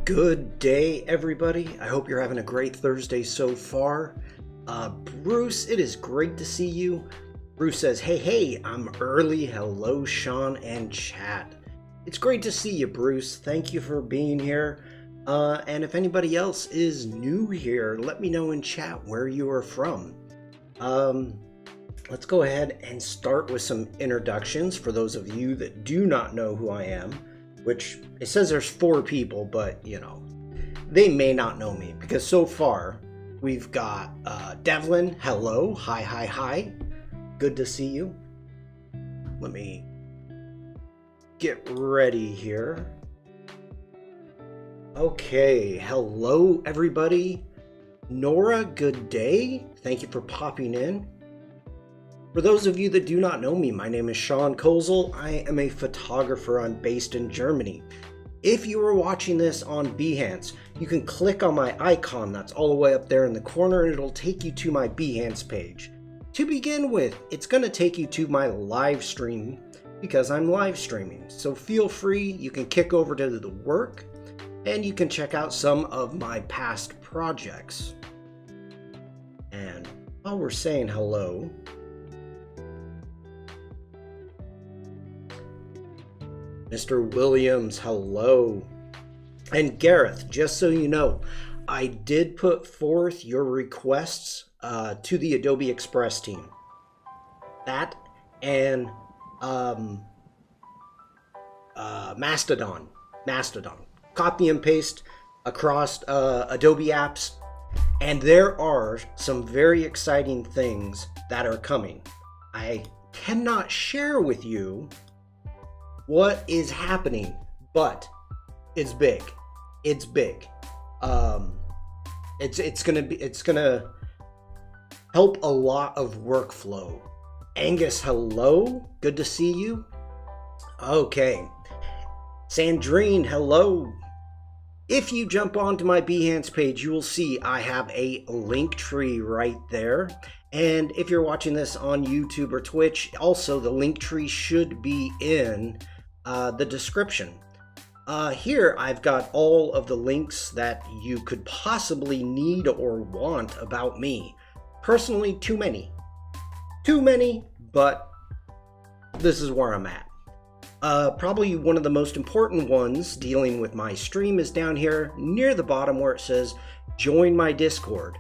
Good day, everybody. I hope you're having a great Thursday so far. Bruce, it is great to see you. Bruce says, hey, I'm early. Hello, Sean and chat. It's great to see you, Bruce. Thank you for being here. And if anybody else is new here, let me know in chat where you are from. Let's go ahead and start with some introductions for those of you that do not know who I am. Which, it says there's 4 people, but, they may not know me. Because so far, we've got Devlin, hello, hi. Good to see you. Let me get ready here. Okay, hello, everybody. Nora, good day. Thank you for popping in. For those of you that do not know me, my name is Sean Kozel. I am a photographer. I'm based in Germany. If you are watching this on Behance, you can click on my icon that's all the way up there in the corner and it'll take you to my Behance page. To begin with, it's going to take you to my live stream because I'm live streaming. So feel free, you can kick over to the work and you can check out some of my past projects. And while we're saying hello, Mr. Williams, hello. And Gareth, just so you know, I did put forth your requests to the Adobe Express team. That and Mastodon. Copy and paste across Adobe apps. And there are some very exciting things that are coming. I cannot share with you what is happening, but it's big. It's gonna help a lot of workflow. Angus, hello. Good to see you. Okay. Sandrine, hello. If you jump onto my Behance page, you will see I have a link tree right there. And if you're watching this on YouTube or Twitch, also the link tree should be in the description. Here I've got all of the links that you could possibly need or want about me. Personally, too many, but this is where I'm at. Probably one of the most important ones dealing with my stream is down here near the bottom where it says join my Discord.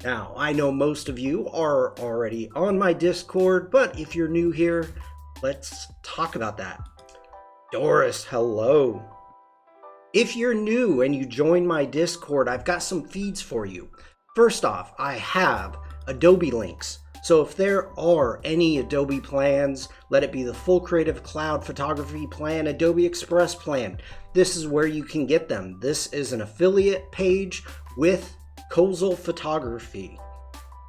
Now, I know most of you are already on my Discord, but if you're new here, let's talk about that. Doris, hello. If you're new and you join my Discord, I've got some feeds for you. First off, I have Adobe links. So if there are any Adobe plans, let it be the full Creative Cloud photography plan, Adobe Express plan, this is where you can get them. This is an affiliate page with Kozel Photography.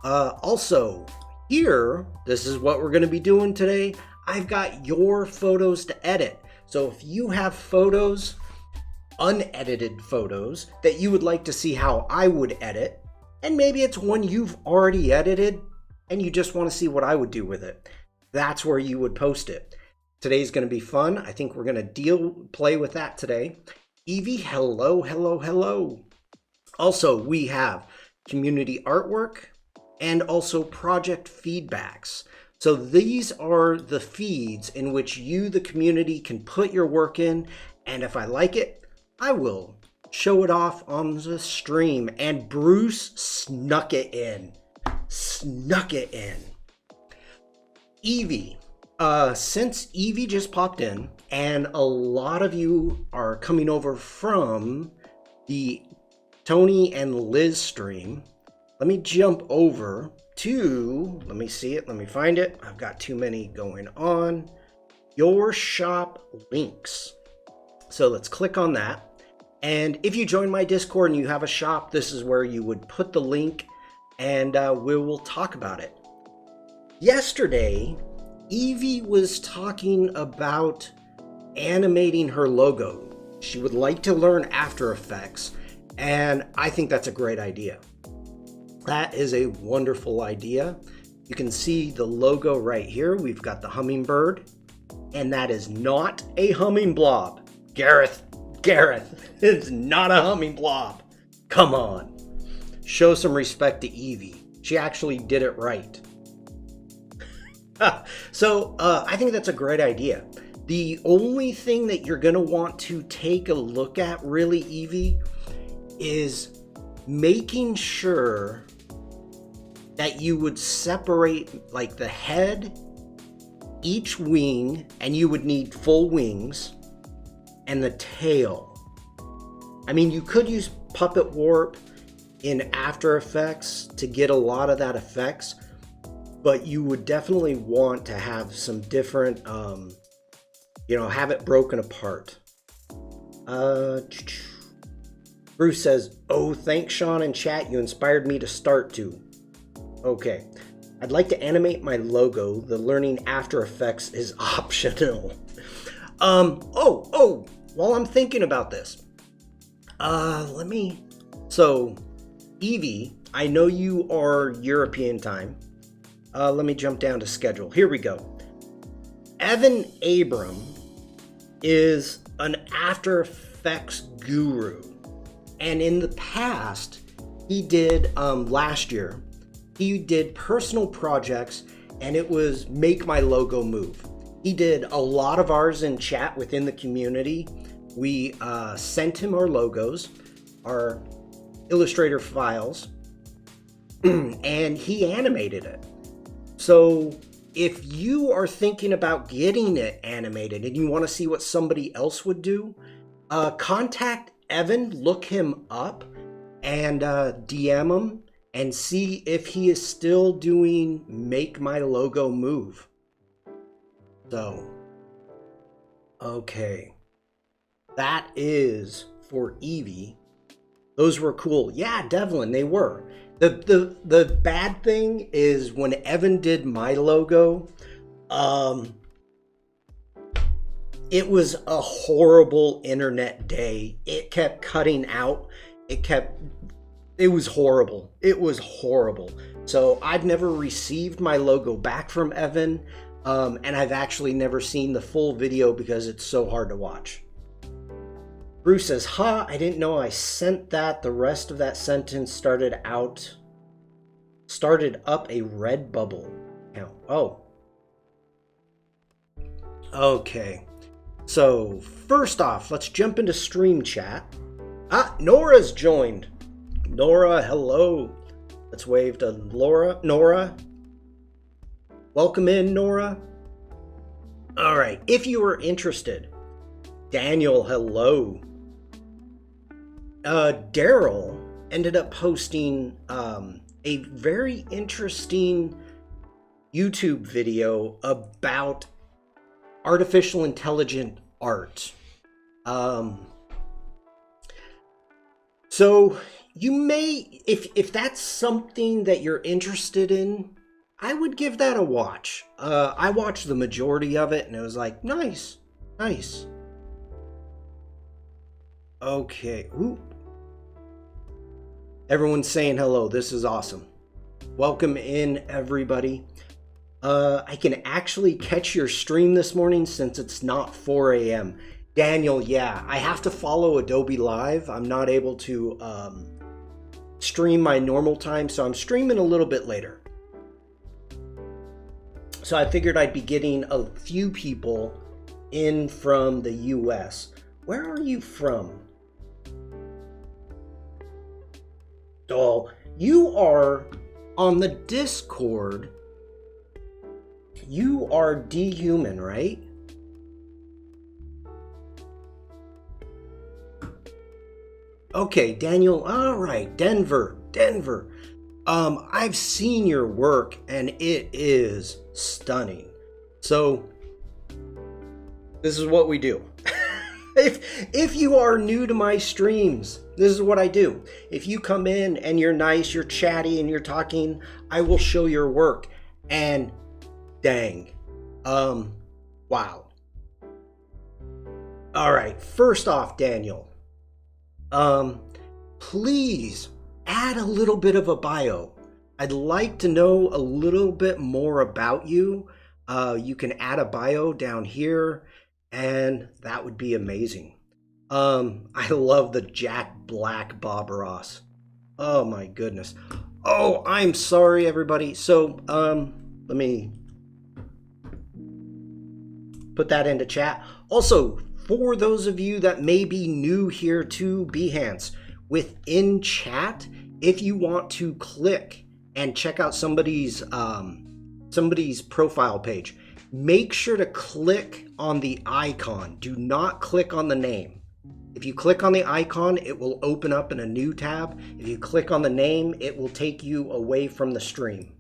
Also, here, this is what we're going to be doing today. I've got your photos to edit. So if you have photos, unedited photos, that you would like to see how I would edit, and maybe it's one you've already edited, and you just want to see what I would do with it, that's where you would post it. Today's going to be fun. I think we're going to play with that today. Evie, hello. Also, we have community artwork and also project feedbacks. So these are the feeds in which you, the community, can put your work in. And if I like it, I will show it off on the stream. And Bruce snuck it in. Evie. Since Evie just popped in, and a lot of you are coming over from the Tony and Liz stream, let me jump over to, let me see it, let me find it. I've got too many going on. Your shop links. So let's click on that. And if you join my Discord and you have a shop, this is where you would put the link and we will talk about it. Yesterday, Evie was talking about animating her logo. She would like to learn After Effects, and I think that's a great idea. That is a wonderful idea. You can see the logo right here. We've got the hummingbird, and that is not a humming blob. Gareth, Gareth, it's not a humming blob. Come on. Show some respect to Evie. She actually did it right. So I think that's a great idea. The only thing that you're going to want to take a look at, really, Evie, is making sure that you would separate like the head, each wing, and you would need full wings, and the tail. I mean, you could use Puppet Warp in After Effects to get a lot of that effects, but you would definitely want to have some different, have it broken apart. Bruce says, oh, thanks, Sean in chat. You inspired me to start to. Okay. I'd like to animate my logo. The learning After Effects is optional. While I'm thinking about this, so Evie, I know you are European time. Let me jump down to schedule. Here we go. Evan Abram is an After Effects guru. And in the past, he did, last year, he did personal projects, and it was make my logo move. He did a lot of ours in chat within the community. We sent him our logos, our Illustrator files, and he animated it. So if you are thinking about getting it animated and you want to see what somebody else would do, contact Evan, look him up, and DM him and see if he is still doing Make My Logo Move. So, okay. That is for Evie. Those were cool. Yeah, Devlin, they were. The bad thing is when Evan did my logo, it was a horrible internet day. It kept cutting out. It was horrible. It was horrible. So I've never received my logo back from Evan, and I've actually never seen the full video because it's so hard to watch. Bruce says, I didn't know I sent that. The rest of that sentence started up a Redbubble account. Oh. Okay. So, first off, let's jump into stream chat. Nora's joined. Nora, hello. Let's wave to Nora. Welcome in, Nora. All right. If you are interested, Daniel, hello. Daryl ended up posting a very interesting YouTube video about artificial intelligent art. So you may, if that's something that you're interested in, I would give that a watch. I watched the majority of it and it was like, nice. Okay. Ooh. Everyone's saying hello. This is awesome. Welcome in, everybody. I can actually catch your stream this morning since it's not 4 a.m. Daniel, yeah, I have to follow Adobe Live. I'm not able to stream my normal time, so I'm streaming a little bit later. So I figured I'd be getting a few people in from the US. Where are you from? Oh, you are on the Discord. You are D-Human, right? Okay, Daniel. All right, Denver. I've seen your work and it is stunning. So this is what we do. If you are new to my streams, this is what I do. If you come in and you're nice, you're chatty, and you're talking, I will show your work. And dang. Wow. All right. First off, Daniel, please add a little bit of a bio. I'd like to know a little bit more about you. You can add a bio down here, and that would be amazing. I love the Jack Black Bob Ross. Oh my goodness. Oh, I'm sorry, everybody. So, let me put that into chat. Also, for those of you that may be new here to Behance, within chat, if you want to click and check out somebody's profile page, make sure to click on the icon. Do not click on the name. If you click on the icon, it will open up in a new tab. If you click on the name, it will take you away from the stream.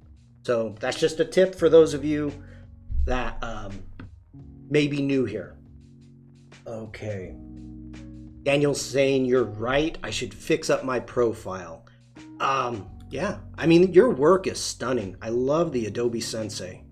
So that's just a tip for those of you that may be new here. Okay. Daniel's saying you're right. I should fix up my profile. Yeah. I mean, your work is stunning. I love the Adobe Sensei.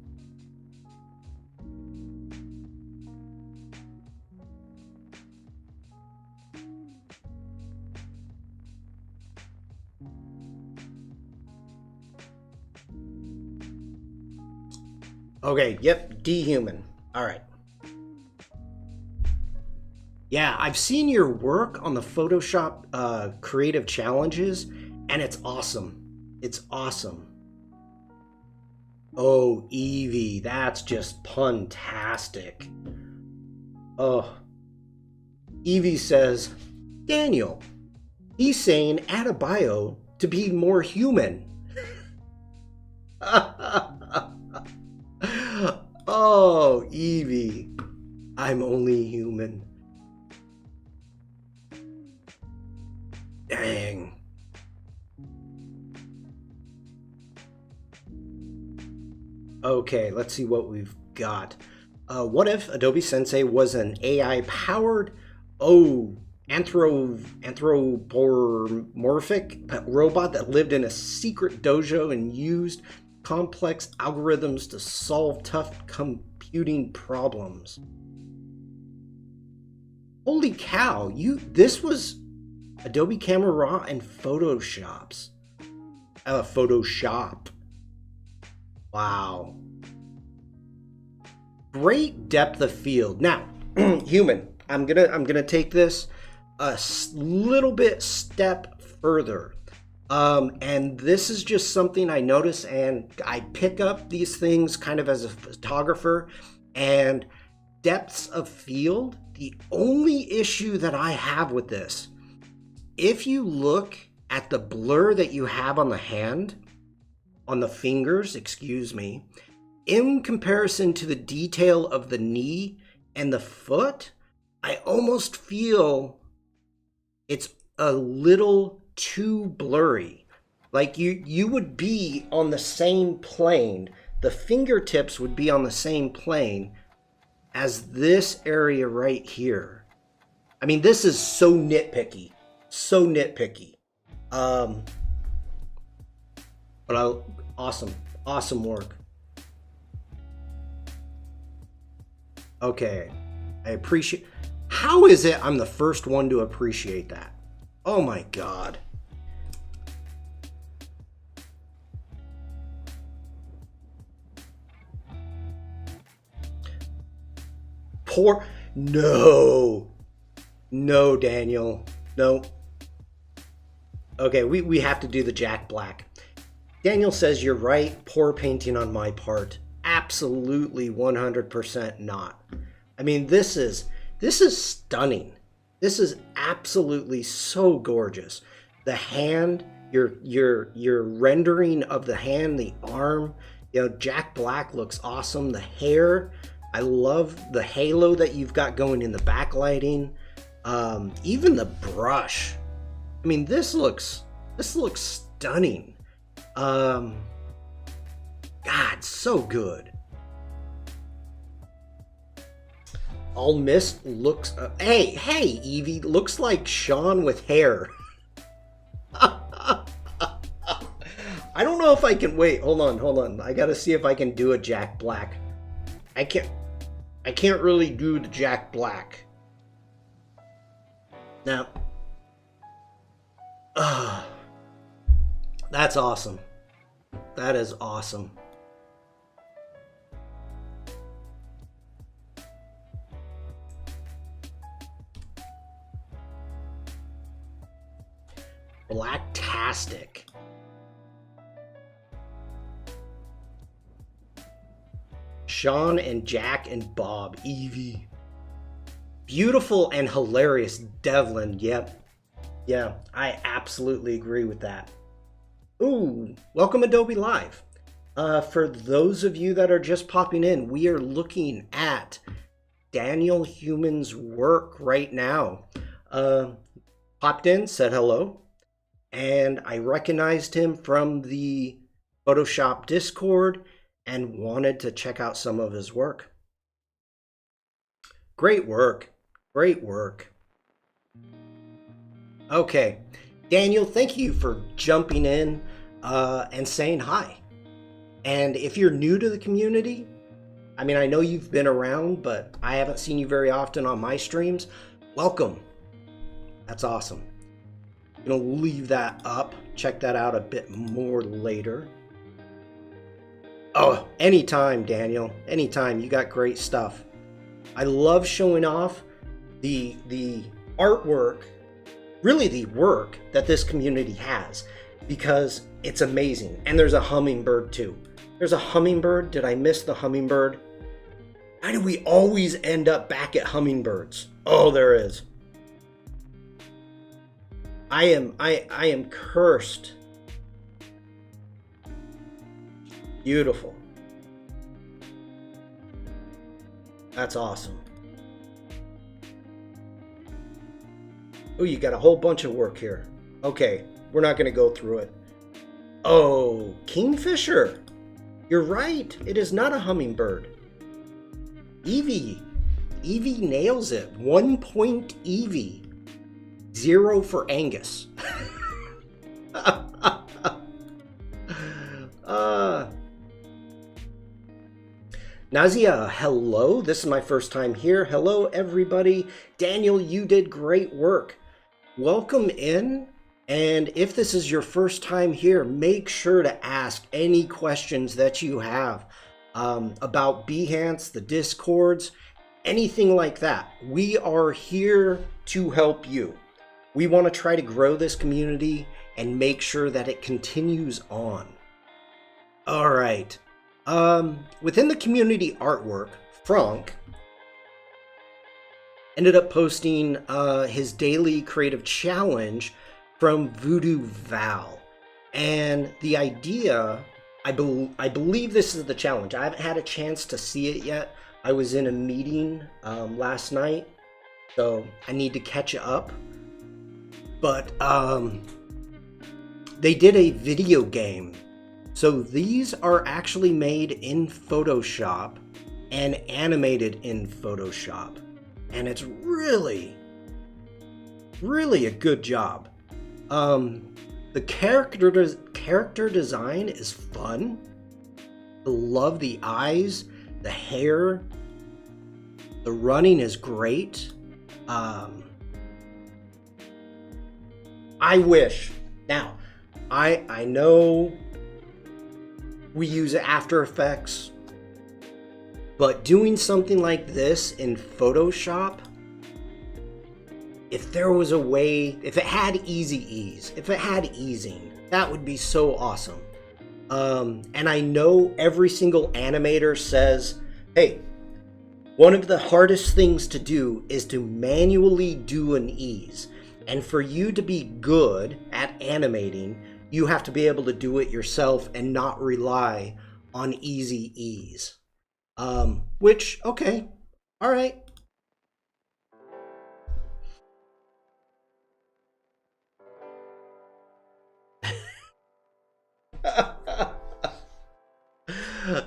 Okay, yep, dehuman. All right. Yeah, I've seen your work on the Photoshop creative challenges, and it's awesome. It's awesome. Oh, Evie, that's just puntastic. Oh. Evie says, Daniel, he's saying add a bio to be more human. Oh, Evie, I'm only human. Dang. Okay, let's see what we've got. What if Adobe Sensei was an AI-powered, anthropomorphic robot that lived in a secret dojo and used complex algorithms to solve tough computing problems? Holy cow, this was Adobe Camera Raw and Photoshop. Wow. Great depth of field. Now, human, I'm gonna take this a little bit step further. And this is just something I notice, and I pick up these things kind of as a photographer. And depths of field, the only issue that I have with this, if you look at the blur that you have on the hand, on the fingers, excuse me, in comparison to the detail of the knee and the foot, I almost feel it's a little too blurry. Like you would be on the same plane, the fingertips would be on the same plane as this area right here. I mean, this is so nitpicky. So nitpicky. But awesome work. Okay, I appreciate. How is it I'm the first one to appreciate that? Oh my God. No, Daniel, no. Okay, we have to do the Jack Black. Daniel says you're right, poor painting on my part. Absolutely 100% not. I mean, this is stunning. This is absolutely so gorgeous. The hand, your rendering of the hand, the arm, Jack Black looks awesome. The hair, I love the halo that you've got going in the backlighting. Even the brush. I mean, this looks stunning. God, so good. All Mist looks... hey, Evie, looks like Sean with hair. I don't know if I can... Wait, hold on. I gotta see if I can do a Jack Black. I can't really do the Jack Black. Now... that's awesome. That is awesome. Blacktastic. Sean and Jack and Bob. Evie. Beautiful and hilarious Devlin. Yep. Yeah, I absolutely agree with that. Ooh, welcome Adobe Live. For those of you that are just popping in, we are looking at Daniel Human's work right now. Popped in, said hello, and I recognized him from the Photoshop Discord and wanted to check out some of his work. Great work. Great work. Okay, Daniel, thank you for jumping in and saying hi. And if you're new to the community, I mean, I know you've been around, but I haven't seen you very often on my streams. Welcome. That's awesome. I'm gonna leave that up. Check that out a bit more later. Oh, anytime, Daniel. Anytime. You got great stuff. I love showing off the artwork, really the work that this community has, because it's amazing. And there's a hummingbird too. There's a hummingbird. Did I miss the hummingbird? Why do we always end up back at hummingbirds? Oh, there is. I am cursed. Beautiful. That's awesome. Oh, you got a whole bunch of work here. Okay, we're not going to go through it. Oh, Kingfisher. You're right. It is not a hummingbird. Evie. Evie nails it. 1 point Evie. 0 for Angus. Nazia, hello. This is my first time here. Hello, everybody. Daniel, you did great work. Welcome in. And if this is your first time here, make sure to ask any questions that you have about Behance, the Discords, anything like that. We are here to help you. We want to try to grow this community and make sure that it continues on. All right. Within the community artwork, Frank ended up posting his daily creative challenge from Voodoo Val. And the idea, I believe this is the challenge. I haven't had a chance to see it yet. I was in a meeting last night, so I need to catch up. But they did a video game. So these are actually made in Photoshop and animated in Photoshop. And it's really, really a good job. The character design is fun. I love the eyes, the hair. The running is great. I wish. Now, I know we use After Effects, but doing something like this in Photoshop, if there was a way, if it had easy ease, if it had easing, that would be so awesome. And I know every single animator says, hey, one of the hardest things to do is to manually do an ease. And for you to be good at animating, you have to be able to do it yourself and not rely on easy ease. Which, okay, all right.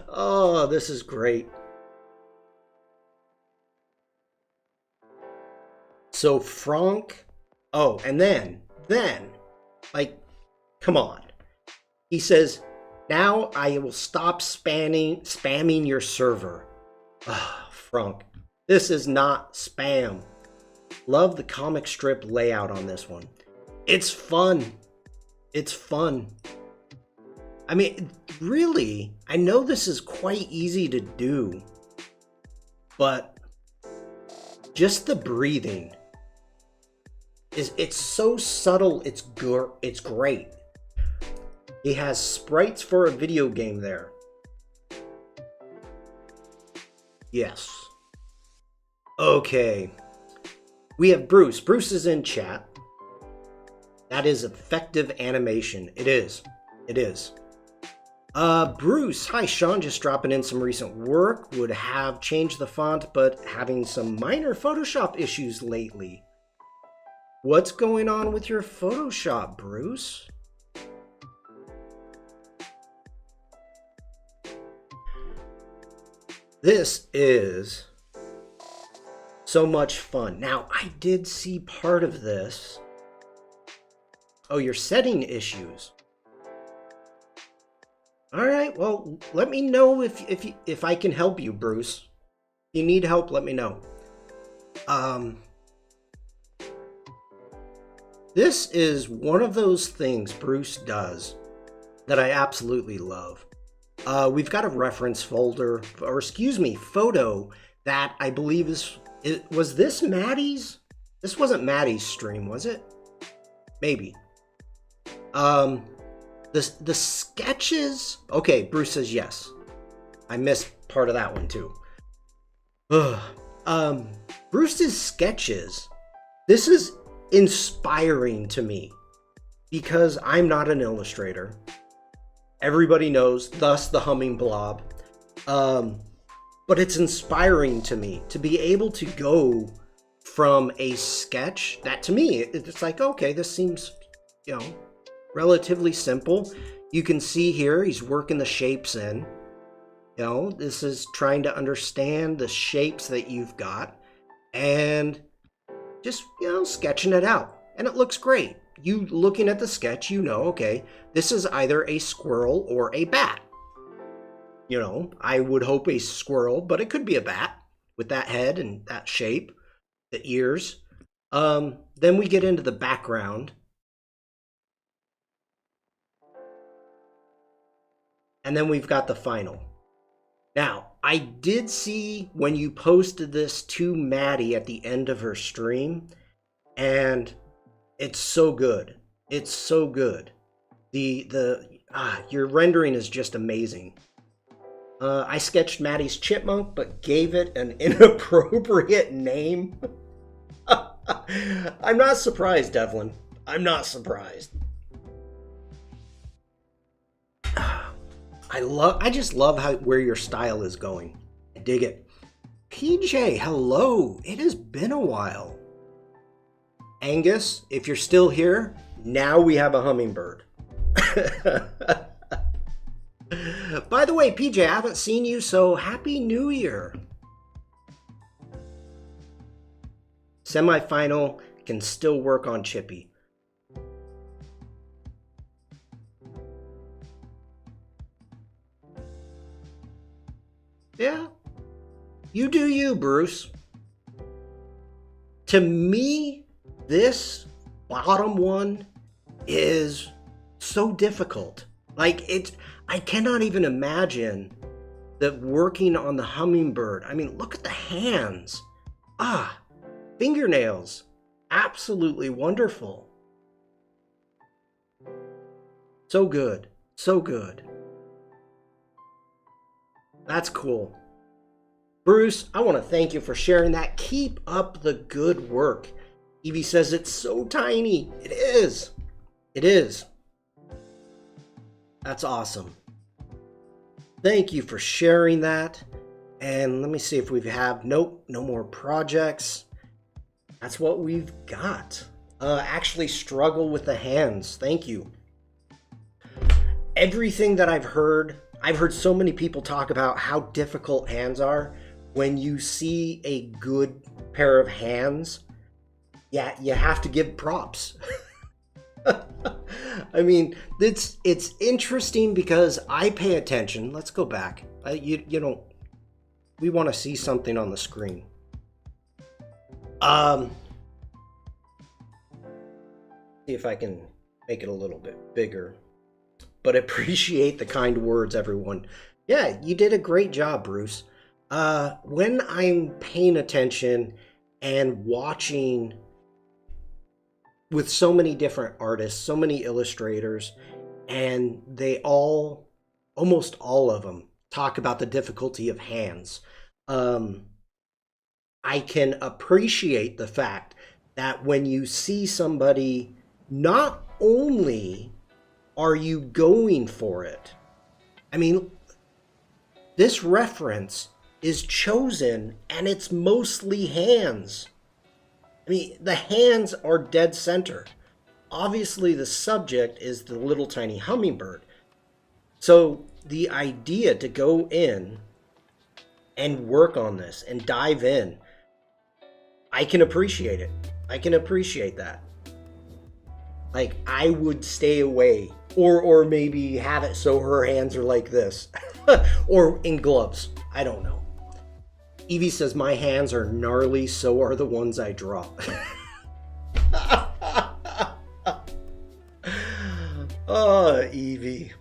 Oh, this is great. So Frank, oh, and then, like, come on. He says, now I will stop spamming your server. Ah, Frank, this is not spam. Love the comic strip layout on this one. It's fun. It's fun. I mean, really, I know this is quite easy to do, but just the breathing. it's so subtle. It's great. He has sprites for a video game there. Yes. Okay. We have Bruce. Bruce is in chat. That is effective animation. It is. It is. Bruce. Hi, Sean. Just dropping in some recent work. Would have changed the font, but having some minor Photoshop issues lately. What's going on with your Photoshop, Bruce? This is so much fun. Now, I did see part of this. Oh, your setting issues. All right, well, let me know if I can help you, Bruce. If you need help, let me know. This is one of those things Bruce does that I absolutely love. We've got a reference folder, or excuse me, photo that I believe was this Maddie's? This wasn't Maddie's stream, was it? Maybe. The sketches. Okay, Bruce says yes. I missed part of that one too. Bruce's sketches. This is inspiring to me because I'm not an illustrator. Everybody knows, thus the humming blob. But it's inspiring to me to be able to go from a sketch that, to me, it's like, okay, this seems, relatively simple. You can see here he's working the shapes in. This is trying to understand the shapes that you've got and just, sketching it out. And it looks great. You looking at the sketch, okay, this is either a squirrel or a bat. I would hope a squirrel, but it could be a bat with that head and that shape, the ears. Then we get into the background. And then we've got the final. Now, I did see when you posted this to Maddie at the end of her stream, and it's so good. It's so good. Your rendering is just amazing. I sketched Maddie's chipmunk, but gave it an inappropriate name. I'm not surprised, Devlin. I'm not surprised. I just love where your style is going. I dig it. PJ, hello. It has been a while. Angus, if you're still here, now we have a hummingbird. By the way, PJ, I haven't seen you, so Happy New Year. Semi-final can still work on Chippy. Yeah, you do you, Bruce. To me, this bottom one is so difficult. I cannot even imagine that working on the hummingbird. I mean, look at the hands. Fingernails. Absolutely wonderful. So good. So good. That's cool. Bruce, I want to thank you for sharing that. Keep up the good work. Evie says it's so tiny. It is. It is. That's awesome. Thank you for sharing that. And let me see if we have, nope, no more projects. That's what we've got. Actually struggle with the hands. Thank you. Everything that I've heard so many people talk about how difficult hands are. When you see a good pair of hands, yeah, you have to give props. I mean, it's interesting because I pay attention. Let's go back. We want to see something on the screen. See if I can make it a little bit bigger. But appreciate the kind words, everyone. Yeah, you did a great job, Bruce. When I'm paying attention and watching with so many different artists, so many illustrators, and they all, almost all of them, talk about the difficulty of hands. I can appreciate the fact that when you see somebody, not only are you going for it, I mean, this reference is chosen and it's mostly hands. I mean, the hands are dead center. Obviously, the subject is the little tiny hummingbird. So the idea to go in and work on this and dive in, I can appreciate it. I can appreciate that. Like, I would stay away, or maybe have it so her hands are like this, or in gloves. I don't know. Evie says, my hands are gnarly, so are the ones I draw. Oh, Evie.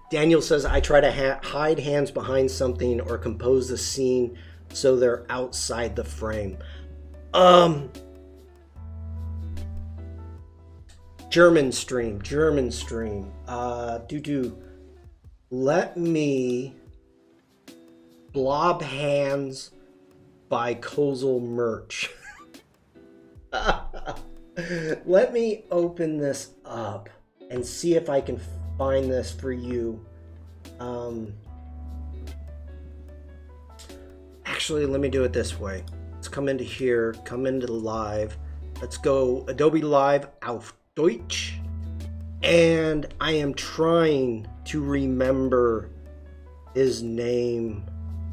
Daniel says, I try to hide hands behind something or compose the scene so they're outside the frame. German stream. Let me blob hands by Kozel merch. Let me open this up and see if I can find this for you. Actually, let me do it this way. Let's come into here, come into the live. Let's go Adobe Live auf Deutsch. And I am trying to remember his name.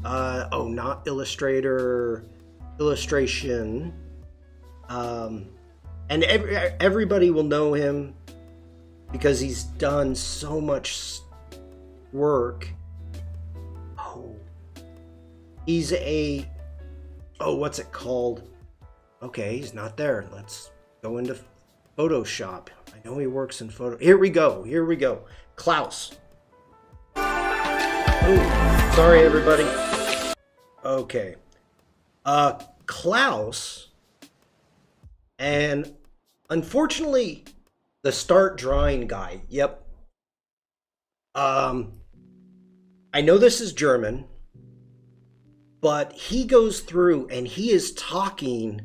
Not Illustrator, Illustration. And everybody will know him because he's done so much work. He's what's it called? Okay, he's not there. Let's go into Photoshop. I know he works in photo. Here we go. Klaus. Oh, sorry everybody. Okay. Klaus. And unfortunately, the Start Drawing guy. Yep. I know this is German, but he goes through and he is talking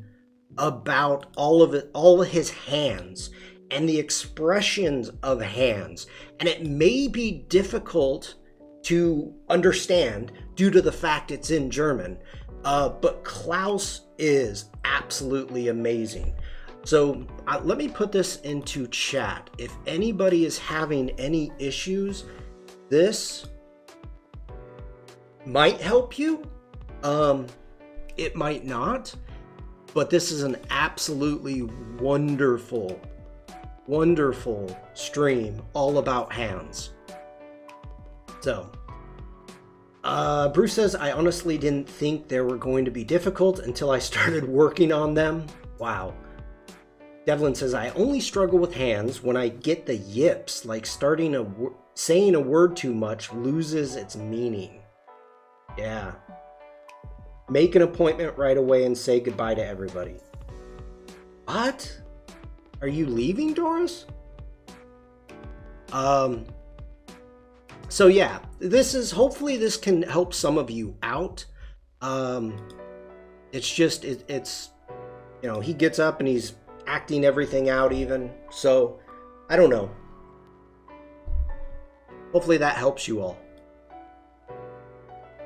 about all of his hands and the expressions of hands. And it may be difficult to understand due to the fact it's in German. But Klaus is absolutely amazing. So let me put this into chat. If anybody is having any issues, this might help you. It might not, but this is an absolutely wonderful stream all about hands. So, Bruce says, I honestly didn't think they were going to be difficult until I started working on them. Wow. Devlin says, I only struggle with hands when I get the yips, like saying a word too much loses its meaning. Yeah. Make an appointment right away and say goodbye to everybody. What? Are you leaving, Doris? So yeah, hopefully this can help some of you out. It's just, it's, he gets up and he's acting everything out even. So, I don't know. Hopefully that helps you all.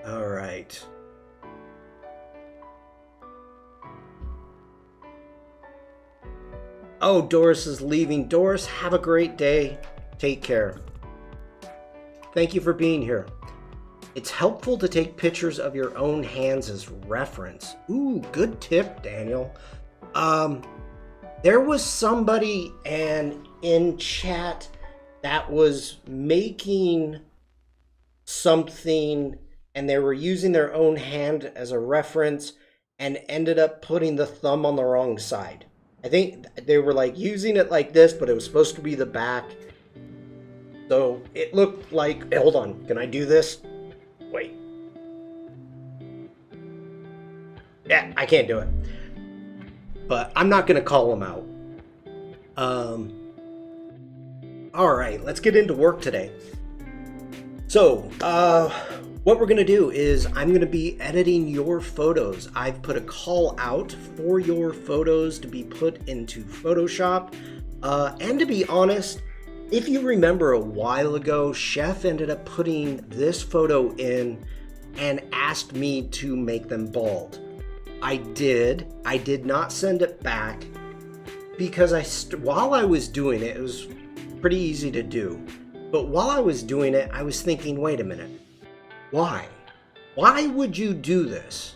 All right. Oh, Doris is leaving. Doris, have a great day. Take care. Thank you for being here. It's helpful to take pictures of your own hands as reference. Ooh, good tip, Daniel. There was somebody in chat that was making something and they were using their own hand as a reference and ended up putting the thumb on the wrong side. I think they were like using it like this, but it was supposed to be the back. So it looked like, hold on, can I do this? Wait. Yeah, I can't do it. but I'm not going to call them out. All right, let's get into work today. So, what we're going to do is I'm going to be editing your photos. I've put a call out for your photos to be put into Photoshop. And to be honest, if you remember a while ago, Chef ended up putting this photo in and asked me to make them bald. I did. I did not send it back because while I was doing it, it was pretty easy to do. But while I was doing it, I was thinking, wait a minute. Why? Why would you do this?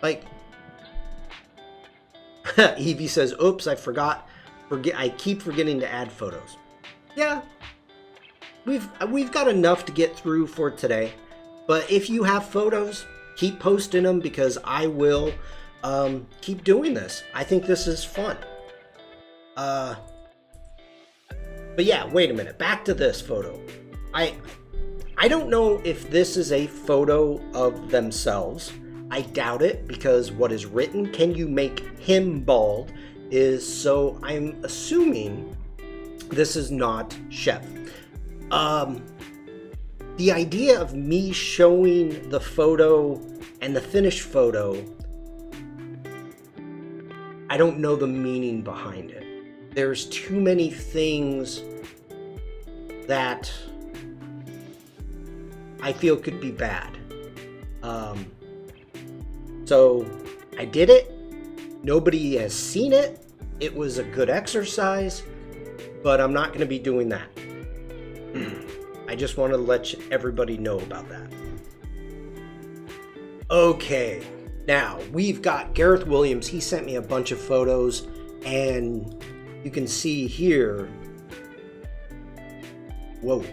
Like, Evie says, oops, I forgot. I keep forgetting to add photos. Yeah, we've got enough to get through for today. But if you have photos, keep posting them because I will keep doing this. I think this is fun. But yeah, wait a minute. Back to this photo. I don't know if this is a photo of themselves. I doubt it because what is written, can you make him bald, is so I'm assuming this is not Chef. The idea of me showing the photo and the finished photo, I don't know the meaning behind it. There's too many things that I feel could be bad. So I did it. Nobody has seen it. It was a good exercise, but I'm not going to be doing that. I just want to let everybody know about that. Okay, now we've got Gareth Williams. He sent me a bunch of photos, and you can see here. Whoa,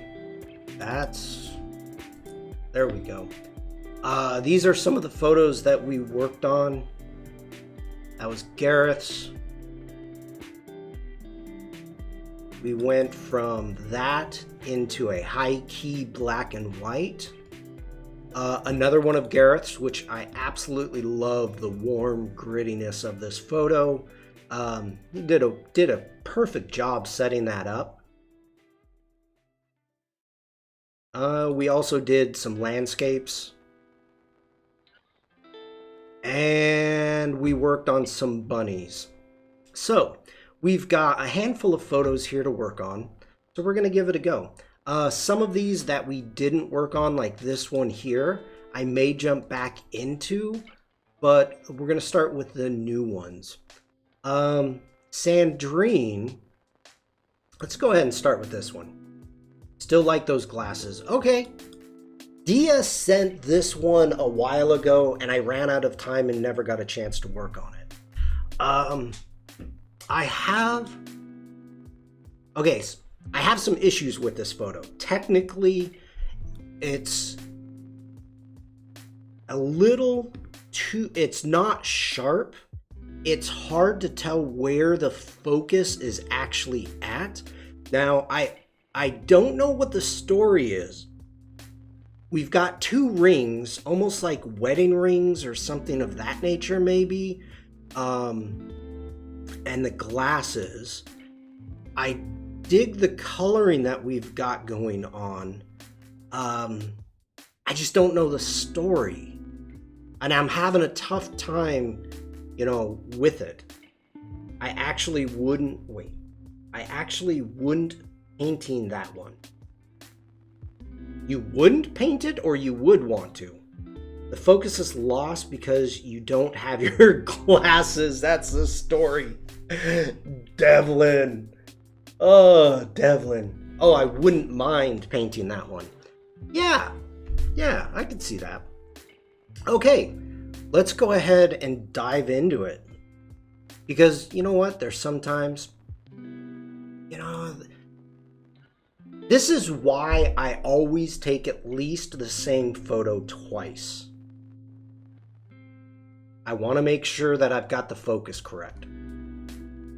there we go. These are some of the photos that we worked on. That was Gareth's. We went from that into a high-key black and white. Another one of Gareth's, which I absolutely love the warm grittiness of this photo. He did a perfect job setting that up. We also did some landscapes. And we worked on some bunnies. So we've got a handful of photos here to work on. So we're going to give it a go. Some of these that we didn't work on, like this one here, I may jump back into, but we're going to start with the new ones. Sandrine, let's go ahead and start with this one. Still like those glasses. Okay. Dia sent this one a while ago, and I ran out of time and never got a chance to work on it. I have some issues with this photo. Technically, it's a little too, it's not sharp. It's hard to tell where the focus is actually at. Now, I don't know what the story is. We've got two rings, almost like wedding rings or something of that nature, maybe. And the glasses. I dig the coloring that we've got going on. I just don't know the story. And I'm having a tough time, with it. I actually wouldn't painting that one. You wouldn't paint it, or you would want to? The focus is lost because you don't have your glasses. That's the story. Devlin. Oh, Devlin. Oh, I wouldn't mind painting that one. Yeah, I could see that. Okay, let's go ahead and dive into it. Because you know what? There's sometimes, this is why I always take at least the same photo twice. I want to make sure that I've got the focus correct.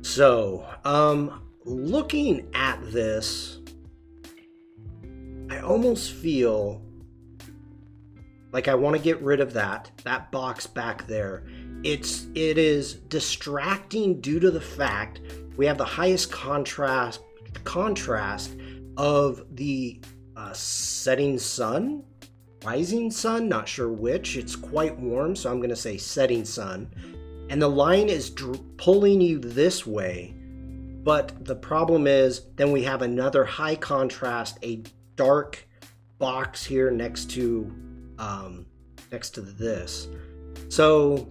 So, looking at this, I almost feel like I want to get rid of that box back there it is distracting due to the fact we have the highest contrast of the setting sun, rising sun, not sure which. It's quite warm, so I'm going to say setting sun. And the line is pulling you this way. But the problem is then we have another high contrast, a dark box here next to this. So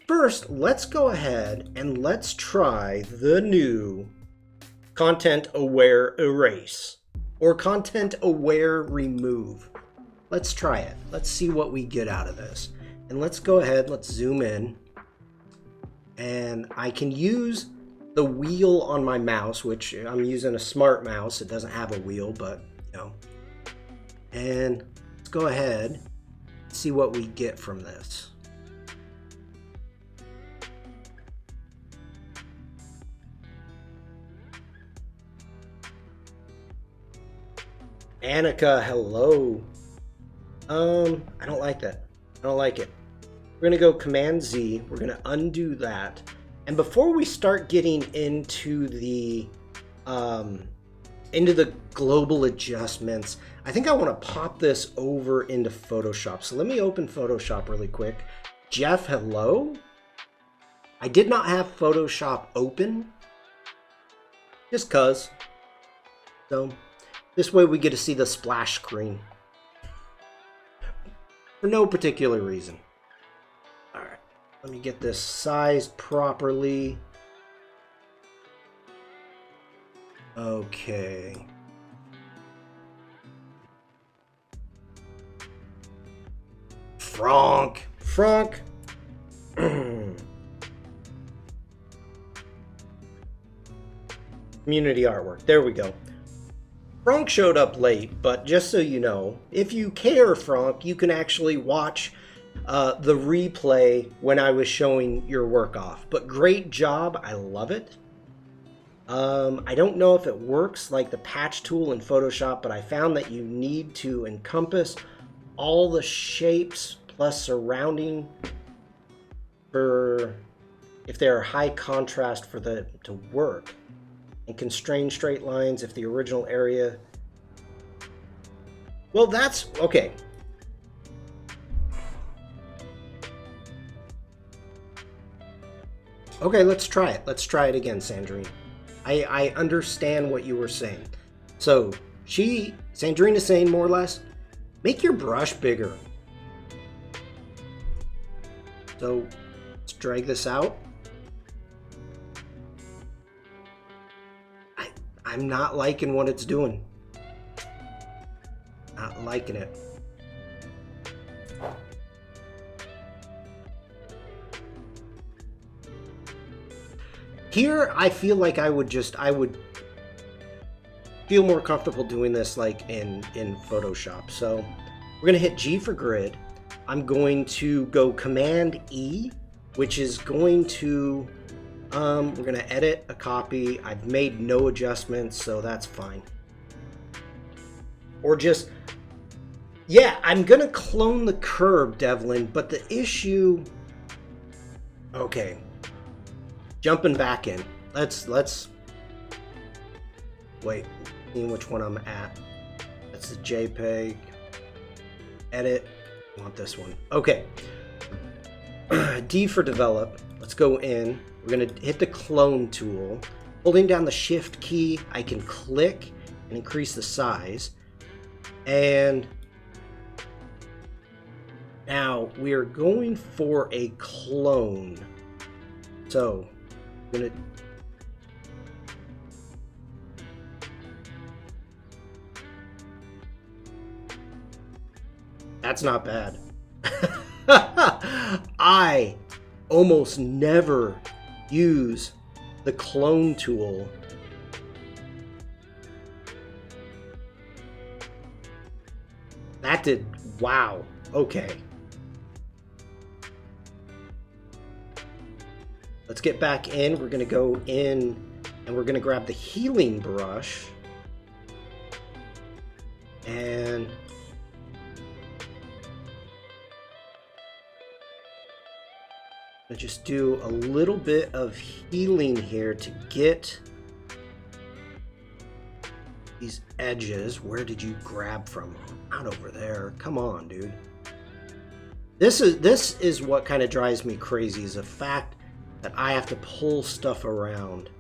first, let's go ahead and let's try the new content aware erase or content aware remove. Let's try it. Let's see what we get out of this. And let's go ahead, let's zoom in. And I can use the wheel on my mouse, which I'm using a smart mouse. It doesn't have a wheel, but you know. And let's go ahead and see what we get from this. Annika, hello. I don't like that. I don't like it. We're going to go Command Z. We're going to undo that. And before we start getting into the global adjustments, I think I want to pop this over into Photoshop. So let me open Photoshop really quick. Jeff, hello. I did not have Photoshop open, just cause. So this way we get to see the splash screen for no particular reason. All right, let me get this sized properly. Okay. Frank. Community artwork. There we go. Frank showed up late, but just so you know, if you care, Frank, you can actually watch the replay when I was showing your work off. But great job. I love it. I don't know if it works like the patch tool in Photoshop, but I found that you need to encompass all the shapes plus surrounding for if they are high contrast for the to work, and constrain straight lines if the original area. Well, that's okay. Okay, let's try it. Let's try it again, Sandrine. I understand what you were saying. So Sandrine is saying more or less, make your brush bigger. So let's drag this out. I'm not liking what it's doing. Not liking it. Here, I feel like I would feel more comfortable doing this like in Photoshop. So we're gonna hit G for grid. I'm going to go Command E, which is going to, we're gonna edit a copy. I've made no adjustments, so that's fine. Or just, yeah, I'm gonna clone the curve, Devlin, but the issue, okay. Jumping back in. Let's wait, seeing which one I'm at. That's the JPEG. Edit. I want this one. Okay. D for develop. Let's go in. We're gonna hit the clone tool. Holding down the shift key, I can click and increase the size. And now we're going for a clone. So I'm gonna that's not bad. I almost never use the clone tool. That did, wow, okay. Let's get back in. We're gonna go in and we're gonna grab the healing brush and I just do a little bit of healing here to get these edges. Where did you grab from? Not over there. Come on, dude. This is what kind of drives me crazy, is the fact that I have to pull stuff around.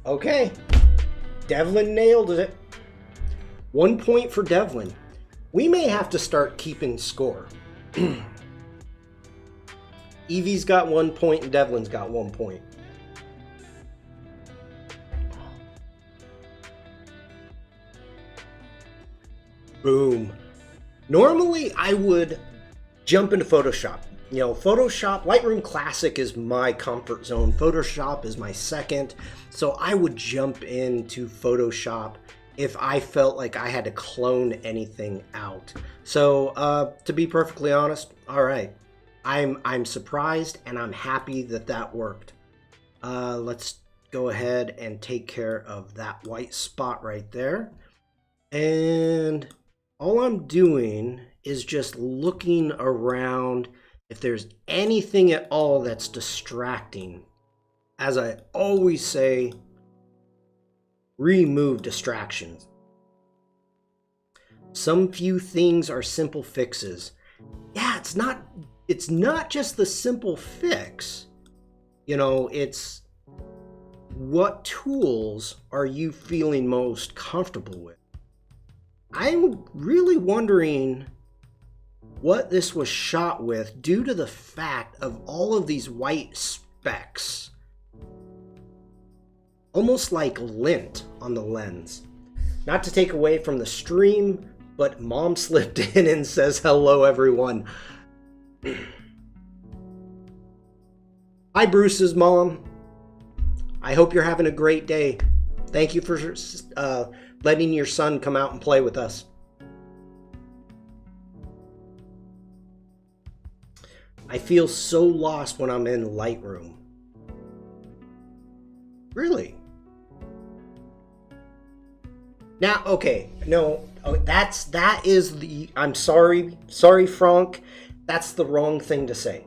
Okay, Devlin nailed it. 1 point for Devlin. We may have to start keeping score. Evie's got 1 point and Devlin's got 1 point. Boom. Normally I would jump into Photoshop. You know, Photoshop, Lightroom Classic is my comfort zone. Photoshop is my second. So I would jump into Photoshop if I felt like I had to clone anything out. So to be perfectly honest, all right. I'm surprised and I'm happy that that worked. Let's go ahead and take care of that white spot right there. And all I'm doing is just looking around if there's anything at all that's distracting. As I always say, remove distractions. Some few things are simple fixes. Yeah, it's not just the simple fix. You know, it's what tools are you feeling most comfortable with? I'm really wondering what this was shot with due to the fact of all of these white specks. Almost like lint on the lens. Not to take away from the stream, but Mom slipped in and says hello everyone. Hi Bruce's mom. I hope you're having a great day. Thank you for letting your son come out and play with us. I feel so lost when I'm in Lightroom. Really? Now, okay, no, that is the, I'm sorry, Frank, that's the wrong thing to say.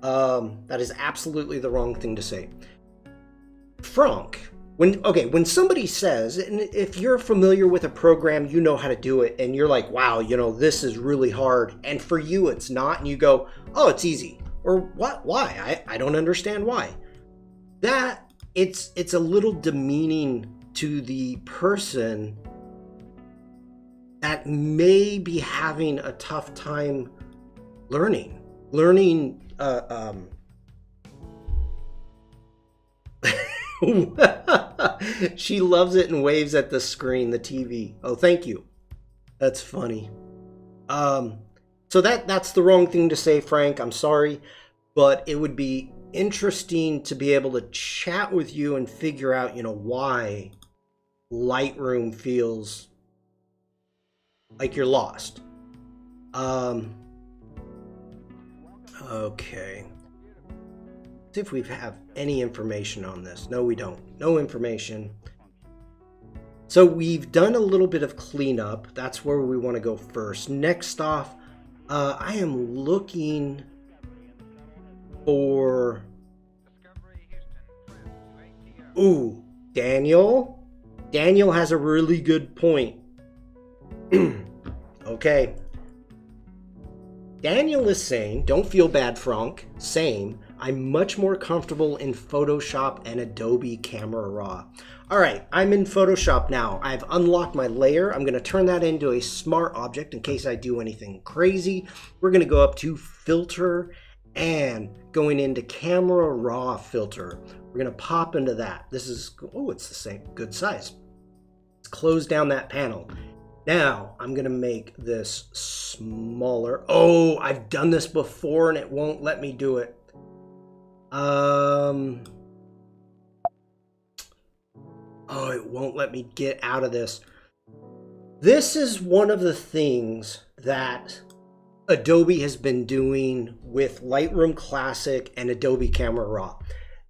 That is absolutely the wrong thing to say. Frank, when somebody says, and if you're familiar with a program, you know how to do it, and you're like, wow, you know, this is really hard, and for you it's not, and you go, oh, it's easy. Or what? Why? I don't understand why. That, it's a little demeaning to the person that may be having a tough time learning. She loves it and waves at the screen, the TV. Oh, thank you. That's funny. So that's the wrong thing to say, Frank. I'm sorry, but it would be interesting to be able to chat with you and figure out, you know, why Lightroom feels like you're lost. Okay. See if we have any information on this. No, we don't. No information. So we've done a little bit of cleanup. That's where we want to go first. Next off, I am looking for... Ooh, Daniel. Daniel has a really good point. Okay. Daniel is saying, don't feel bad, Frank. Same. I'm much more comfortable in Photoshop and Adobe Camera Raw. All right, I'm in Photoshop now. I've unlocked my layer. I'm going to turn that into a smart object in case I do anything crazy. We're going to go up to Filter and going into Camera Raw Filter. We're going to pop into that. This is, oh, it's the same, good size. Let's close down that panel. Now, I'm going to make this smaller. Oh, I've done this before and it won't let me do it. Oh, it won't let me get out of this. This is one of the things that Adobe has been doing with Lightroom Classic and Adobe Camera Raw.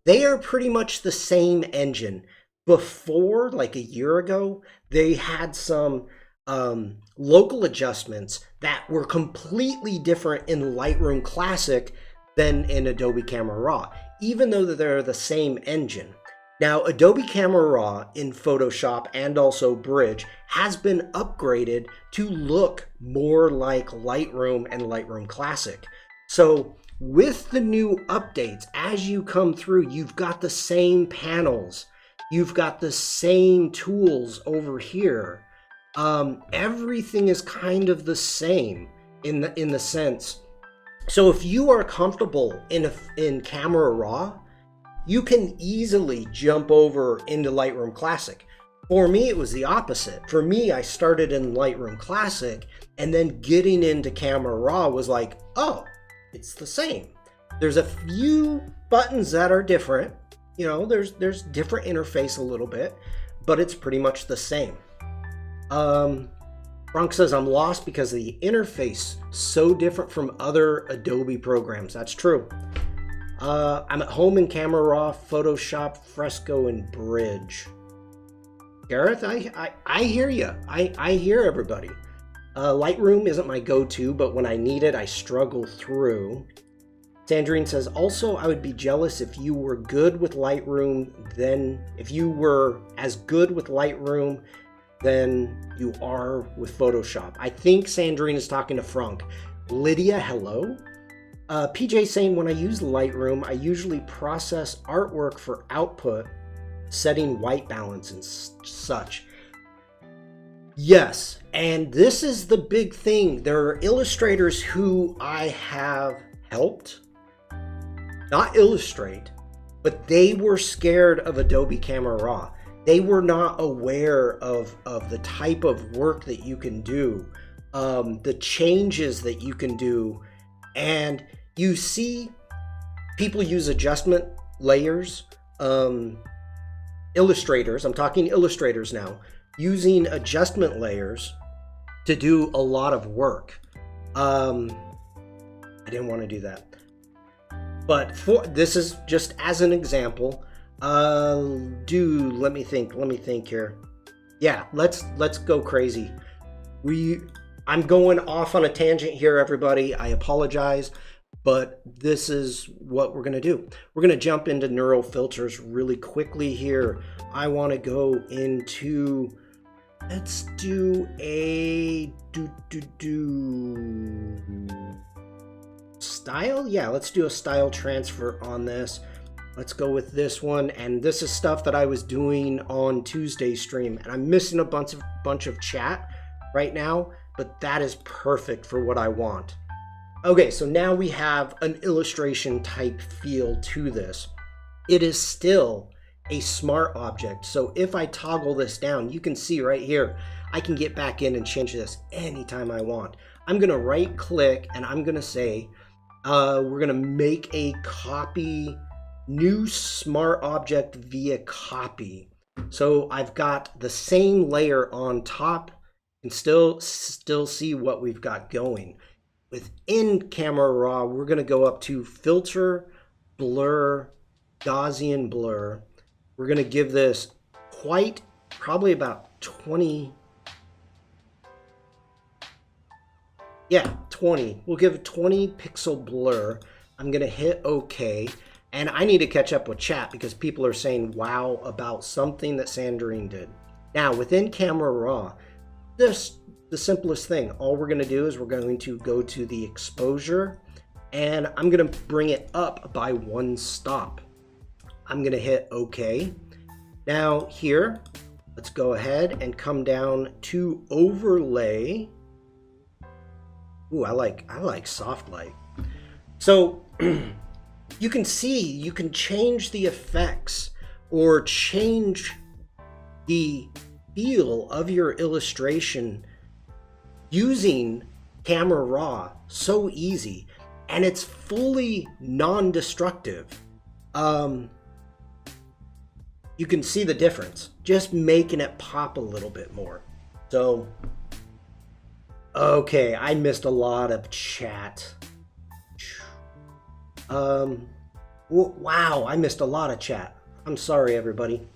They are pretty much the same engine. before, like a year ago, they had some local adjustments that were completely different in Lightroom Classic than in Adobe Camera Raw, even though they're the same engine. Now, Adobe Camera Raw in Photoshop and also Bridge has been upgraded to look more like Lightroom and Lightroom Classic. So with the new updates, as you come through, you've got the same panels. You've got the same tools over here. Everything is kind of the same in the sense. So if you are comfortable in Camera Raw, you can easily jump over into Lightroom Classic. For me, it was the opposite. For me, I started in Lightroom Classic, and then getting into Camera Raw was like, oh, it's the same. There's a few buttons that are different. You know, there's different interface a little bit, but it's pretty much the same. Frank says, I'm lost because the interface so different from other Adobe programs. That's true. I'm at home in Camera Raw, Photoshop, Fresco, and Bridge. Gareth, I hear you. I hear everybody. Lightroom isn't my go-to, but when I need it, I struggle through. Sandrine says, also, I would be jealous if you were good with Lightroom, if you were as good with Lightroom than you are with Photoshop. I think Sandrine is talking to Frank. Lydia, hello. PJ saying, when I use Lightroom, I usually process artwork for output, setting white balance and such. Yes, and this is the big thing. There are illustrators who I have helped, not illustrate, but they were scared of Adobe Camera Raw. They were not aware of the type of work that you can do, the changes that you can do. And you see people use adjustment layers, illustrators, I'm talking illustrators now, using adjustment layers to do a lot of work. I didn't want to do that. But this is just as an example. Let me think here. Yeah, let's go crazy. I'm going off on a tangent here, everybody. I apologize, but this is what we're gonna do. We're gonna jump into neural filters really quickly here. I want to go into, let's do a style. Yeah, let's do a style transfer on this. Let's go with this one, and this is stuff that I was doing on Tuesday's stream, and I'm missing a bunch of chat right now, but that is perfect for what I want. Okay, so now we have an illustration type feel to this. It is still a smart object, so if I toggle this down, you can see right here, I can get back in and change this anytime I want. I'm gonna right click and I'm gonna say, we're gonna make a copy, new smart object via copy. So I've got the same layer on top and still see what we've got going. Within Camera Raw, we're going to go up to Filter, Blur, Gaussian Blur. We're going to give this probably about 20. Yeah, 20. We'll give it 20 pixel blur. I'm going to hit OK. And I need to catch up with chat because people are saying wow about something that Sandrine did. Now, within Camera Raw, the simplest thing. All we're going to do is we're going to go to the exposure, and I'm going to bring it up by one stop. I'm going to hit OK. Now here, let's go ahead and come down to overlay. Ooh, I like soft light. So you can see, you can change the effects or change the feel of your illustration using Camera Raw. So easy, and it's fully non-destructive. You can see the difference, just making it pop a little bit more. So, okay, I missed a lot of chat. Wow, I missed a lot of chat. I'm sorry, everybody.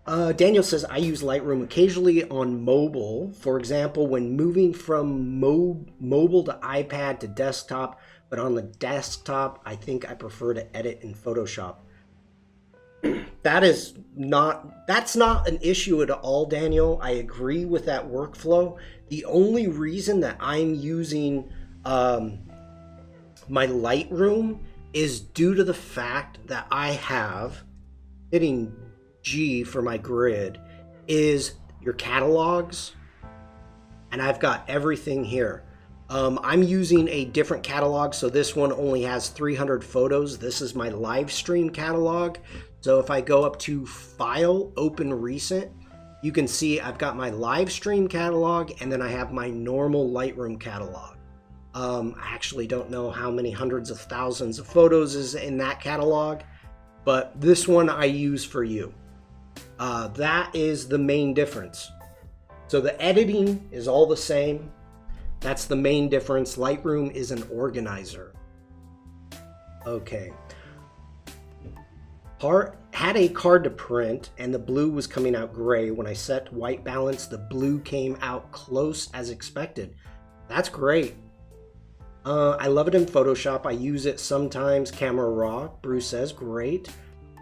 Daniel says, I use Lightroom occasionally on mobile. For example, when moving from mobile to iPad to desktop, but on the desktop, I think I prefer to edit in Photoshop. That's not an issue at all, Daniel. I agree with that workflow. The only reason that I'm using my Lightroom is due to the fact that I have, hitting G for my grid, is your catalogs, and I've got everything here. I'm using a different catalog, so this one only has 300 photos. This is my live stream catalog. So if I go up to File, Open Recent, you can see I've got my live stream catalog, and then I have my normal Lightroom catalog. I actually don't know how many hundreds of thousands of photos is in that catalog, but this one I use for you. That is the main difference. So the editing is all the same. That's the main difference. Lightroom is an organizer. Okay. Had a card to print and the blue was coming out gray. When I set white balance, the blue came out close as expected. That's great. I love it in Photoshop. I use it sometimes. Camera Raw, Bruce says, great.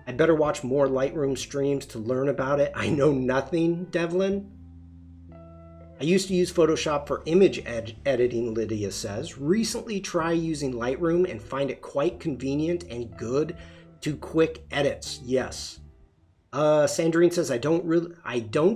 I'd better watch more Lightroom streams to learn about it. I know nothing, Devlin. I used to use Photoshop for image editing, Lydia says. Recently try using Lightroom and find it quite convenient and good to quick edits. Yes. Sandrine says, I don't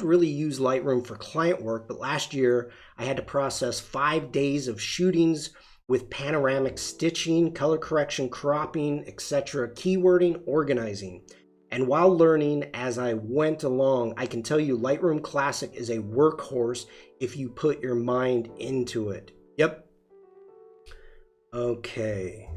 really use Lightroom for client work, but last year I had to process 5 days of shootings with panoramic stitching, color correction, cropping, etc., keywording, organizing. And while learning as I went along, I can tell you Lightroom Classic is a workhorse if you put your mind into it. Yep. Okay.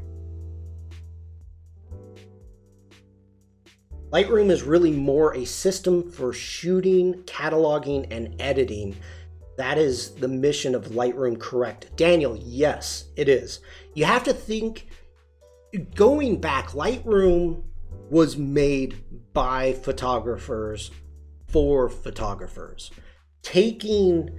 Lightroom is really more a system for shooting, cataloging, and editing. That is the mission of Lightroom, correct? Daniel, yes, it is. You have to think, going back, Lightroom was made by photographers for photographers. Taking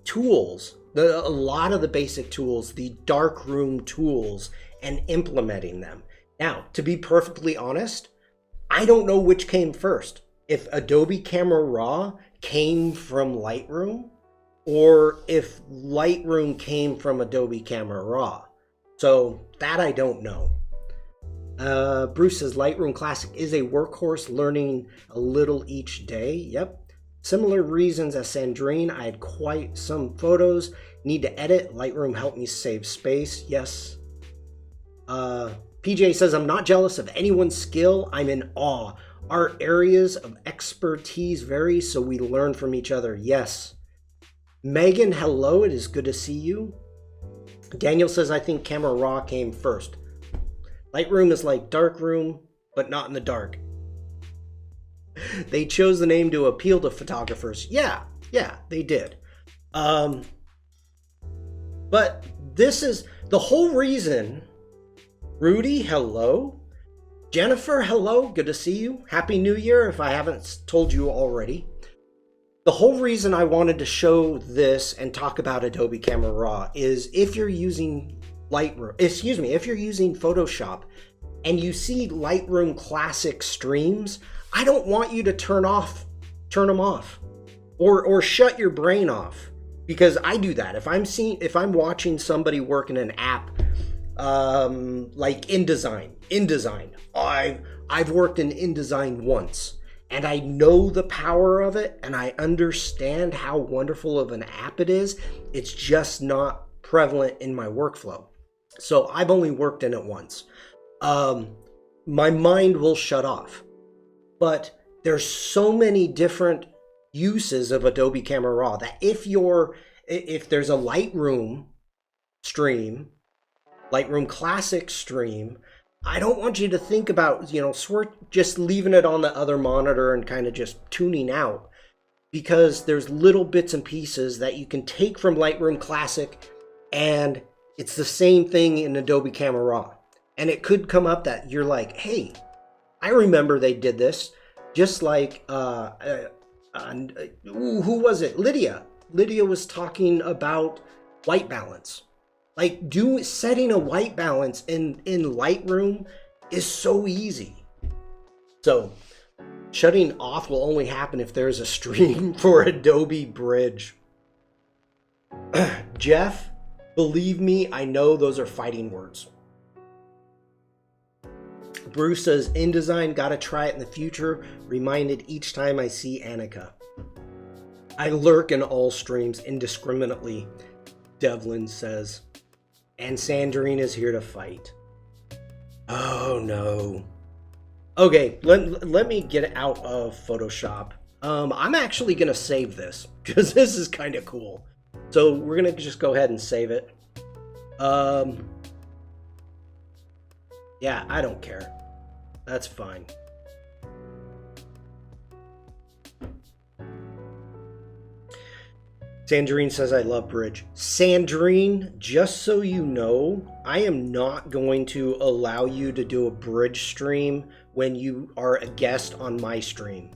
tools, a lot of the basic tools, the darkroom tools, and implementing them. Now, to be perfectly honest, I don't know which came first. If Adobe Camera Raw came from Lightroom, or if Lightroom came from Adobe Camera Raw. So that I don't know. Bruce says Lightroom Classic is a workhorse, learning a little each day. Yep. Similar reasons as Sandrine. I had quite some photos. Need to edit. Lightroom helped me save space. Yes. PJ says, I'm not jealous of anyone's skill. I'm in awe. Our areas of expertise vary, so we learn from each other. Yes. Megan, hello. It is good to see you. Daniel says, I think Camera Raw came first. Lightroom is like darkroom, but not in the dark. They chose the name to appeal to photographers. Yeah, they did. But this is the whole reason. Rudy, hello. Jennifer, hello. Good to see you. Happy New Year, if I haven't told you already. The whole reason I wanted to show this and talk about Adobe Camera Raw is if you're using if you're using Photoshop and you see Lightroom Classic streams, I don't want you to turn them off or shut your brain off, because I do that. If I'm watching somebody work in an app, like InDesign, I've worked in InDesign once, and I know the power of it, and I understand how wonderful of an app it is. It's just not prevalent in my workflow. So I've only worked in it once. My mind will shut off. But there's so many different uses of Adobe Camera Raw that if there's a Lightroom stream, Lightroom Classic stream, I don't want you to think about, just leaving it on the other monitor and kind of just tuning out, because there's little bits and pieces that you can take from Lightroom Classic, and it's the same thing in Adobe Camera Raw. And it could come up that you're like, hey, I remember they did this. Just like, who was it? Lydia. Lydia was talking about white balance. Like setting a white balance in Lightroom is so easy. So shutting off will only happen if there's a stream for Adobe Bridge. Jeff, believe me, I know those are fighting words. Bruce says, InDesign, gotta try it in the future. Reminded each time I see Annika. I lurk in all streams indiscriminately, Devlin says. And Sandrine is here to fight. Oh no. Okay, let me get out of Photoshop. I'm actually gonna save this because this is kind of cool. So we're gonna just go ahead and save it. Yeah, I don't care. That's fine. Sandrine says, I love Bridge. Sandrine, just so you know, I am not going to allow you to do a Bridge stream when you are a guest on my stream.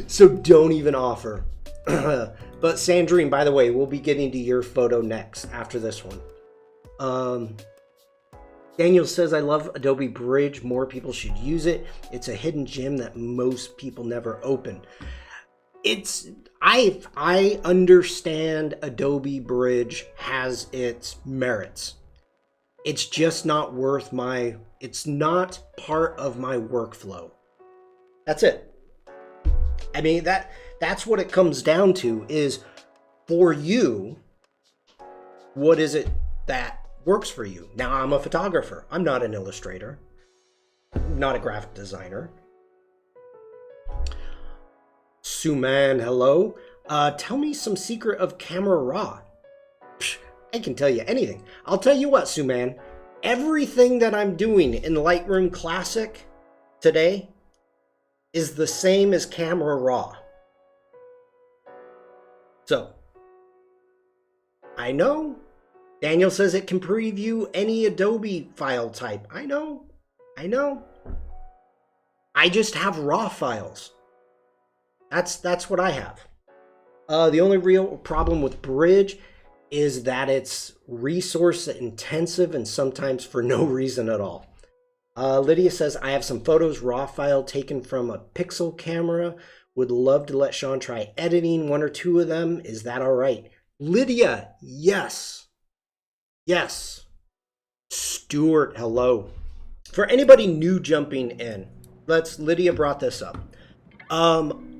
So don't even offer. But Sandrine, by the way, we'll be getting to your photo next after this one. Daniel says, I love Adobe Bridge. More people should use it. It's a hidden gem that most people never open. I understand Adobe Bridge has its merits. It's just not worth it's not part of my workflow. That's it. I mean, that's what it comes down to is, for you, what is it that works for you? Now, I'm a photographer. I'm not an illustrator. I'm not a graphic designer. Suman, hello. Tell me some secret of Camera Raw. Psh, I can tell you anything. I'll tell you what, Suman. Everything that I'm doing in Lightroom Classic today is the same as Camera Raw. So, I know. Daniel says it can preview any Adobe file type. I know. I just have raw files. That's what I have. The only real problem with Bridge is that it's resource intensive and sometimes for no reason at all. Lydia says, I have some photos, raw file taken from a Pixel camera. Would love to let Sean try editing one or two of them. Is that all right? Lydia, yes. Yes. Stuart, hello. For anybody new jumping in, Lydia brought this up.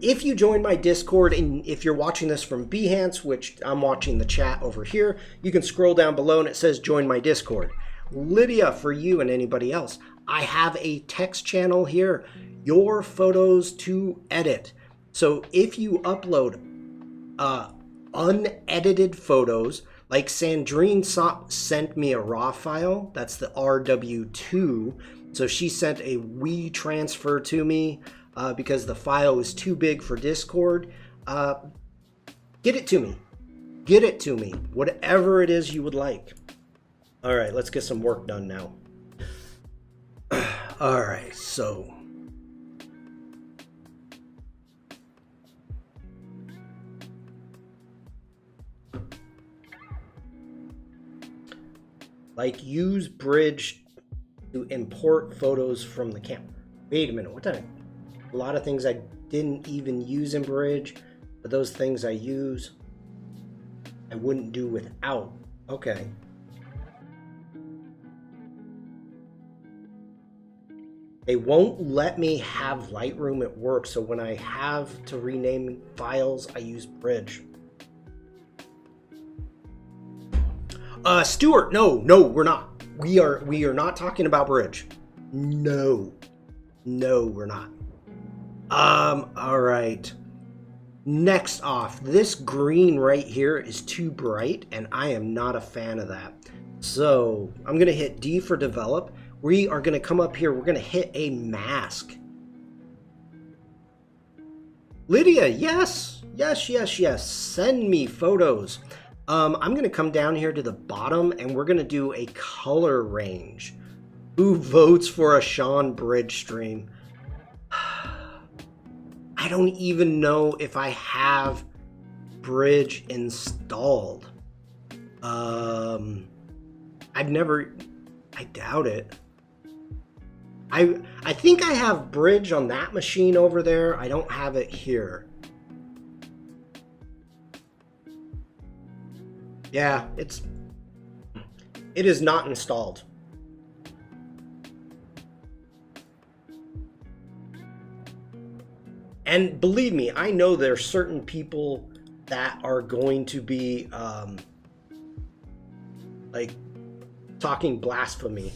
If you join my Discord, and if you're watching this from Behance, which I'm watching the chat over here, you can scroll down below and it says join my Discord. Lydia, for you and anybody else, I have a text channel here, your photos to edit. So if you upload unedited photos, like Sandrine sent me a raw file, that's the RW2. So she sent a WeTransfer to me because the file is too big for Discord. Get it to me. Get it to me. Whatever it is you would like. All right, let's get some work done now. All right, so. Like, use Bridge to import photos from the camera. Wait a minute, what the heck? A lot of things I didn't even use in Bridge, but those things I use, I wouldn't do without. Okay. They won't let me have Lightroom at work, so when I have to rename files, I use Bridge. Stuart, no, we're not. We are not talking about Bridge. No, we're not. All right. Next off, this green right here is too bright, and I am not a fan of that. So I'm gonna hit D for develop. We are gonna come up here. We're gonna hit a mask. Lydia, yes. Send me photos. I'm going to come down here to the bottom and we're going to do a color range. Who votes for a Sean Bridge stream? I don't even know if I have Bridge installed. I've never, I doubt it. I think I have Bridge on that machine over there. I don't have it here. Yeah, it is not installed. And believe me, I know there are certain people that are going to be like talking blasphemy,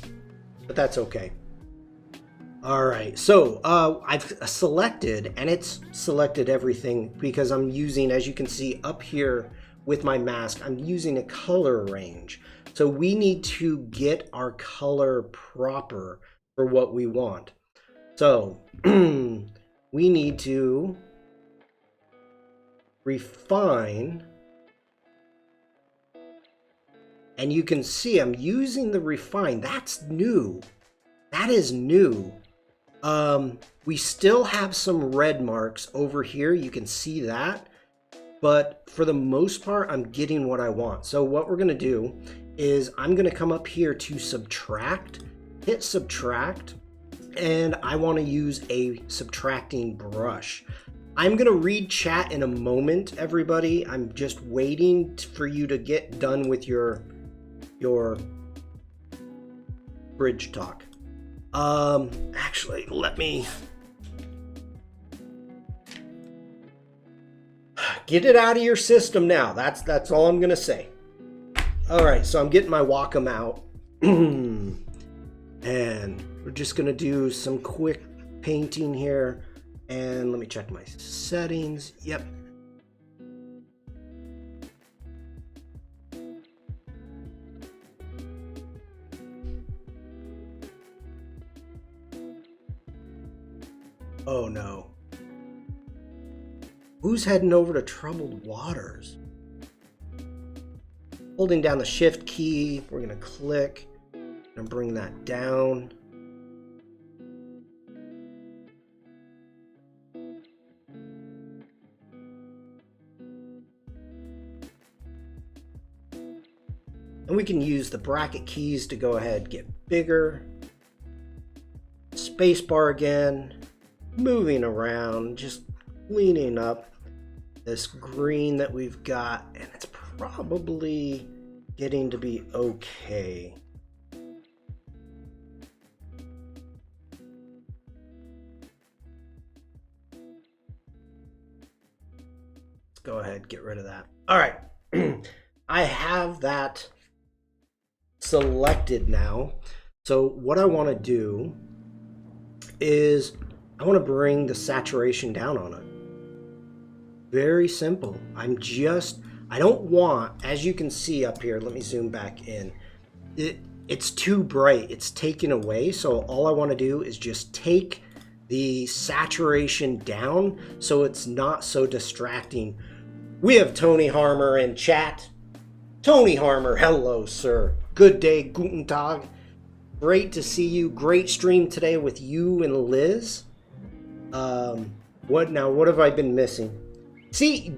but that's okay. All right, so I've selected, and it's selected everything because I'm using, as you can see up here with my mask, I'm using a color range. So we need to get our color proper for what we want. So we need to refine, and you can see I'm using the refine. That's new. That is new. We still have some red marks over here. You can see that. But for the most part, I'm getting what I want. So what we're going to do is I'm going to come up here to subtract, hit subtract, and I want to use a subtracting brush. I'm going to read chat in a moment, everybody. I'm just waiting for you to get done with your bridge talk. Actually, let me get it out of your system now. That's all I'm gonna say. All right, so I'm getting my Wacom out, and we're just gonna do some quick painting here. And let me check my settings. Yep. Oh no. Who's heading over to Troubled Waters? Holding down the shift key, we're gonna click and bring that down. And we can use the bracket keys to go ahead and get bigger. Spacebar again, moving around, just cleaning up this green that we've got, and it's probably getting to be okay. Let's go ahead, get rid of that. All right, I have that selected now. So what I want to do is I want to bring the saturation down on it. Very simple. I don't want, as you can see up here, let me zoom back in. It's too bright. It's taken away. So all I want to do is just take the saturation down so it's not so distracting. We have Tony Harmer in chat. Tony Harmer, hello, sir. Good day, guten tag. Great to see you. Great stream today with you and Liz. What have I been missing? See,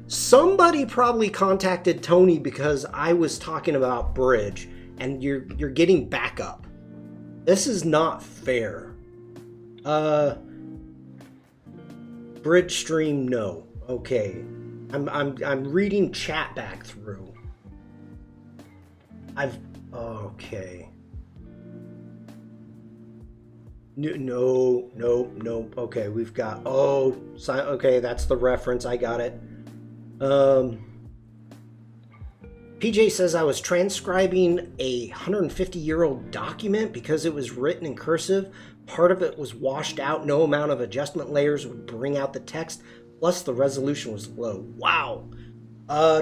somebody probably contacted Tony because I was talking about Bridge, and you're getting backup. This is not fair. Bridge stream, no. Okay. I'm reading chat back through. Okay. No. Okay, we've got, okay, that's the reference. I got it. PJ says I was transcribing a 150-year-old document because it was written in cursive. Part of it was washed out. No amount of adjustment layers would bring out the text. Plus, the resolution was low. Wow.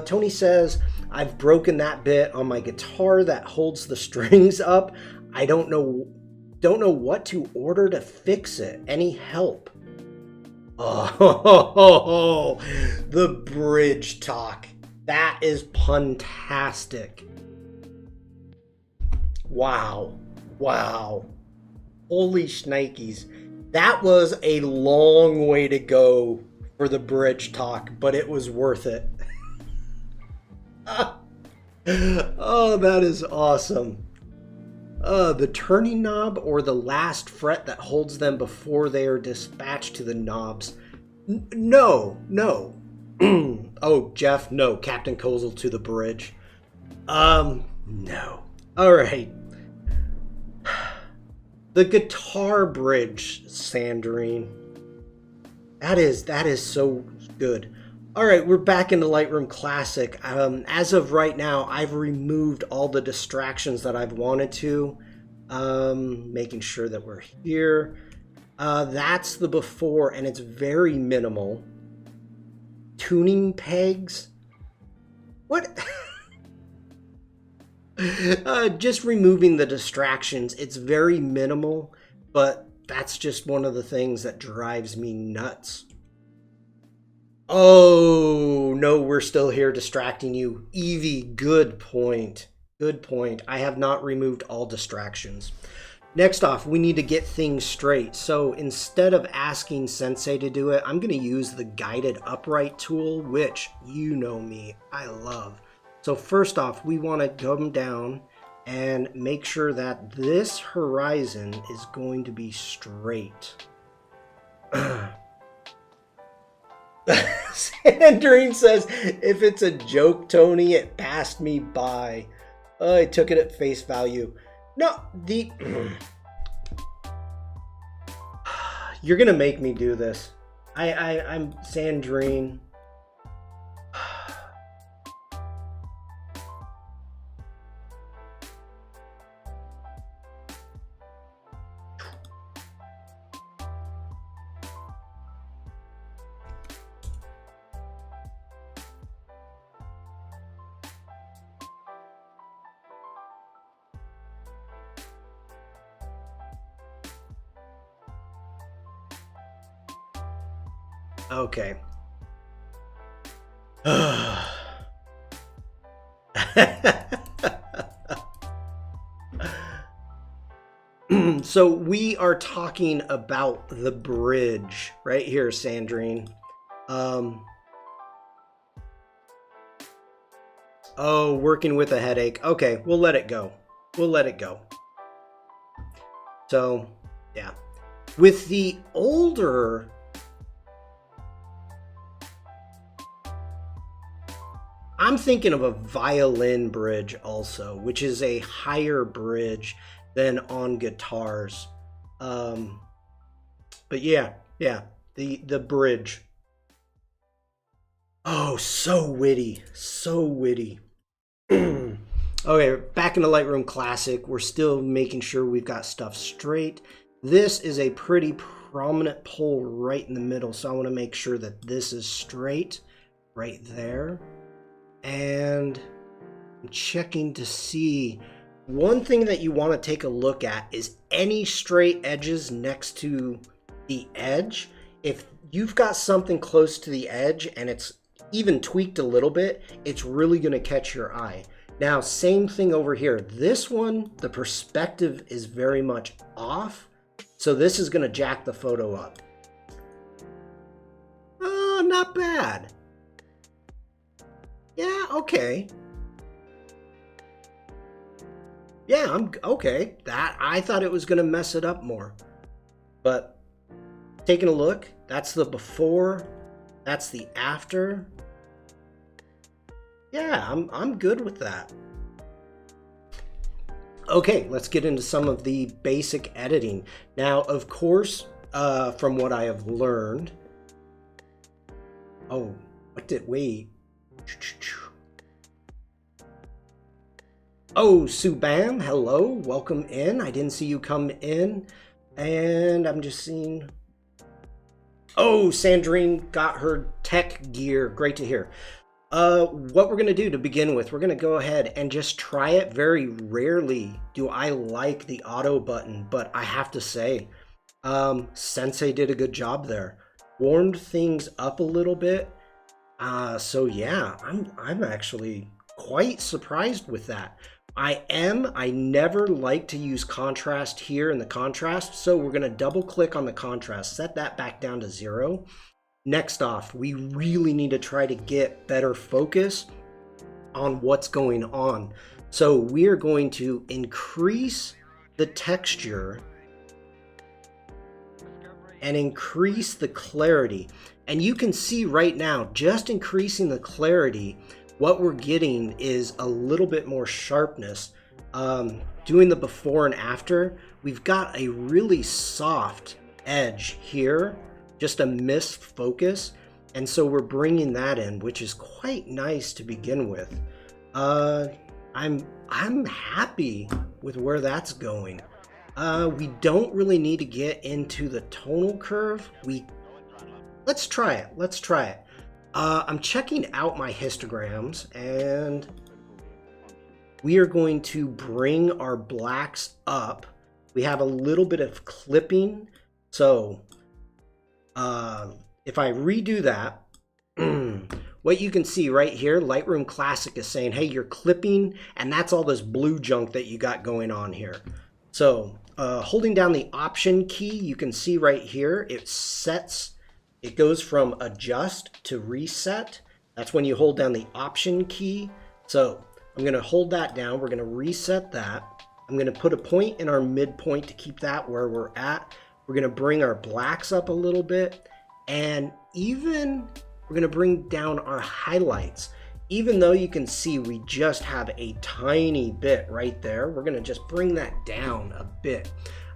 Tony says I've broken that bit on my guitar that holds the strings up. I don't know what to order to fix it. Any help? Oh, the bridge talk. That is puntastic. Wow. Wow. Holy shnikes. That was a long way to go for the bridge talk, but it was worth it. Oh, that is awesome. The turning knob or the last fret that holds them before they are dispatched to the knobs. No. Oh, Jeff, no. Captain Kozel to the bridge. No. All right. The guitar bridge, Sandrine. That is so good. All right, we're back into Lightroom Classic. As of right now, I've removed all the distractions that I've wanted to. Making sure that we're here. That's the before, and it's very minimal. Tuning pegs. What? Just removing the distractions. It's very minimal, but that's just one of the things that drives me nuts. Oh, no, we're still here distracting you. Evie, good point. Good point. I have not removed all distractions. Next off, we need to get things straight. So instead of asking Sensei to do it, I'm going to use the guided upright tool, which you know me, I love. So first off, we want to come down and make sure that this horizon is going to be straight. Sandrine says, if it's a joke, Tony, it passed me by. I took it at face value. No, you're gonna make me do this. I'm Sandrine. Okay. So we are talking about the bridge right here, Sandrine. Oh, working with a headache. Okay, we'll let it go. We'll let it go. So, yeah. With the older... I'm thinking of a violin bridge also, which is a higher bridge than on guitars. But yeah, the bridge. Oh, so witty, so witty. Okay, back in the Lightroom Classic. We're still making sure we've got stuff straight. This is a pretty prominent pole right in the middle, so I want to make sure that this is straight right there. And I'm checking to see. One thing that you want to take a look at is any straight edges next to the edge. If you've got something close to the edge and it's even tweaked a little bit, it's really going to catch your eye. Now, same thing over here. This one, the perspective is very much off, so this is going to jack the photo up. Oh, not bad. Yeah, okay. Yeah, I'm okay. That I thought it was going to mess it up more. But taking a look, that's the before, that's the after. Yeah, I'm good with that. Okay, let's get into some of the basic editing. Now, of course, from what I have learned. Oh, wait. Oh, Subam, hello, welcome in. I didn't see you come in, and I'm just seeing. Oh, Sandrine got her tech gear. Great to hear. What we're gonna do to begin with, we're gonna go ahead and just try it. Very rarely do I like the auto button, but I have to say, Sensei did a good job there. Warmed things up a little bit. So yeah, I'm actually quite surprised with that. I never like to use contrast here in the contrast, so we're going to double click on the contrast, set that back down to 0. Next off, we really need to try to get better focus on what's going on. So we are going to increase the texture and increase the clarity. And you can see right now, just increasing the clarity, what we're getting is a little bit more sharpness. Doing the before and after, we've got a really soft edge here, just a missed focus. And so we're bringing that in, which is quite nice to begin with. I'm happy with where that's going. We don't really need to get into the tonal curve. Let's try it. I'm checking out my histograms, and we are going to bring our blacks up. We have a little bit of clipping, so if I redo that, what you can see right here, Lightroom Classic is saying, hey, you're clipping, and that's all this blue junk that you got going on here. So holding down the Option key, you can see right here, it goes from adjust to reset. That's when you hold down the Option key. So I'm going to hold that down. We're going to reset that. I'm going to put a point in our midpoint to keep that where we're at. We're going to bring our blacks up a little bit, and even we're going to bring down our highlights. Even though you can see we just have a tiny bit right there, we're going to just bring that down a bit.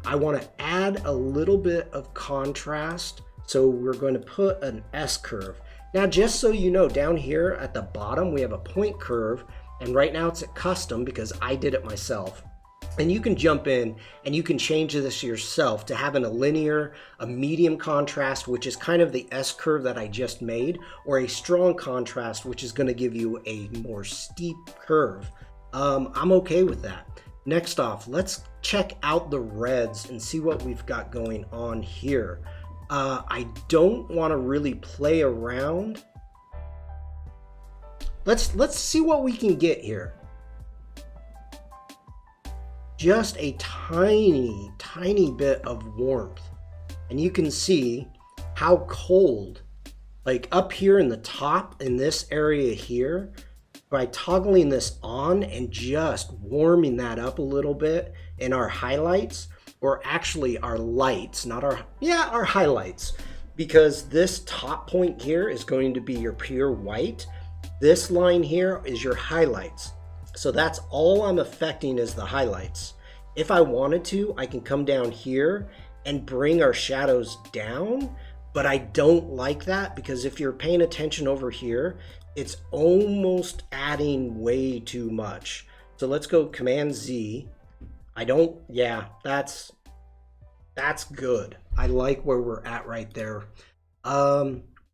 I want to add a little bit of contrast, so we're going to put an S curve. Now, just so you know, down here at the bottom, we have a point curve, and right now it's at custom because I did it myself. And you can jump in and you can change this yourself to having a linear, a medium contrast, which is kind of the S curve that I just made, or a strong contrast, which is going to give you a more steep curve. I'm okay with that. Next off, let's check out the reds and see what we've got going on here. I don't want to really play around. Let's see what we can get here. Just a tiny bit of warmth, and you can see how cold, like up here in the top in this area here, by toggling this on and just warming that up a little bit in our highlights, or actually our lights, not our highlights, because this top point here is going to be your pure white. This line here is your highlights. So that's all I'm affecting is the highlights. If I wanted to, I can come down here and bring our shadows down, but I don't like that because if you're paying attention over here, it's almost adding way too much. So let's go Command Z. That's good. I like where we're at right there.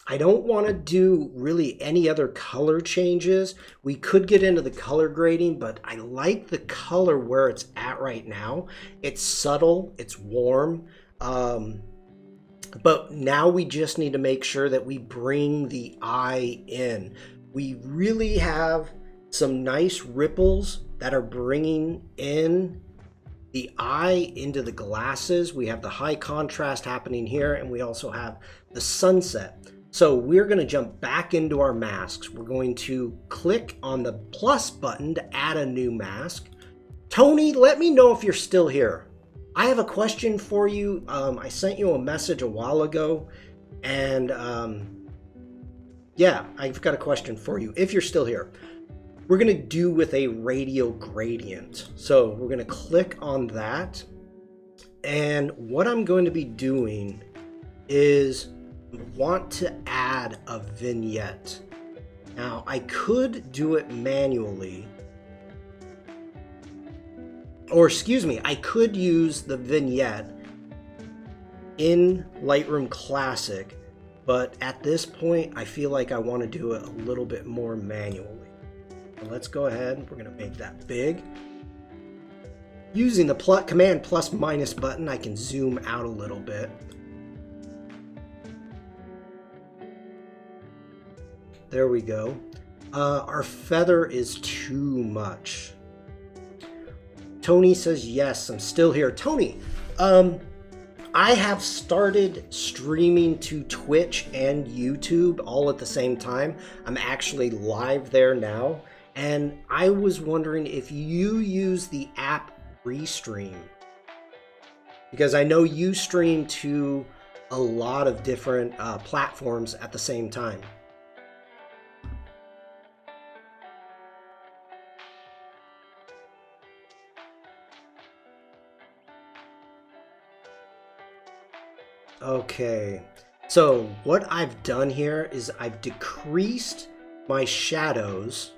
I don't want to do really any other color changes. We could get into the color grading, but I like the color where it's at right now. It's subtle, it's warm, but now we just need to make sure that we bring the eye in. We really have some nice ripples that are bringing in the eye into the glasses. We have the high contrast happening here, and we also have the sunset. So we're going to jump back into our masks. We're going to click on the plus button to add a new mask. Tony, let me know if you're still here. I have a question for you. I sent you a message a while ago, and yeah, I've got a question for you if you're still here. We're going to do with a radial gradient. So we're going to click on that, and what I'm going to be doing is want to add a vignette. Now I could do it manually, or excuse me, I could use the vignette in Lightroom Classic, but at this point I feel like I want to do it a little bit more manually. So let's go ahead, we're going to make that big. Using the Command plus minus button, I can zoom out a little bit. There we go. Our feather is too much. Tony says, yes, I'm still here. Tony, I have started streaming to Twitch and YouTube all at the same time. I'm actually live there now. And I was wondering if you use the app Restream. Because I know you stream to a lot of different platforms at the same time. Okay, so what I've done here is I've decreased my shadows,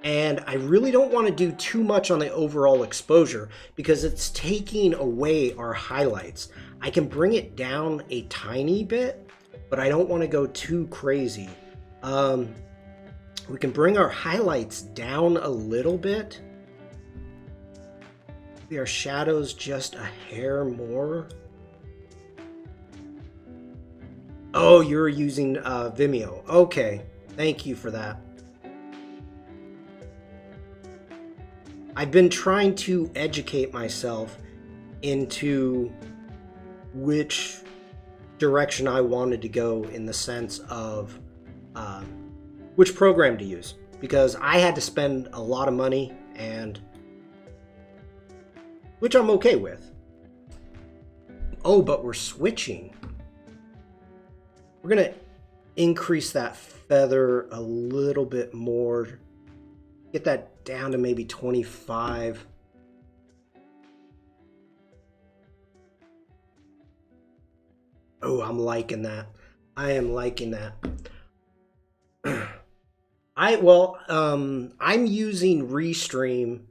and I really don't want to do too much on the overall exposure because it's taking away our highlights. I can bring it down a tiny bit, but I don't want to go too crazy. We can bring our highlights down a little bit. Maybe our shadows just a hair more. Oh, you're using Vimeo. Okay, thank you for that. I've been trying to educate myself into which direction I wanted to go in the sense of which program to use, because I had to spend a lot of money, and which I'm okay with. Oh, but we're switching. We're gonna increase that feather a little bit more. Get that down to maybe 25. Oh, I'm liking that. I am liking that. I'm using Restream,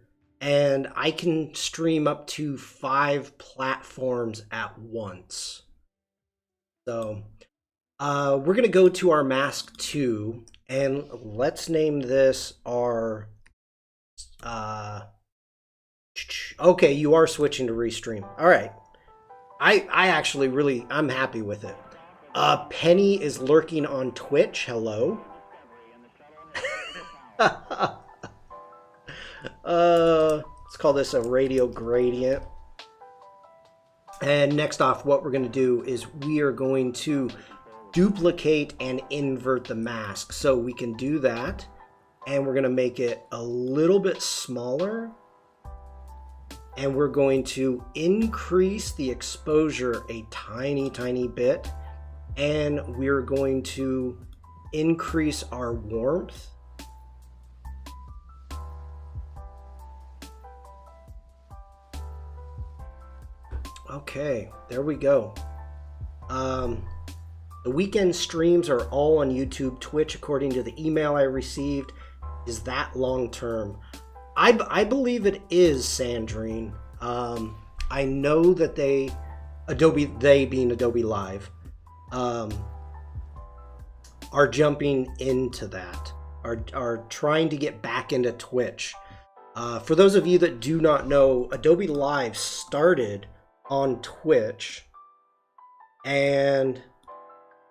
and I can stream up to 5 platforms at once. So we're going to go to our mask 2, and let's name this our... okay, you are switching to Restream. All right. I actually really, I'm happy with it. Penny is lurking on Twitch. Hello. Let's call this a radio gradient. And next off, what we're going to do is we are going to duplicate and invert the mask. So we can do that, and we're going to make it a little bit smaller, and we're going to increase the exposure a tiny bit, and we're going to increase our warmth. Okay, there we go. The weekend streams are all on YouTube, Twitch, according to the email I received. Is that long term? I believe it is, Sandrine. I know that they being Adobe Live, are jumping into that, are trying to get back into Twitch. For those of you that do not know, Adobe Live started on Twitch, and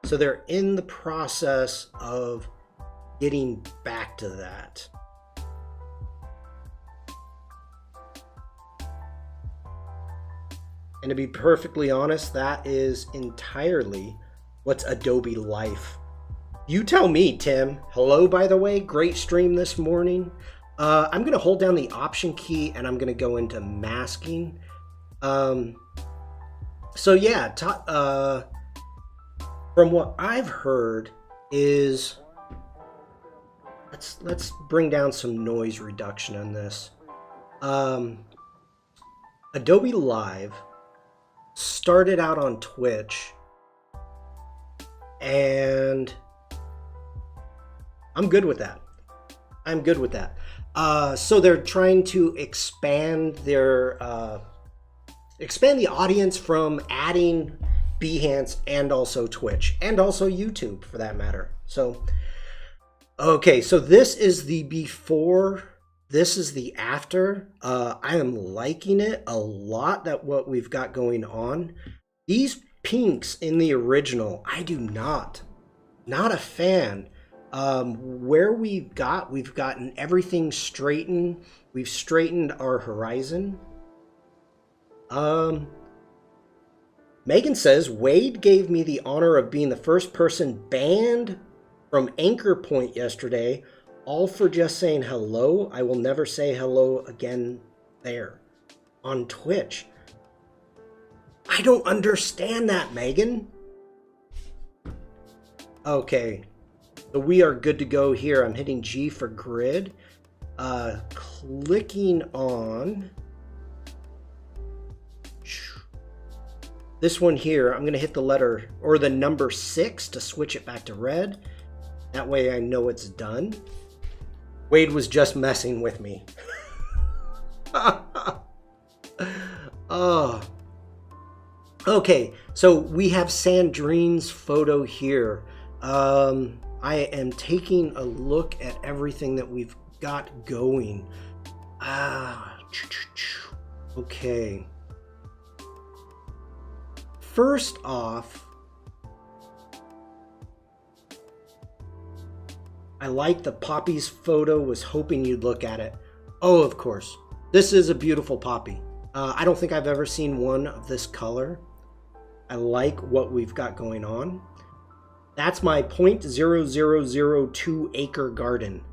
so they're in the process of getting back to that. And to be perfectly honest, that is entirely what's Adobe Life. You tell me, Tim. Hello, by the way. Great stream this morning. I'm going to hold down the Option key, and I'm going to go into masking. So yeah, from what I've heard is, let's bring down some noise reduction on this. Adobe Live started out on Twitch, and I'm good with that. I'm good with that. So they're trying to expand their expand the audience from adding Behance and also Twitch and also YouTube for that matter. So okay, so this is the before, this is the after. I am liking it a lot, that what we've got going on. These pinks in the original, I do not a fan. Where we've gotten everything straightened. We've straightened our horizon. Megan says, Wade gave me the honor of being the first person banned from Anchor Point yesterday, all for just saying hello. I will never say hello again there on Twitch. I don't understand that, Megan. Okay, so we are good to go here. I'm hitting G for grid. Clicking on this one here, I'm going to hit the letter or the number 6 to switch it back to red. That way I know it's done. Wade was just messing with me. Oh. Okay, so we have Sandrine's photo here. I am taking a look at everything that we've got going. Okay. First off, I like the Poppy's photo, was hoping you'd look at it. Oh, of course. This is a beautiful poppy. I don't think I've ever seen one of this color. I like what we've got going on. That's my 0.0002 acre garden.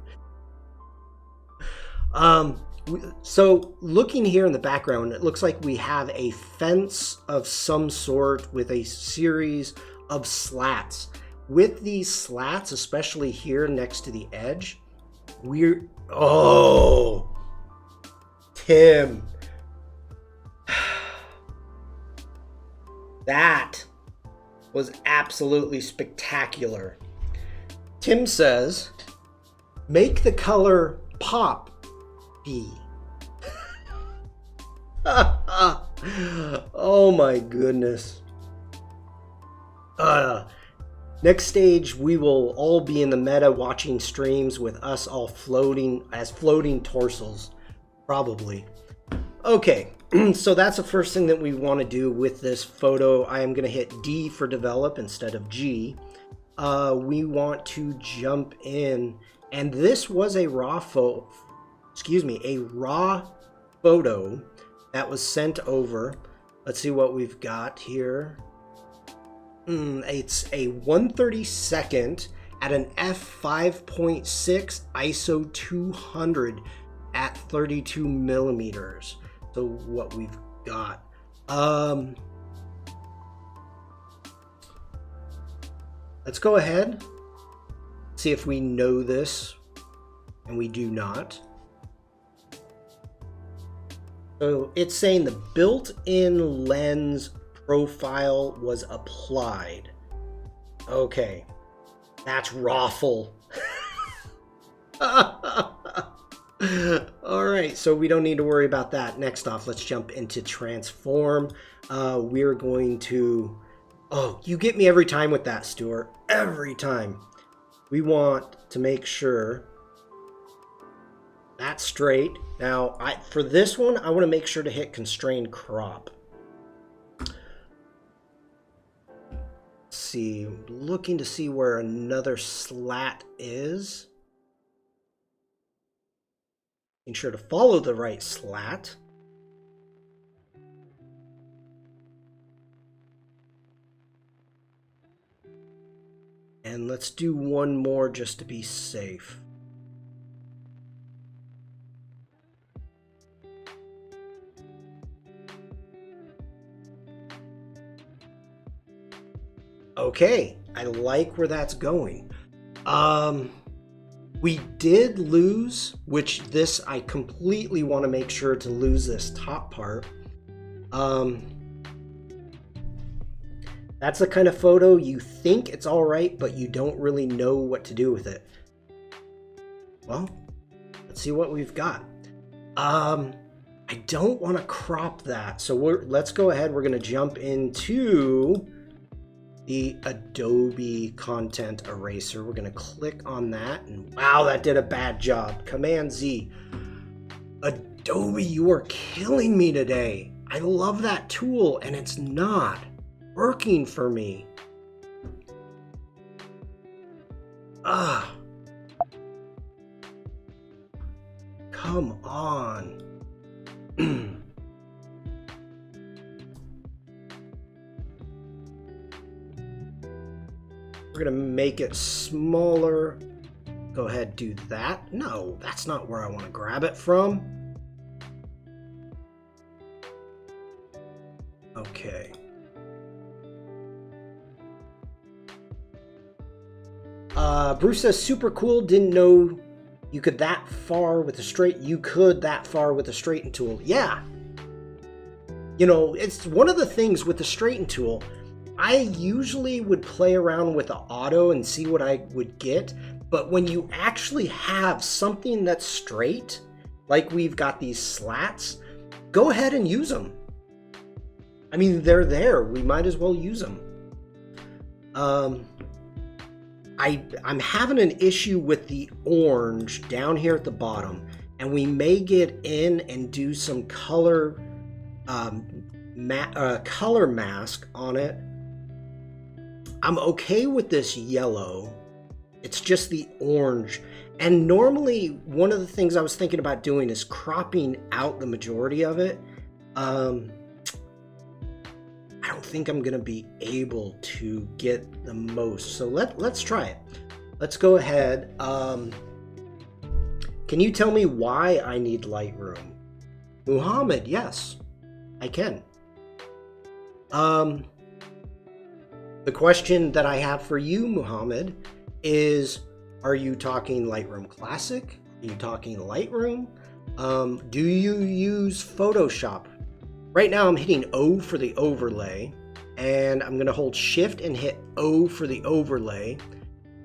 So looking here in the background, it looks like we have a fence of some sort with a series of slats. With these slats, especially here next to the edge, oh, Tim. That was absolutely spectacular. Tim says, make the color pop. Oh my goodness. Next stage, we will all be in the meta watching streams with us all floating as floating torsos. Probably. Okay, so that's the first thing that we want to do with this photo. I am going to hit D for develop instead of G. We want to jump in, and this was a raw photo. A raw photo that was sent over. Let's see what we've got here. It's a 1/32 at an f5.6 ISO 200 at 32 millimeters. So what we've got. Let's go ahead, see if we know this, and we do not. So it's saying the built-in lens profile was applied. Okay, that's rawful. All right, so we don't need to worry about that. Next off, let's jump into transform. We're going to... Oh, you get me every time with that, Stuart. Every time. We want to make sure that's straight. Now, for this one, I want to make sure to hit constrain crop. Let's see, looking to see where another slat is. Making sure to follow the right slat. And let's do one more just to be safe. Okay, I like where that's going. We did lose, which this, I completely want to make sure to lose this top part. That's the kind of photo you think it's all right, but you don't really know what to do with it. Well, let's see what we've got. I don't want to crop that, so let's go ahead. We're going to jump into the Adobe Content Eraser. We're going to click on that, and wow, that did a bad job. Command Z. Adobe, you are killing me today. I love that tool, and it's not working for me. come on. We're gonna make it smaller. Go ahead, do that. No, that's not where I want to grab it from. Okay. Bruce says, super cool. Didn't know you could that far with a straight. You could that far with a straighten tool. Yeah. You know, it's one of the things with the straighten tool. I usually would play around with the auto and see what I would get. But when you actually have something that's straight, like we've got these slats, go ahead and use them. I mean, they're there. We might as well use them. I'm having an issue with the orange down here at the bottom, and we may get in and do some color color mask on it. I'm okay with this yellow. It's just the orange. And normally, one of the things I was thinking about doing is cropping out the majority of it. I don't think I'm gonna be able to get the most. So let's try it. Let's go ahead. Can you tell me why I need Lightroom? Muhammad, yes, I can. The question that I have for you, Muhammad, is, are you talking Lightroom Classic? Are you talking Lightroom? Do you use Photoshop? Right now I'm hitting O for the overlay, and I'm gonna hold Shift and hit O for the overlay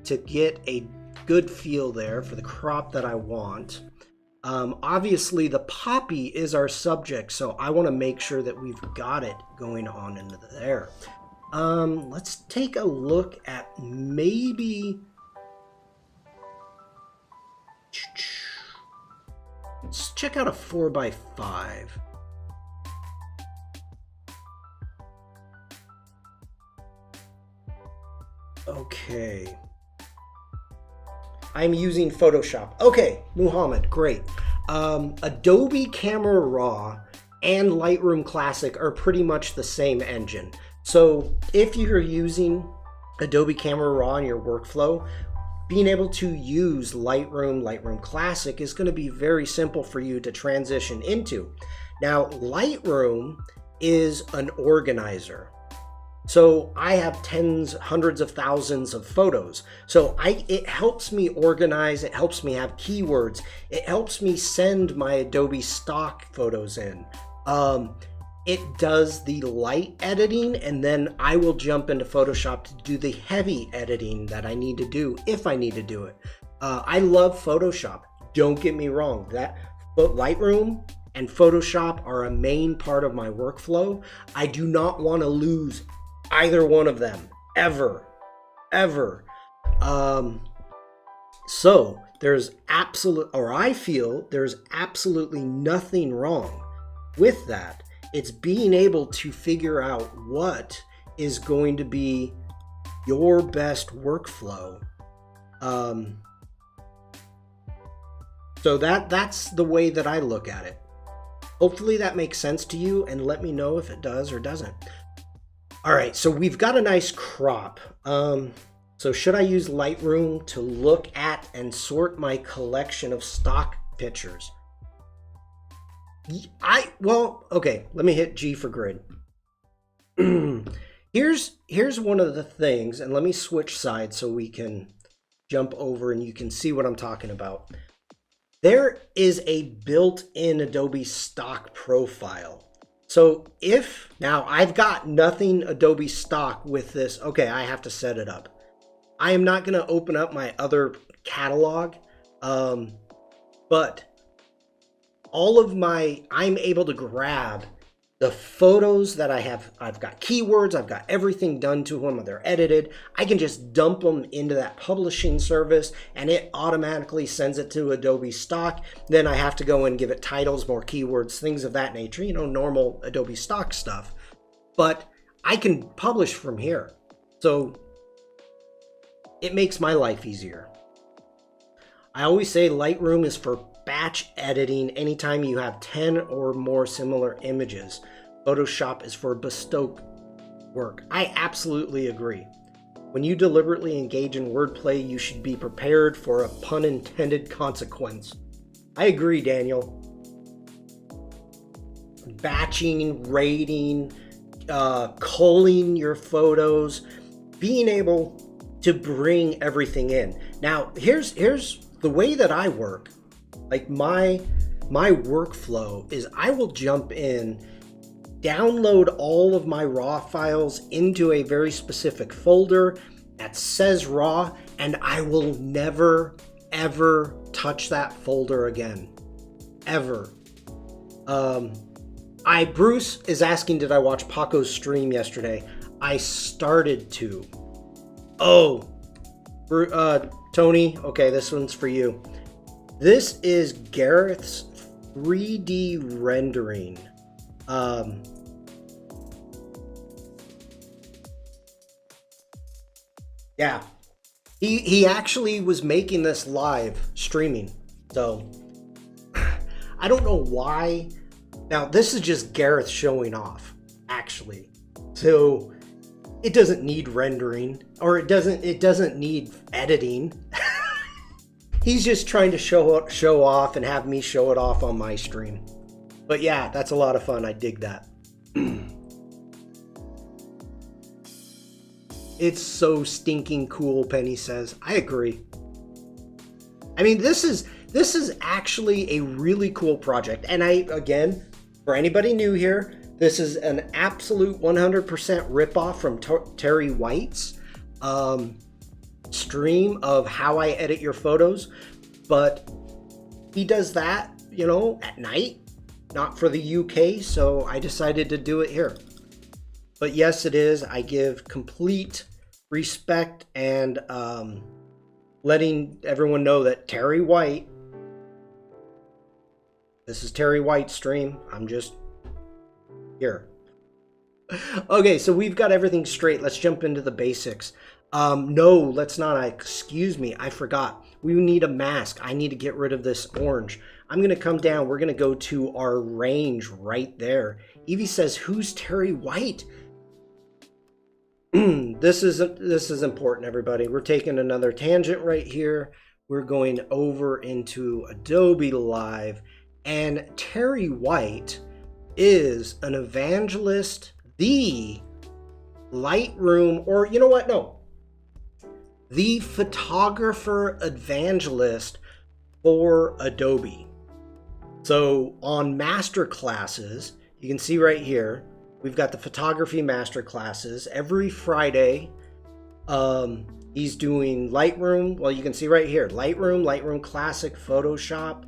to get a good feel there for the crop that I want. Obviously the poppy is our subject, so I wanna make sure that we've got it going on into there. Let's take a look at maybe, let's check out a 4x5. Okay. I'm using Photoshop. Okay, Muhammad, great. Adobe Camera Raw and Lightroom Classic are pretty much the same engine. So if you're using Adobe Camera Raw in your workflow, being able to use Lightroom Classic is going to be very simple for you to transition into. Now, Lightroom is an organizer. So I have tens, hundreds of thousands of photos. So it helps me organize, it helps me have keywords, it helps me send my Adobe stock photos in. It does the light editing, and then I will jump into Photoshop to do the heavy editing that I need to do if I need to do it. I love Photoshop. Don't get me wrong. But Lightroom and Photoshop are a main part of my workflow. I do not want to lose either one of them ever. So I feel there's absolutely nothing wrong with that. It's being able to figure out what is going to be your best workflow. So that's the way that I look at it. Hopefully that makes sense to you, and let me know if it does or doesn't. All right, so we've got a nice crop. So should I use Lightroom to look at and sort my collection of stock pictures? Okay, let me hit G for grid. Here's one of the things, and let me switch sides so we can jump over and you can see what I'm talking about. There is a built-in Adobe stock profile. So now I've got nothing Adobe stock with this. Okay, I have to set it up. I am not going to open up my other catalog, but I'm able to grab the photos that I have. I've got keywords, I've got everything done to them, they're edited. I can just dump them into that publishing service and it automatically sends it to Adobe stock. Then I have to go and give it titles, more keywords, things of that nature, normal Adobe stock stuff. But I can publish from here. So it makes my life easier. I always say Lightroom is for batch editing anytime you have 10 or more similar images. Photoshop is for bespoke work. I absolutely agree. When you deliberately engage in wordplay, you should be prepared for a pun intended consequence. I agree, Daniel. Batching, rating, culling your photos, being able to bring everything in. Now, here's the way that I work. Like my workflow is I will jump in, download all of my raw files into a very specific folder that says raw, and I will never ever touch that folder again, ever. Bruce is asking, did I watch Paco's stream yesterday? I started to. Oh, Tony, okay, this one's for you. This is Gareth's 3D rendering. Yeah, he actually was making this live streaming. So I don't know why. Now this is just Gareth showing off, actually. So it doesn't need rendering, or it doesn't need editing. He's just trying to show off and have me show it off on my stream. But yeah, that's a lot of fun. I dig that. It's so stinking cool, Penny says. I agree. I mean, this is actually a really cool project. And again, for anybody new here, this is an absolute 100% ripoff from Terry White's stream of how I edit your photos. But he does that, at night, not for the UK. So I decided to do it here. But yes, it is. I give complete respect and letting everyone know that Terry White, this is Terry White's stream. I'm just here. Okay, so we've got everything straight. Let's jump into the basics. No, let's not. Excuse me, I forgot. We need a mask. I need to get rid of this orange. I'm going to come down. We're going to go to our range right there. Evie says, who's Terry White? This is important, everybody. We're taking another tangent right here. We're going over into Adobe Live, and Terry White is an evangelist, the Lightroom, or you know what? No, the photographer evangelist for Adobe. So on master classes, you can see right here, we've got the photography master classes every Friday. He's doing Lightroom. Well, you can see right here, Lightroom Classic, Photoshop.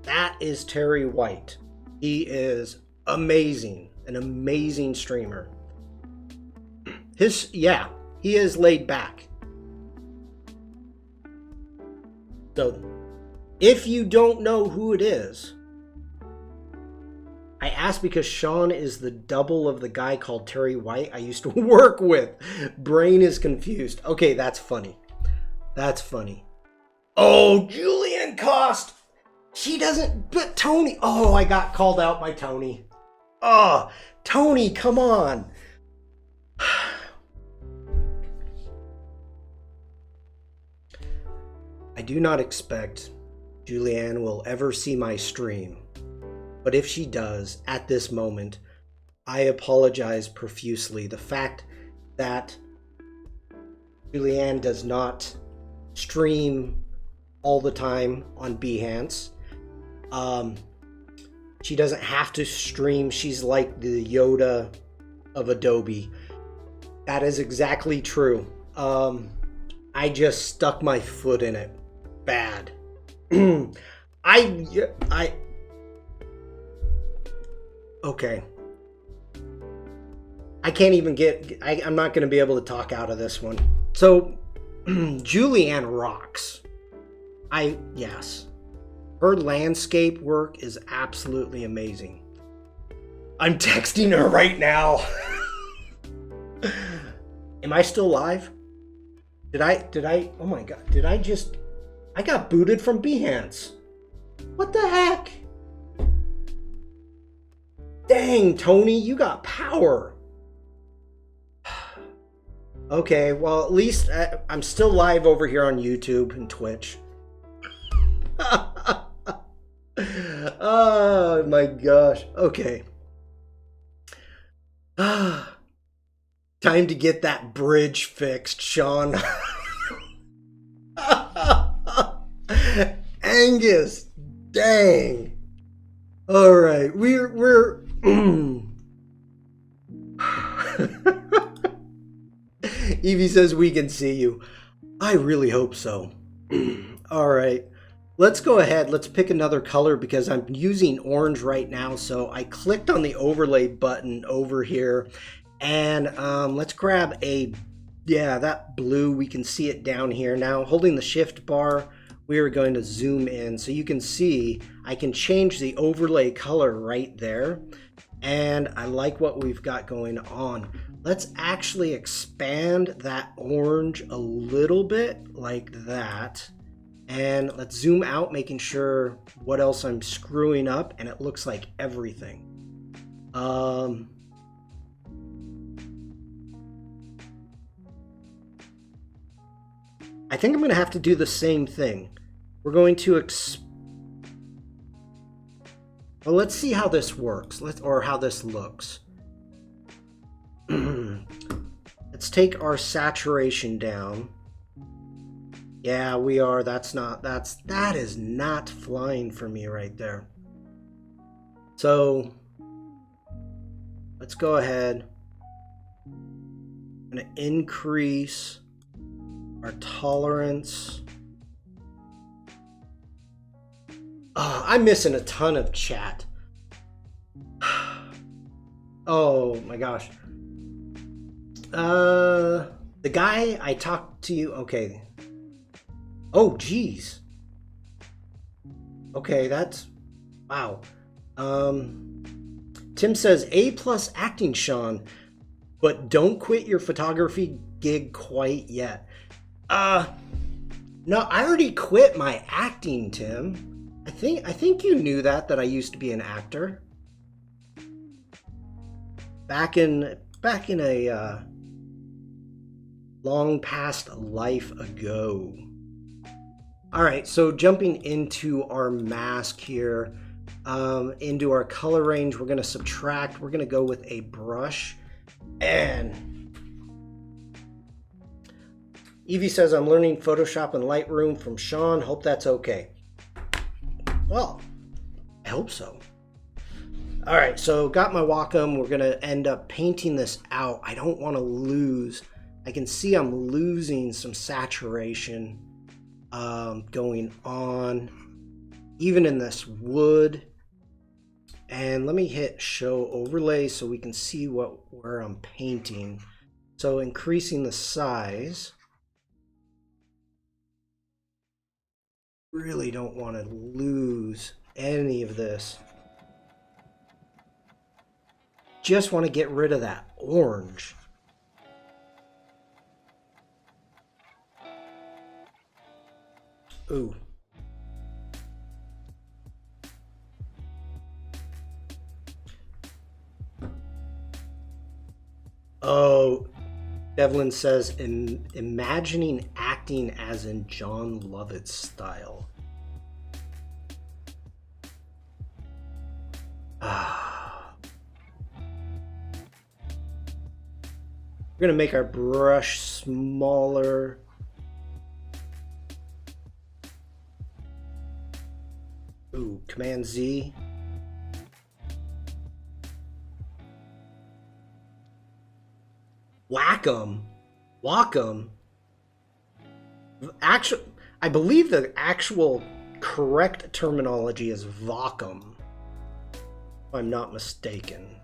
That is Terry White. He is amazing, an amazing streamer. He is laid back. So, if you don't know who it is, I asked because Sean is the double of the guy called Terry White I used to work with. Brain is confused. Okay, that's funny. That's funny. Oh, Julianne Cost. She doesn't, but Tony. Oh, I got called out by Tony. Oh, Tony, come on. I do not expect Julianne will ever see my stream. But if she does, at this moment, I apologize profusely. The fact that Julianne does not stream all the time on Behance. She doesn't have to stream. She's like the Yoda of Adobe. That is exactly true. I just stuck my foot in it. Bad. Okay. I can't even I'm not going to be able to talk out of this one. So, Julianne rocks. Yes. Her landscape work is absolutely amazing. I'm texting her right now. Am I still live? Did I, oh my God, did I just I got booted from Behance. What the heck? Dang, Tony, you got power. Okay, well, at least I'm still live over here on YouTube and Twitch. Oh my gosh. Okay. Time to get that bridge fixed, Sean. Angus, dang. All right, we're Evie says we can see you. I really hope so. All right, let's go ahead. Let's pick another color because I'm using orange right now. So I clicked on the overlay button over here, and let's grab that blue. We can see it down here now. Holding the shift bar, we are going to zoom in so you can see I can change the overlay color right there. And I like what we've got going on. Let's actually expand that orange a little bit like that. And let's zoom out, making sure what else I'm screwing up, and it looks like everything. I think I'm going to have to do the same thing. We're going to well, let's see how this works, or how this looks. Let's take our saturation down. Yeah, we are. That is not flying for me right there. So let's go ahead. I'm going to increase our tolerance. Oh, I'm missing a ton of chat. Oh my gosh. The guy I talked to you. Okay. Oh, geez. Okay, that's wow. Tim says A+ acting, Sean, but don't quit your photography gig quite yet. No, I already quit my acting, Tim. I think you knew that I used to be an actor. Back in a long past life ago. All right, so jumping into our mask here, into our color range, we're going to subtract. We're going to go with a brush. And Evie says, I'm learning Photoshop and Lightroom from Sean. Hope that's okay. Well, I hope so. All right, so got my Wacom. We're going to end up painting this out. I don't want to lose. I can see I'm losing some saturation going on, even in this wood. And let me hit show overlay so we can see where I'm painting. So increasing the size. Really don't want to lose any of this. Just want to get rid of that orange. Ooh. Oh, Devlin says, imagining acting as in John Lovett style. We're going to make our brush smaller. Ooh, Command Z. Wacom. Actually, I believe the actual correct terminology is Wacom, if I'm not mistaken.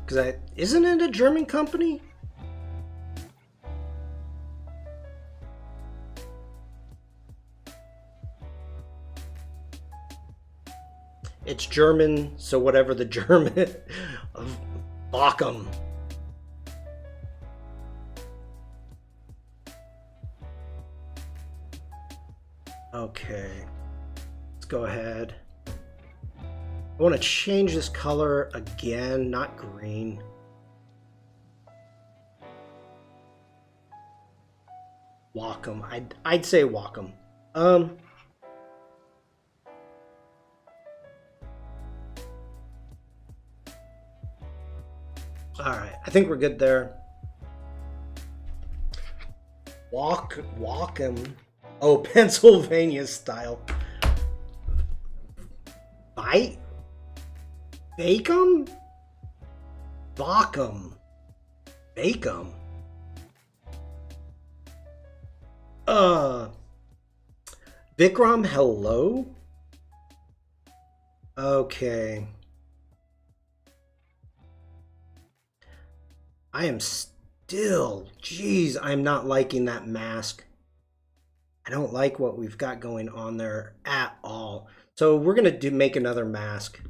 Because isn't it a German company? It's German, so whatever the German of Wacom. Okay, let's go ahead. I want to change this color again, not green. Wacom. I'd say Wacom. All right, I think we're good there. Wacom. Oh, Pennsylvania style. Bite? Bacon? Bacum. Bacum. Bikram, hello? Okay. I am still, geez, I'm not liking that mask. I don't like what we've got going on there at all. So we're gonna make another mask.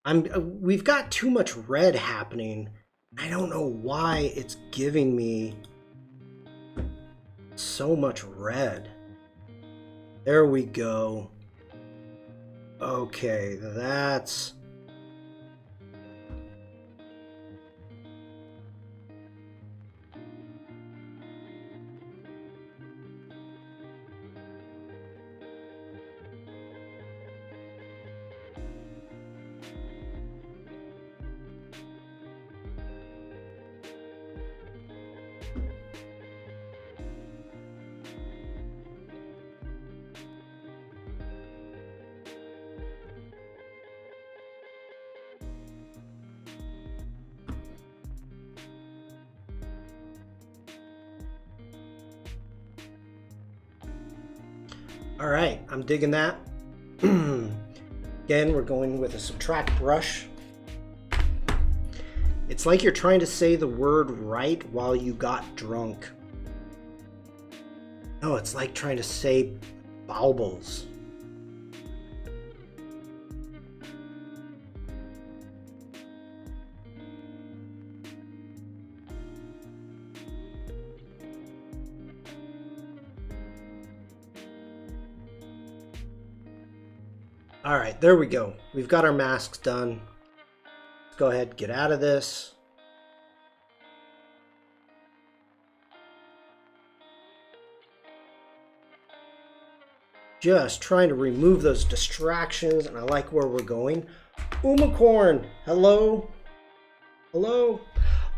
We've got too much red happening. I don't know why it's giving me so much red. There we go. Okay, that's... All right, I'm digging that. Again, we're going with a subtract brush. It's like you're trying to say the word right while you got drunk. No, it's like trying to say baubles. All right, there we go. We've got our masks done. Let's go ahead and get out of this. Just trying to remove those distractions, and I like where we're going. Umacorn, hello? Hello?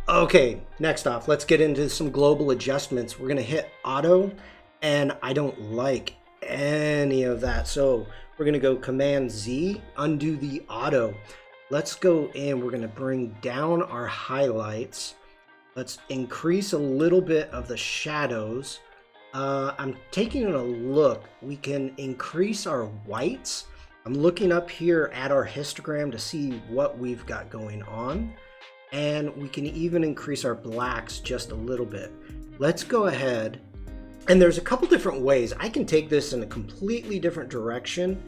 Okay, next off, let's get into some global adjustments. We're gonna hit auto, and I don't like any of that. So we're gonna go Command Z, undo the auto. Let's go in, we're gonna bring down our highlights. Let's increase a little bit of the shadows. I'm taking a look. We can increase our whites. I'm looking up here at our histogram to see what we've got going on. And we can even increase our blacks just a little bit. Let's go ahead. And there's a couple different ways. I can take this in a completely different direction.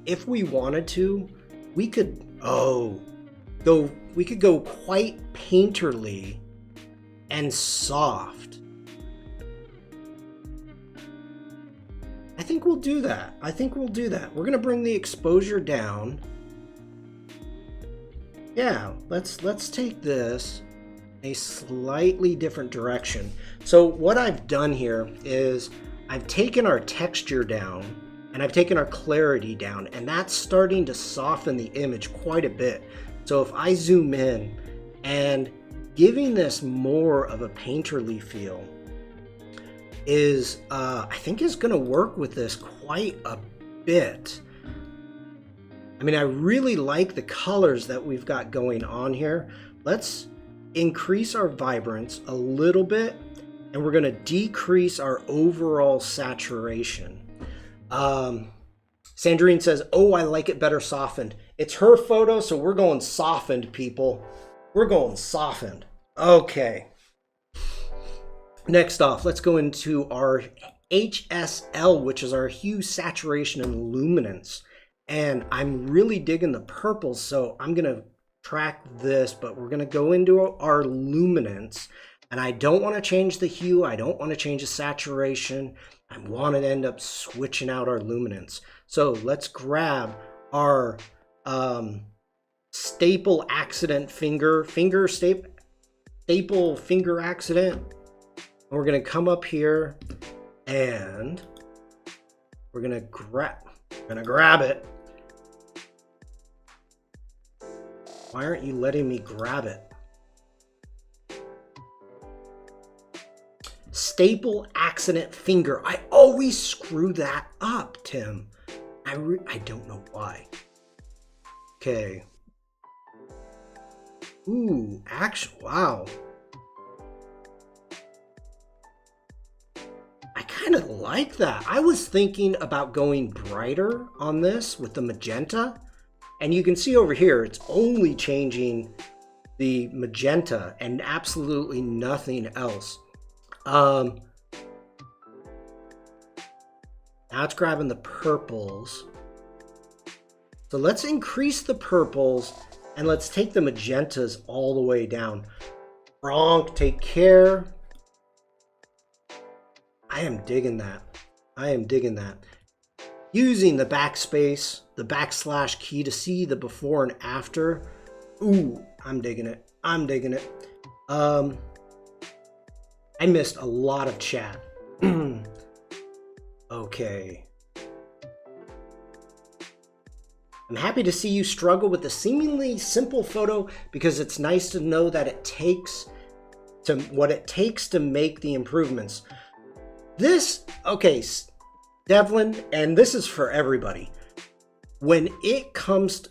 If we wanted to, we could, we could go quite painterly and soft. I think we'll do that. We're gonna bring the exposure down. Yeah, let's take this a slightly different direction. So what I've done here is I've taken our texture down and I've taken our clarity down, and that's starting to soften the image quite a bit. So if I zoom in and giving this more of a painterly feel is, I think is gonna work with this quite a bit. I mean, I really like the colors that we've got going on here. Let's increase our vibrance a little bit, and we're gonna decrease our overall saturation. Sandrine says, oh, I like it better softened. It's her photo, so we're going softened, people. We're going softened. Okay. Next off, let's go into our HSL, which is our hue, saturation, and luminance. And I'm really digging the purples, so I'm gonna track this, but we're gonna go into our luminance. And I don't want to change the hue. I don't want to change the saturation. I want to end up switching out our luminance. So let's grab our staple accident staple finger accident. We're going to come up here and we're going to grab it. Why aren't you letting me grab it? Staple accident finger. I always screw that up, Tim. I don't know why. Okay. Ooh, wow. I kind of like that. I was thinking about going brighter on this with the magenta. And you can see over here, it's only changing the magenta and absolutely nothing else. Now it's grabbing the purples. So let's increase the purples and let's take the magentas all the way down. Bronk, take care. I am digging that. I am digging that. Using the backspace, the backslash key to see the before and after. Ooh, I'm digging it. I'm digging it. I missed a lot of chat. Okay. I'm happy to see you struggle with a seemingly simple photo because it's nice to know that it takes what it takes to make the improvements. This, okay, Devlin, and this is for everybody. When it comes to,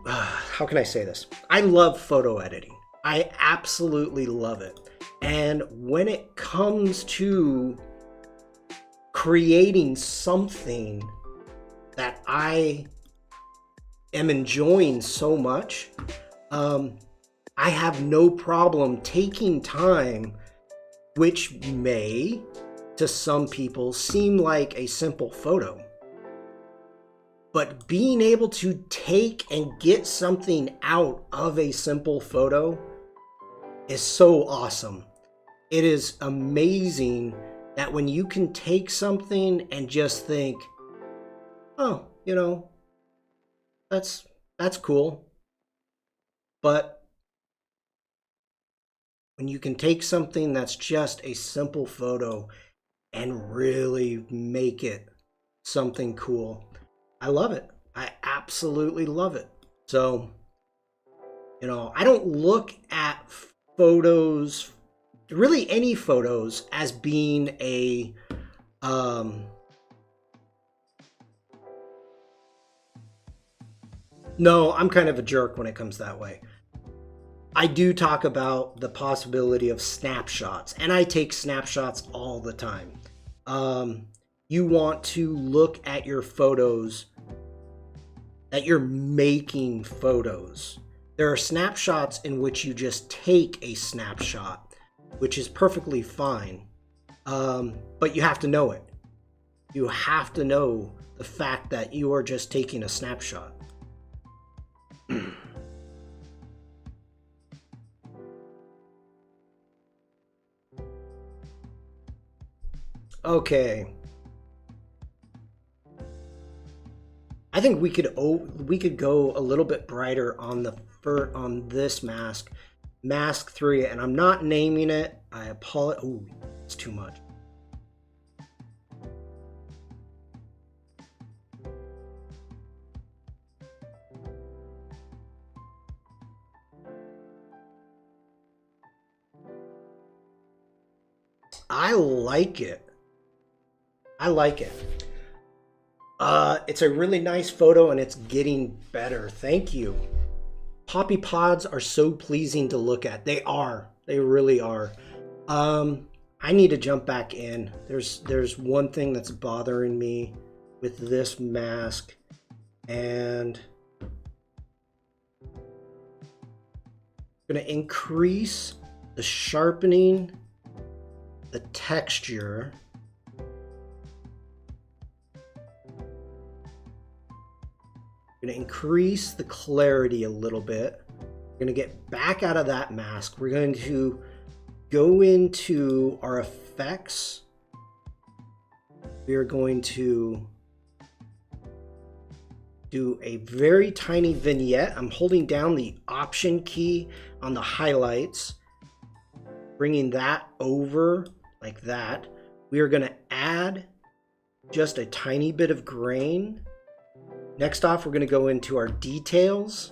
how can I say this? I love photo editing. I absolutely love it. And when it comes to creating something that I am enjoying so much, I have no problem taking time, which may, to some people, seem like a simple photo. But being able to take and get something out of a simple photo is so awesome. It is amazing that when you can take something and just think, oh, you know, that's cool. But when you can take something that's just a simple photo and really make it something cool, I love it. I absolutely love it. So, you know, I don't look at photos, really any photos, as being a no, I'm kind of a jerk when it comes that way. I do talk about the possibility of snapshots, and I take snapshots all the time. You want to look at your photos, that you're making photos. There are snapshots in which you just take a snapshot, which is perfectly fine. But you have to know it. You have to know the fact that you are just taking a snapshot. Okay. I think we could go a little bit brighter on this mask, mask 3, and I'm not naming it. I apologize. Oh, it's too much. I like it. I like it. It's a really nice photo and it's getting better. Thank you. Poppy pods are so pleasing to look at. They are. They really are. I need to jump back in. There's one thing that's bothering me with this mask, and I'm going to increase the sharpening, the texture. Going to increase the clarity a little bit. We're going to get back out of that mask. We're going to go into our effects. we are going to do a very tiny vignette. I'm holding down the Option key on the highlights, bringing that over like that. We are going to add just a tiny bit of grain. Next off, we're going to go into our details,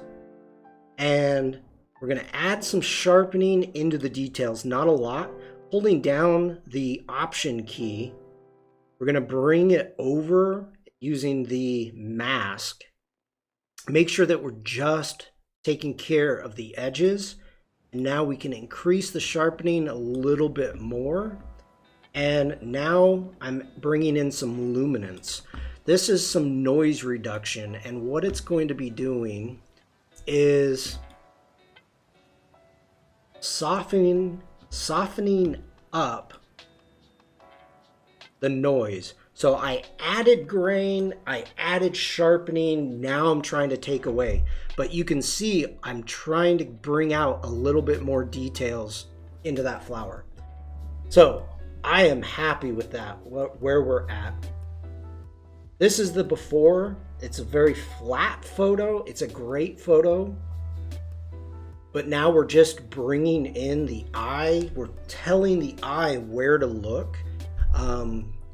and we're going to add some sharpening into the details, not a lot. Holding down the Option key, we're going to bring it over using the mask. Make sure that we're just taking care of the edges. And now we can increase the sharpening a little bit more. And now I'm bringing in some luminance. This is some noise reduction, and what it's going to be doing is softening up the noise. So I added grain, I added sharpening, now I'm trying to take away. But you can see I'm trying to bring out a little bit more details into that flower. So I am happy with that, where we're at. This is the before. It's a very flat photo. It's a great photo. But now we're just bringing in the eye. We're telling the eye where to look,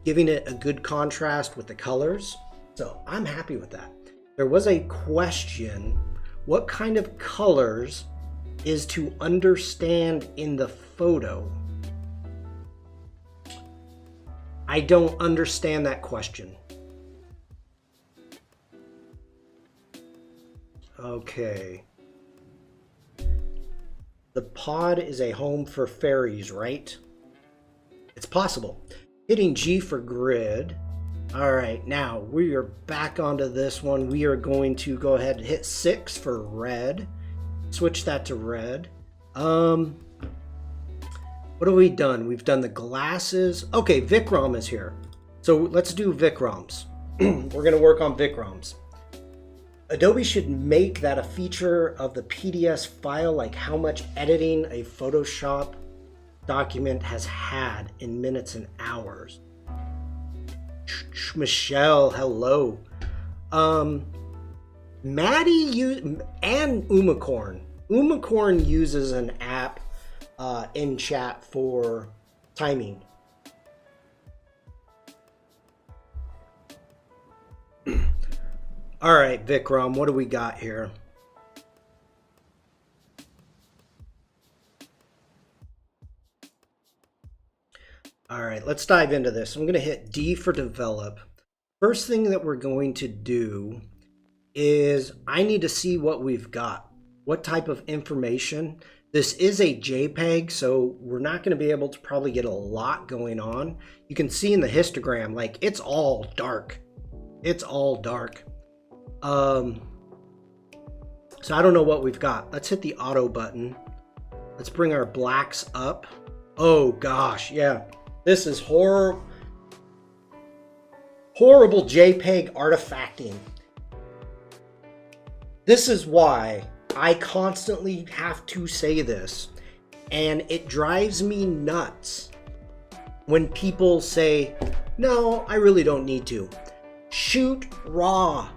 giving it a good contrast with the colors. So I'm happy with that. There was a question, what kind of colors is to understand in the photo? I don't understand that question. Okay. The pod is a home for fairies, right? It's possible. Hitting G for grid. All right, now we are back onto this one. We are going to go ahead and hit 6 for red. Switch that to red. What have we done? We've done the glasses. Okay, Vikram is here. So let's do Vikrams. We're going to work on Vikrams. Adobe should make that a feature of the PDS file, like how much editing a Photoshop document has had in minutes and hours. Michelle, hello. Maddie and Umacorn. Umacorn uses an app in chat for timing. All right, Vikram, what do we got here? All right, let's dive into this. I'm going to hit D for develop. First thing that we're going to do is I need to see what we've got. What type of information? This is a JPEG, so we're not going to be able to probably get a lot going on. You can see in the histogram, like it's all dark. It's all dark. So I don't know what we've got. Let's hit the auto button. Let's bring our blacks up. Oh gosh, yeah. This is horrible JPEG artifacting. This is why I constantly have to say this, and it drives me nuts when people say, no, I really don't need to. Shoot raw.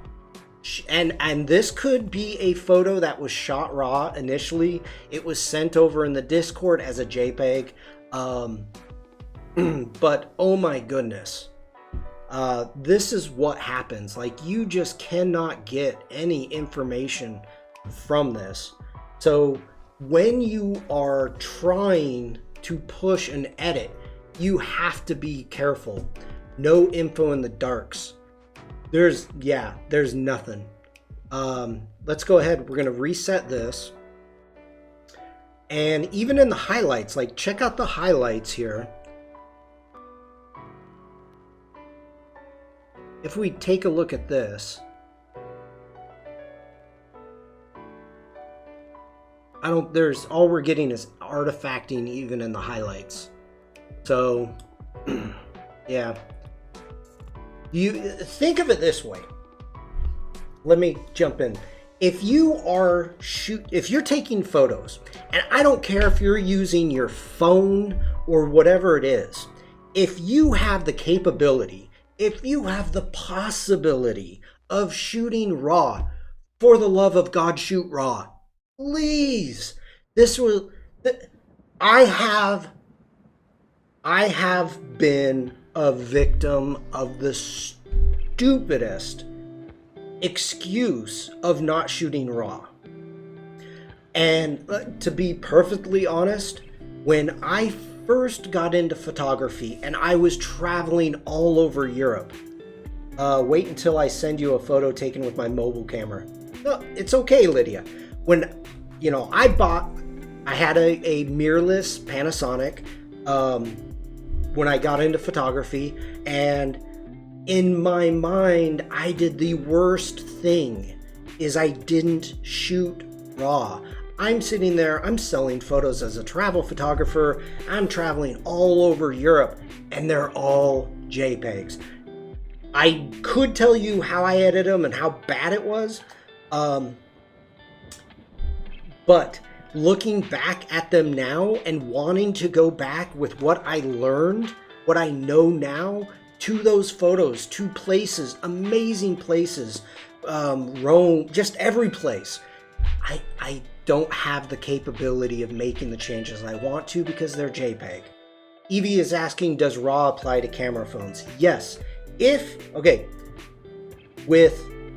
And this could be a photo that was shot raw initially. It was sent over in the Discord as a JPEG. But oh my goodness. This is what happens. Like, you just cannot get any information from this. So when you are trying to push an edit, you have to be careful. No info in the darks. There's nothing. Let's go ahead. We're going to reset this. And even in the highlights, like check out the highlights here. If we take a look at this, all we're getting is artifacting even in the highlights. So, yeah. You think of it this way. Let me jump in. If you're taking photos, and I don't care if you're using your phone or whatever it is, if you have the capability If you have the possibility of shooting RAW, for the love of God, shoot RAW. Please. This will. I have been a victim of the stupidest excuse of not shooting RAW. And to be perfectly honest, when I first got into photography and I was traveling all over Europe, wait until I send you a photo taken with my mobile camera. No, it's okay, Lydia. When, I had a mirrorless Panasonic when I got into photography, and in my mind, I did the worst thing, is I didn't shoot RAW. I'm sitting there, I'm selling photos as a travel photographer, I'm traveling all over Europe, and they're all JPEGs. I could tell you how I edited them and how bad it was, but looking back at them now and wanting to go back with what I learned, what I know now, to those photos, to places, amazing places, Rome, just every place, I don't have the capability of making the changes I want to because they're JPEG. Evie is asking, does RAW apply to camera phones? Yes. With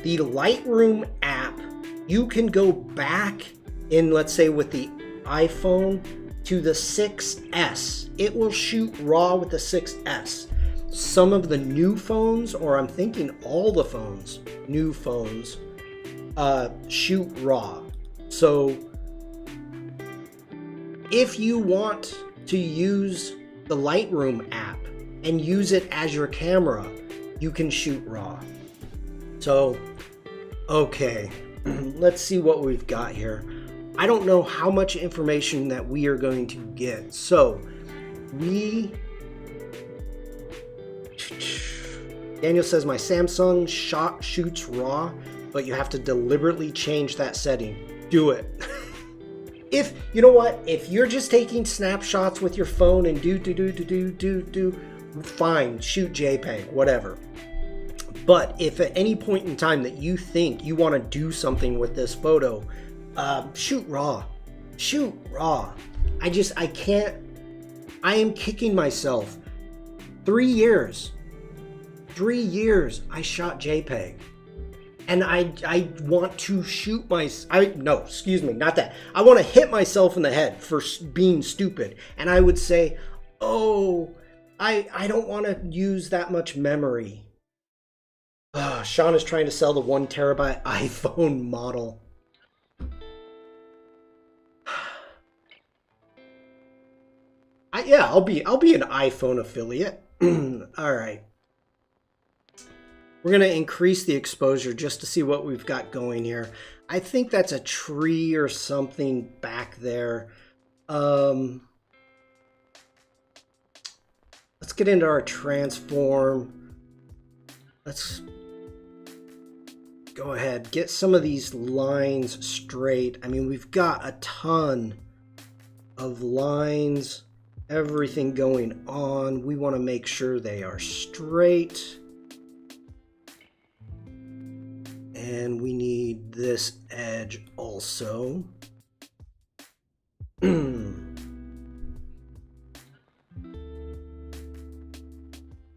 the Lightroom app, you can go back in, let's say with the iPhone, to the 6S. It will shoot RAW with the 6S. Some of the new phones, or I'm thinking all the phones, new phones, shoot RAW. So if you want to use the Lightroom app and use it as your camera, you can shoot RAW. So, okay, let's see what we've got here. I don't know how much information that we are going to get. So, Daniel says my Samsung shoots RAW, but you have to deliberately change that setting. Do it. If you know what, if you're just taking snapshots with your phone and fine, shoot JPEG, whatever. But if at any point in time that you think you want to do something with this photo, shoot RAW. Shoot RAW. I can't. I am kicking myself. 3 years. 3 years I shot JPEG. And I want to shoot not that. I want to hit myself in the head for being stupid. And I would say, oh, I don't want to use that much memory. Sean is trying to sell the 1 terabyte iPhone model. I'll be an iPhone affiliate. All right. We're going to increase the exposure just to see what we've got going here. I think that's a tree or something back there. Let's get into our transform. Let's go ahead, get some of these lines straight. I mean, we've got a ton of lines, everything going on. We want to make sure they are straight. And we need this edge also.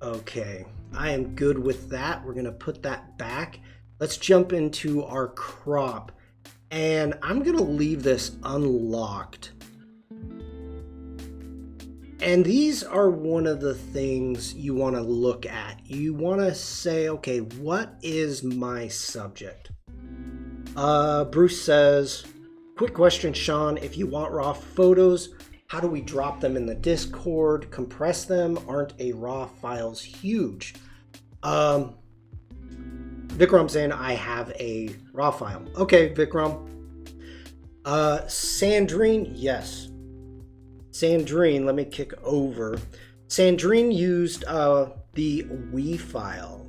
Okay, I am good with that. We're going to put that back. Let's jump into our crop. And I'm going to leave this unlocked. And these are one of the things you want to look at. You want to say, okay, what is my subject? Bruce says, quick question, Sean. If you want RAW photos, how do we drop them in the Discord? Compress them? Aren't RAW files huge? Vikram saying I have a RAW file. Okay, Vikram. Sandrine, yes. Sandrine, let me kick over. Sandrine used the WeFile,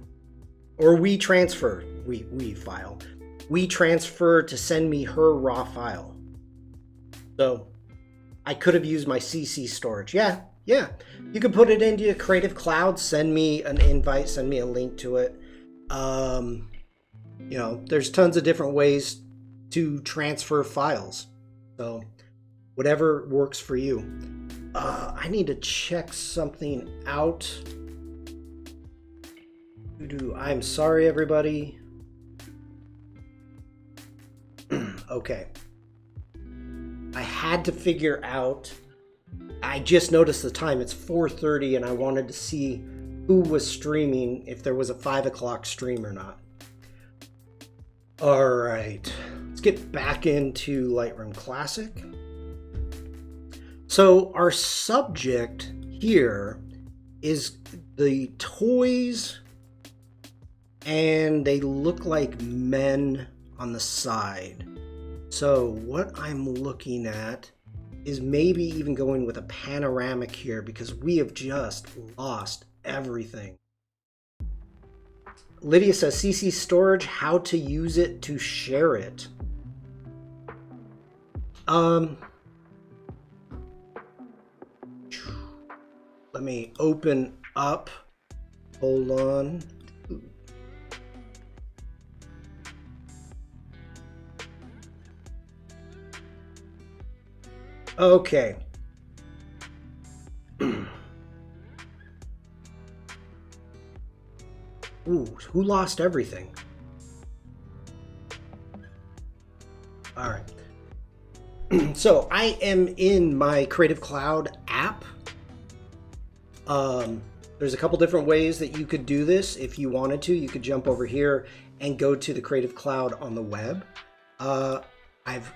or WeTransfer, WeFile. WeTransfer to send me her RAW file. So I could have used my CC storage. Yeah. You could put it into Creative Cloud, send me an invite, send me a link to it. You know, there's tons of different ways to transfer files. So whatever works for you. I need to check something out. I'm sorry, everybody. Okay. I had to figure out. I just noticed the time. It's 4:30 and I wanted to see who was streaming, if there was a 5 o'clock stream or not. All right. Let's get back into Lightroom Classic. So our subject here is the toys, and they look like men on the side. So what I'm looking at is maybe even going with a panoramic here, because we have just lost everything. Lydia says, CC storage, how to use it to share it. Let me open up. Hold on. Okay. Ooh, who lost everything? All right. So I am in my Creative Cloud app. There's a couple different ways that you could do this. If you wanted to, you could jump over here and go to the Creative Cloud on the web. I've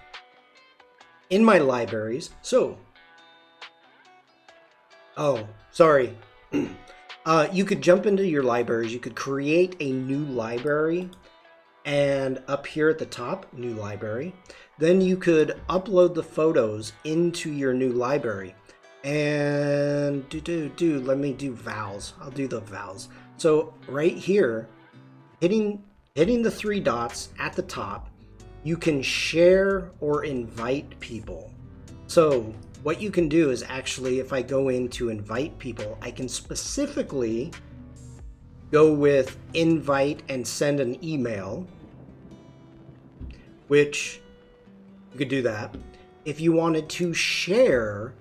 in my libraries. So, oh, sorry. You could jump into your libraries. You could create a new library, and up here at the top, new library. Then you could upload the photos into your new library. And let me do vowels. I'll do the vowels. So right here, hitting the 3 dots at the top, you can share or invite people. So what you can do is actually, if I go into invite people, I can specifically go with invite and send an email, which you could do that. If you wanted to share,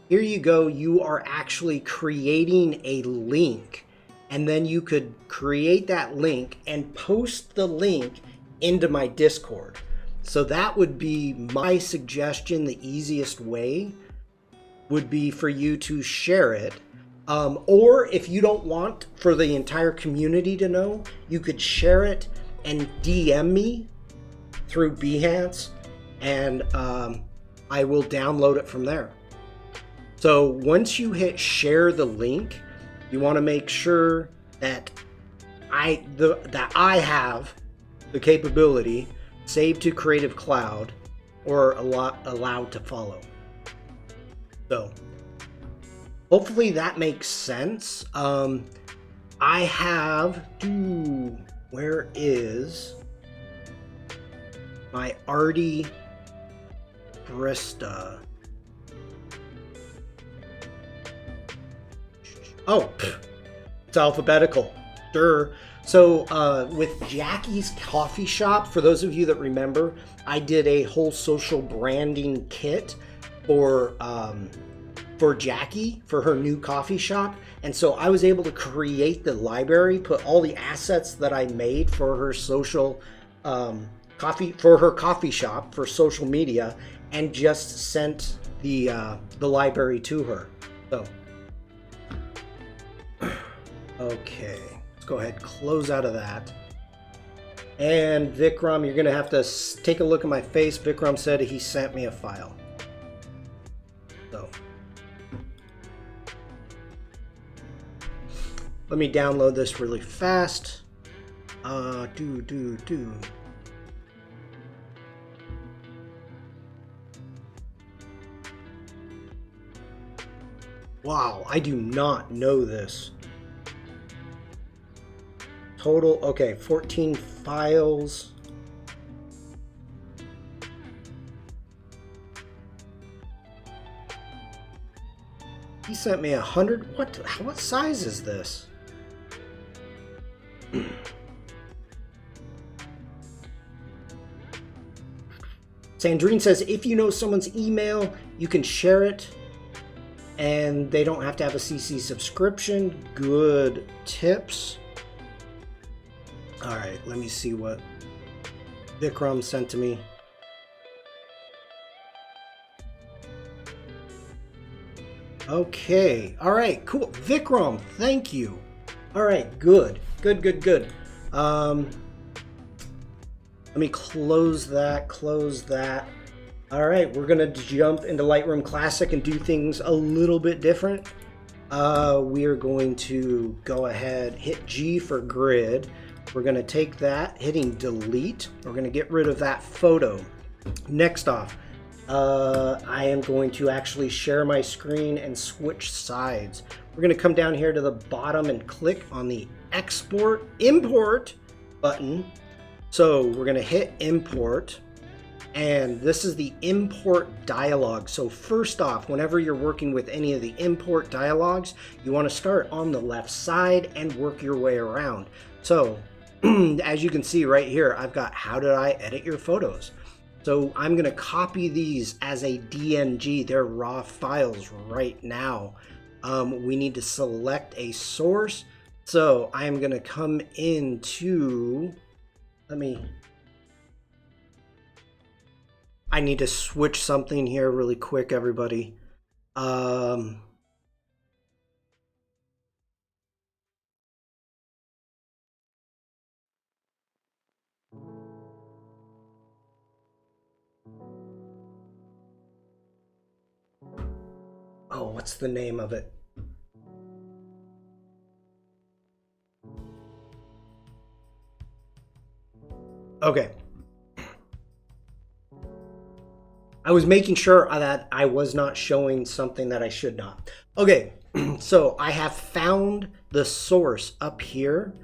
here you go, you are actually creating a link, and then you could create that link and post the link into my Discord. So that would be my suggestion. The easiest way would be for you to share it. Or if you don't want for the entire community to know, you could share it and DM me through Behance, and I will download it from there. So once you hit share the link, you want to make sure that I have the capability saved to Creative Cloud or allowed to follow. So hopefully that makes sense. I have where is my Artie Brista? Oh, it's alphabetical. Sure. So with Jackie's Coffee Shop, for those of you that remember, I did a whole social branding kit for Jackie for her new coffee shop. And so I was able to create the library, put all the assets that I made for her social for her coffee shop for social media, and just sent the library to her. So okay, let's go ahead and close out of that. And Vikram, you're gonna have to take a look at my face. Vikram said he sent me a file. So let me download this really fast. Wow, I do not know this. Total, okay, 14 files. He sent me 100. What size is this? Sandrine says, if you know someone's email, you can share it and they don't have to have a CC subscription. Good tips. All right, let me see what Vikram sent to me. Okay, all right, cool. Vikram, thank you. All right, good. Let me close that. All right, we're gonna jump into Lightroom Classic and do things a little bit different. We are going to go ahead, hit G for grid. We're gonna take that, hitting delete. We're gonna get rid of that photo. Next off, I am going to actually share my screen and switch sides. We're gonna come down here to the bottom and click on the import button. So we're gonna hit import, and this is the import dialog. So first off, whenever you're working with any of the import dialogues, you wanna start on the left side and work your way around. So as you can see right here, I've got how did I edit your photos? So I'm gonna copy these as a DNG, they're raw files right now. We need to select a source. So I'm gonna come into, I need to switch something here really quick, everybody. Oh, what's the name of it? Okay. I was making sure that I was not showing something that I should not. Okay, so I have found the source up here,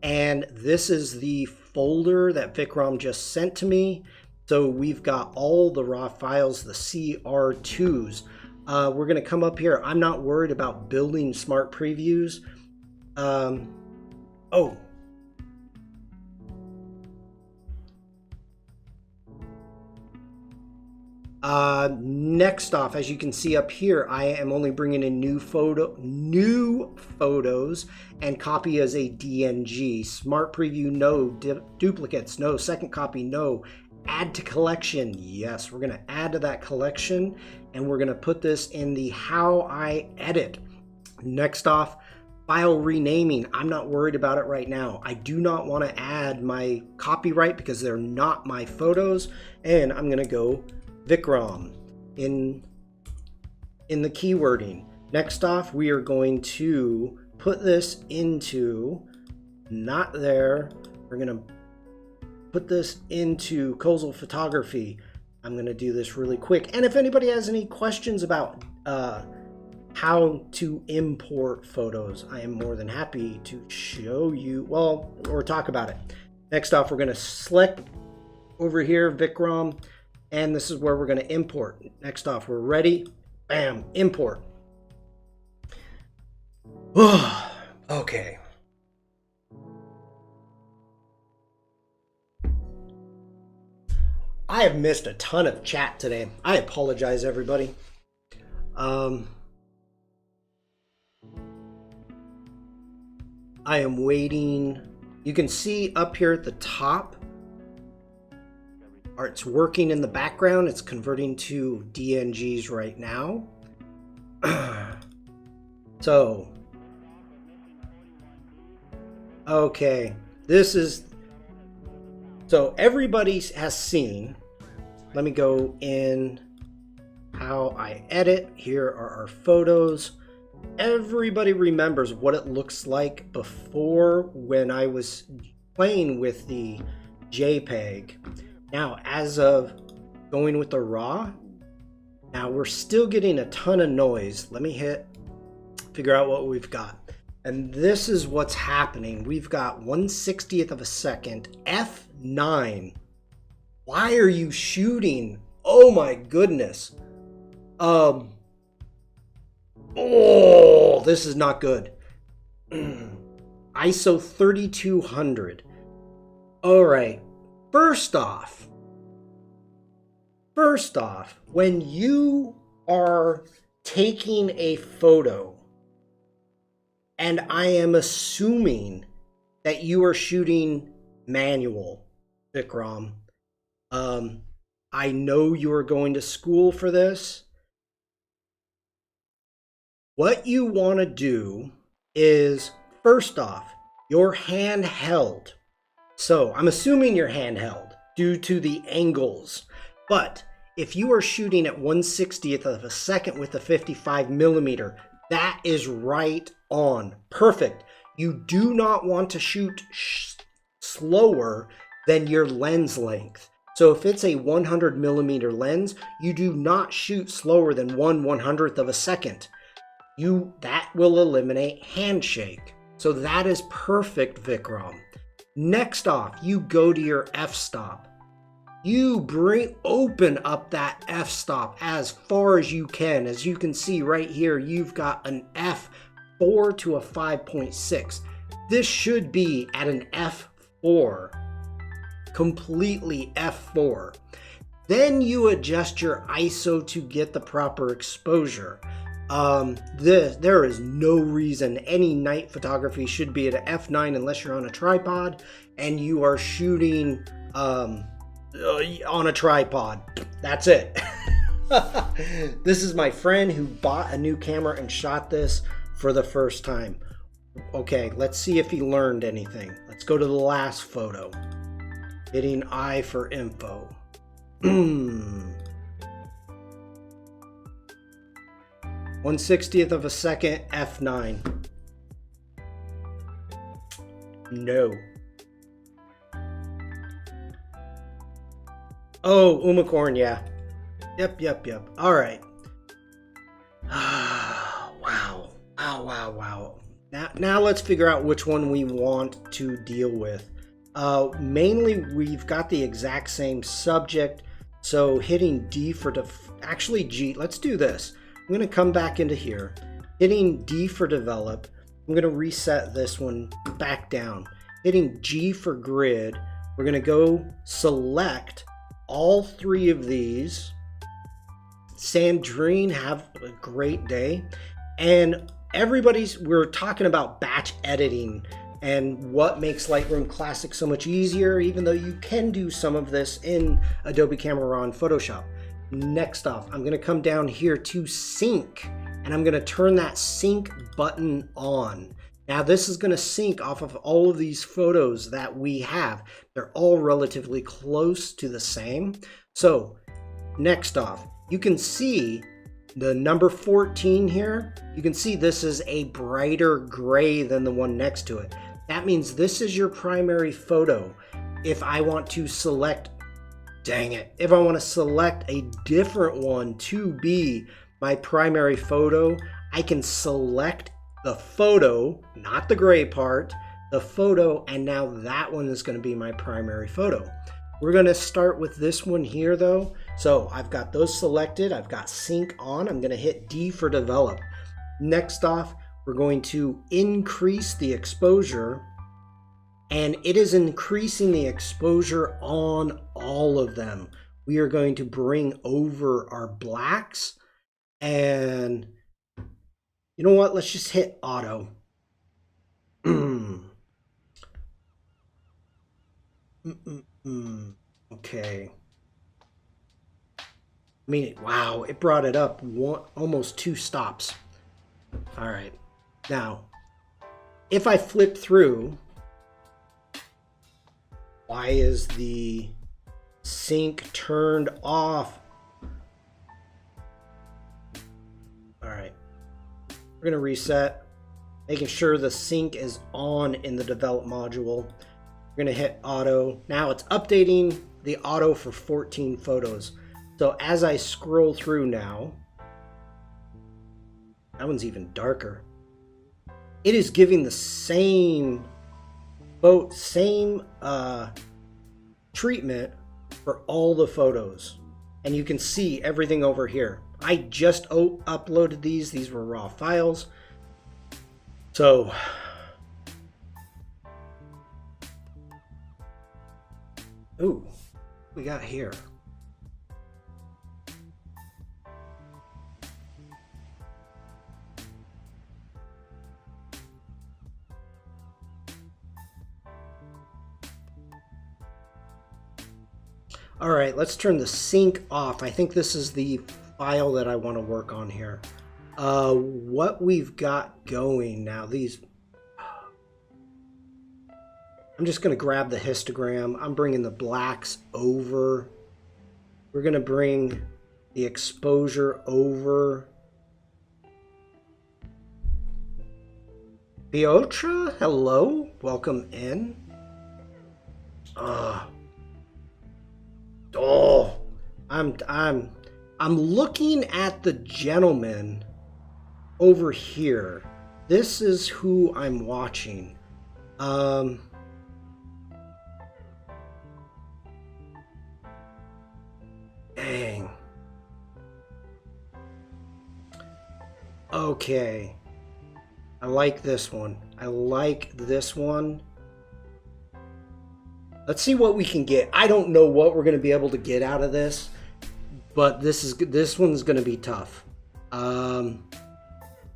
and this is the folder that Vikram just sent to me. So we've got all the raw files, the CR2s. We're gonna come up here. I'm not worried about building smart previews. Next off, as you can see up here, I am only bringing in new photos and copy as a DNG. Smart preview, no. Duplicates, no. Second copy, no. Add to collection, yes. We're gonna add to that collection, and we're gonna put this in the how I edit. Next off, file renaming. I'm not worried about it right now. I do not want to add my copyright because they're not my photos, and I'm gonna go Vikram in the keywording. Next off, we are going to put this into not there. We're gonna put this into Kozel Photography. I'm gonna do this really quick. And if anybody has any questions about how to import photos, I am more than happy to show you, well, or talk about it. Next off, we're gonna select over here, Vikram, and this is where we're gonna import. Next off, we're ready, bam, import. Okay. I have missed a ton of chat today. I apologize, everybody. I am waiting. You can see up here at the top, it's working in the background. It's converting to DNGs right now. So, okay, this is, so everybody has seen, let me go in how I edit. Here are our photos. Everybody remembers what it looks like before when I was playing with the JPEG. Now, as of going with the RAW, now we're still getting a ton of noise. Let me figure out what we've got. And this is what's happening. We've got 1/60th of a second, F9. Why are you shooting? Oh my goodness. Oh, this is not good. ISO 3200. All right. First off, when you are taking a photo, and I am assuming that you are shooting manual, Vikram. I know you are going to school for this. What you want to do is, first off, your handheld. So I'm assuming you're handheld due to the angles. But if you are shooting at 1/60th of a second with a 55 millimeter, that is right on. Perfect. You do not want to shoot slower than your lens length. So if it's a 100 millimeter lens, you do not shoot slower than 1/100th of a second. That will eliminate handshake. So that is perfect, Vikram. Next off, you go to your f-stop. You open up that f-stop as far as you can. As you can see right here, you've got an f4 to a 5.6. This should be at an f4, completely f4. Then you adjust your ISO to get the proper exposure. There is no reason any night photography should be at an f9 unless you're on a tripod and you are shooting on a tripod. That's it. This is my friend who bought a new camera and shot this for the first time. Okay, let's see if he learned anything. Let's go to the last photo. Hitting I for info. 1/60th of a second, f9. No. Oh, Umacorn, yeah. Yep. All right. Wow. Now let's figure out which one we want to deal with. Mainly, we've got the exact same subject. So hitting D for actually G. Let's do this. I'm going to come back into here. Hitting D for develop. I'm going to reset this one back down. Hitting G for grid. We're going to go select all three of these. Sandrine, have a great day. And we're talking about batch editing and what makes Lightroom Classic so much easier, even though you can do some of this in Adobe Camera Raw and Photoshop. Next off, I'm going to come down here to sync, and I'm going to turn that sync button on. Now this is going to sync off of all of these photos that we have. They're all relatively close to the same. So next off, you can see the number 14 here. You can see this is a brighter gray than the one next to it. That means this is your primary photo. If I want to select, if I want to select a different one to be my primary photo, I can select the photo, not the gray part, the photo, and now that one is going to be my primary photo. We're going to start with this one here though. So I've got those selected. I've got sync on. I'm going to hit D for develop. Next off, we're going to increase the exposure, and it is increasing the exposure on all of them. We are going to bring over our blacks, and you know what? Let's just hit auto. Okay. I mean, wow, it brought it up almost 2 stops. All right. Now, if I flip through, why is the sync turned off? All right. We're going to reset, making sure the sync is on in the develop module. We're going to hit auto. Now it's updating the auto for 14 photos. So as I scroll through now, that one's even darker. It is giving the same treatment for all the photos. And you can see everything over here. I just uploaded these. These were raw files. So ooh, we got here. All right, let's turn the sync off. I think this is the file that I want to work on here. What we've got going now, these... I'm just going to grab the histogram. I'm bringing the blacks over. We're going to bring the exposure over. Piotra, hello. Welcome in. Oh, I'm looking at the gentleman over here. This is who I'm watching. Dang. Okay. I like this one. I like this one. Let's see what we can get. I don't know what we're going to be able to get out of this, but this one's going to be tough.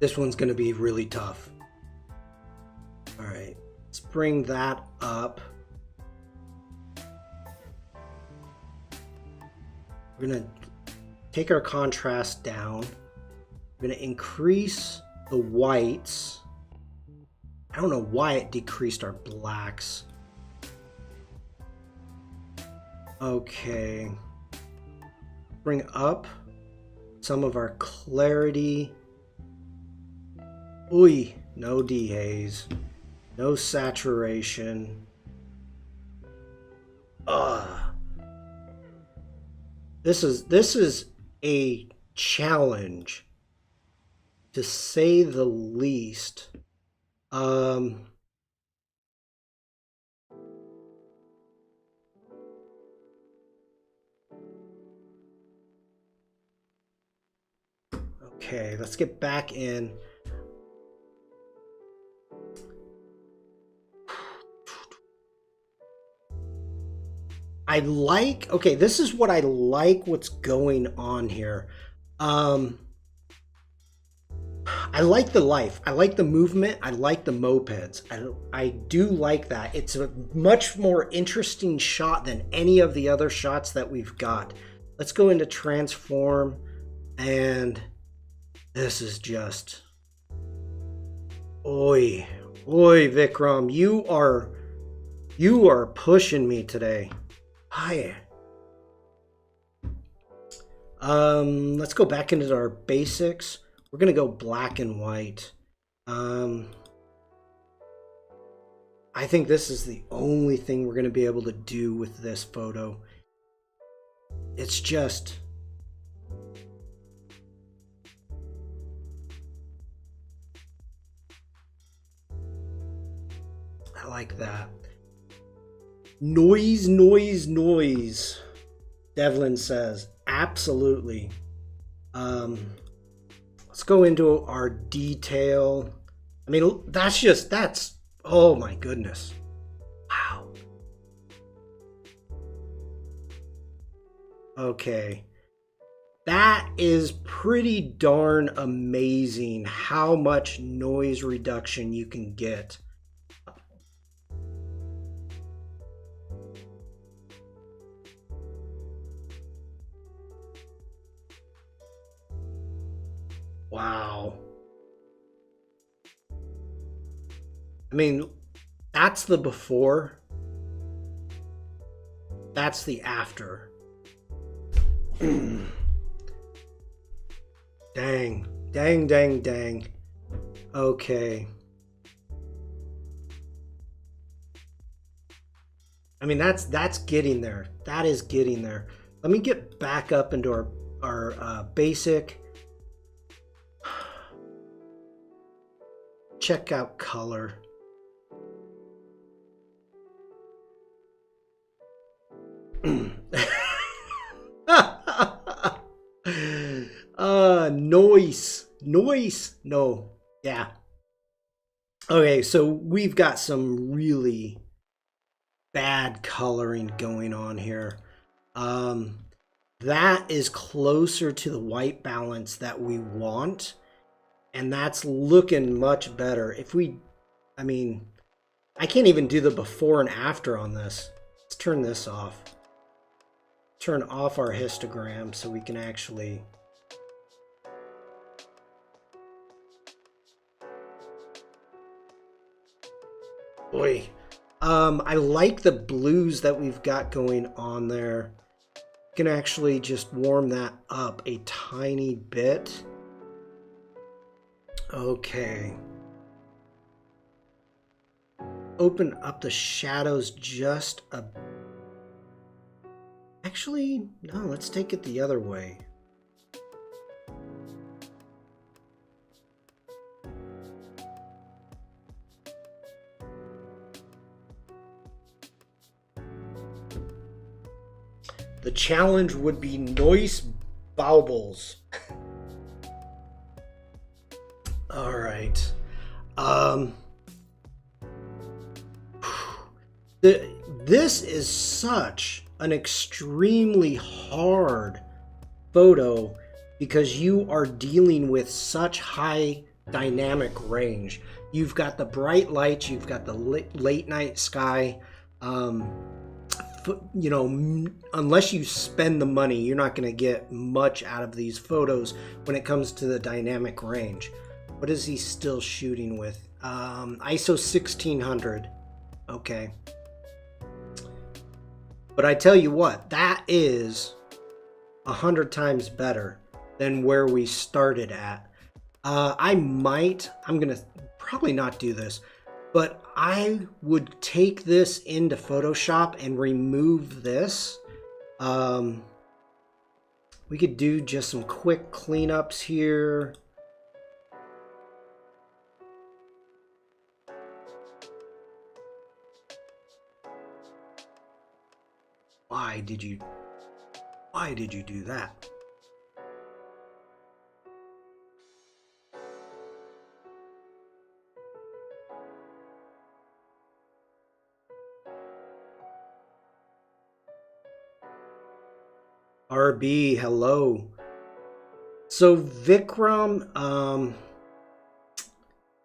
This one's going to be really tough. All right, let's bring that up. We're going to take our contrast down. We're going to increase the whites. I don't know why it decreased our blacks. Okay. Bring up some of our clarity. Ooh, no dehaze. No saturation. This is a challenge, to say the least. Okay, let's get back in. Okay, this is what I like what's going on here. I like the life. I like the movement. I like the mopeds. I do like that. It's a much more interesting shot than any of the other shots that we've got. Let's go into transform, and this is just... Oi, Vikram, you are pushing me today. Hi. Let's go back into our basics. We're gonna go black and white. I think this is the only thing we're gonna be able to do with this photo. It's just... I like that. Noise, noise, noise. Devlin says, absolutely. Let's go into our detail. I mean, that's, oh my goodness. Wow. Okay. That is pretty darn amazing how much noise reduction you can get. Wow. I mean, that's the before. That's the after. Dang. Dang, dang, dang. Okay. I mean, that's getting there. That is getting there. Let me get back up into our basic. Check out color. Noise. Noise. No. Yeah. Okay, so we've got some really bad coloring going on here. That is closer to the white balance that we want, and that's looking much better. If we, I mean, I can't even do the before and after on this. Let's turn this off. Turn off our histogram so we can actually... Boy. I like the blues that we've got going on there. Can actually just warm that up a tiny bit. Okay. Open up the shadows just a... Actually, no, let's take it the other way. The challenge would be noise baubles. All right. This is such an extremely hard photo because you are dealing with such high dynamic range. You've got the bright lights, you've got the late night sky. You know, unless you spend the money, you're not going to get much out of these photos when it comes to the dynamic range. What is he still shooting with? ISO 1600. Okay. But I tell you what, that is 100 times better than where we started at. I'm going to probably not do this, but I would take this into Photoshop and remove this. We could do just some quick cleanups here. Why did you do that? RB, hello. So Vikram,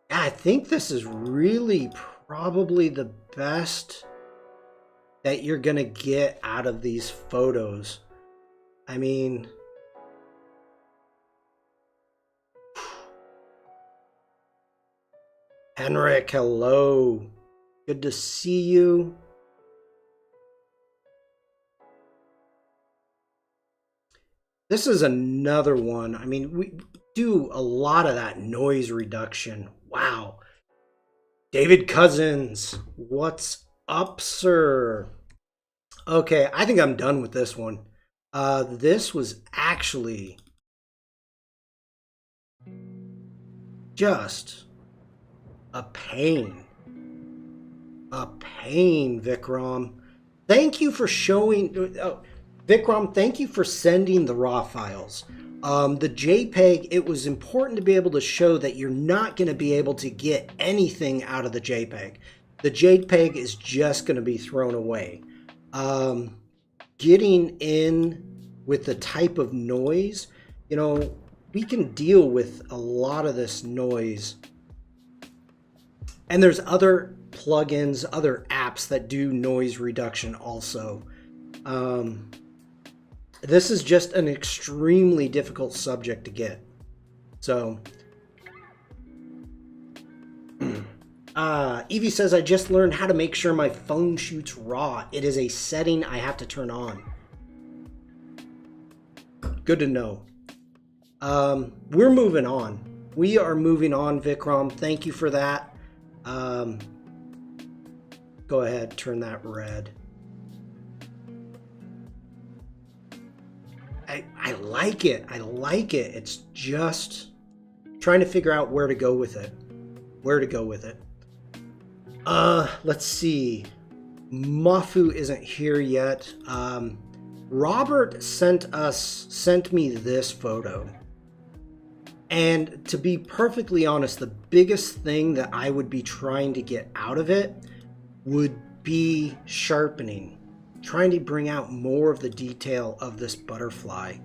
I think this is really probably the best that you're gonna get out of these photos. I mean, Henrik, hello. Good to see you. This is another one. I mean, we do a lot of that noise reduction. Wow. David Cousins, what's up, sir? Okay, I think I'm done with this one. This was actually just a pain. A pain, Vikram. Thank you for showing... Vikram, thank you for sending the raw files. The JPEG, it was important to be able to show that you're not going to be able to get anything out of the JPEG. The JPEG is just going to be thrown away. Getting in with the type of noise, you know, we can deal with a lot of this noise. And there's other plugins, other apps that do noise reduction also. This is just an extremely difficult subject to get. So, Evie says, I just learned how to make sure my phone shoots raw. It is a setting I have to turn on. Good to know. We're moving on. We are moving on, Vikram. Thank you for that. Go ahead, turn that red. I like it. I like it. It's just trying to figure out where to go with it. Let's see. Mafu isn't here yet. Robert sent me this photo. And to be perfectly honest, the biggest thing that I would be trying to get out of it would be sharpening, trying to bring out more of the detail of this butterfly.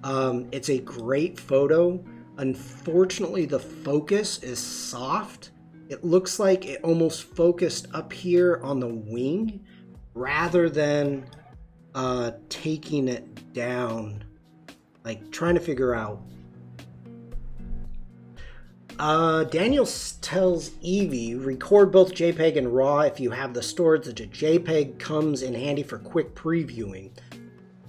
It's a great photo. Unfortunately, the focus is soft. It looks like it almost focused up here on the wing rather than taking it down, like trying to figure out. Daniel tells Evie, record both JPEG and RAW if you have the storage. The JPEG comes in handy for quick previewing.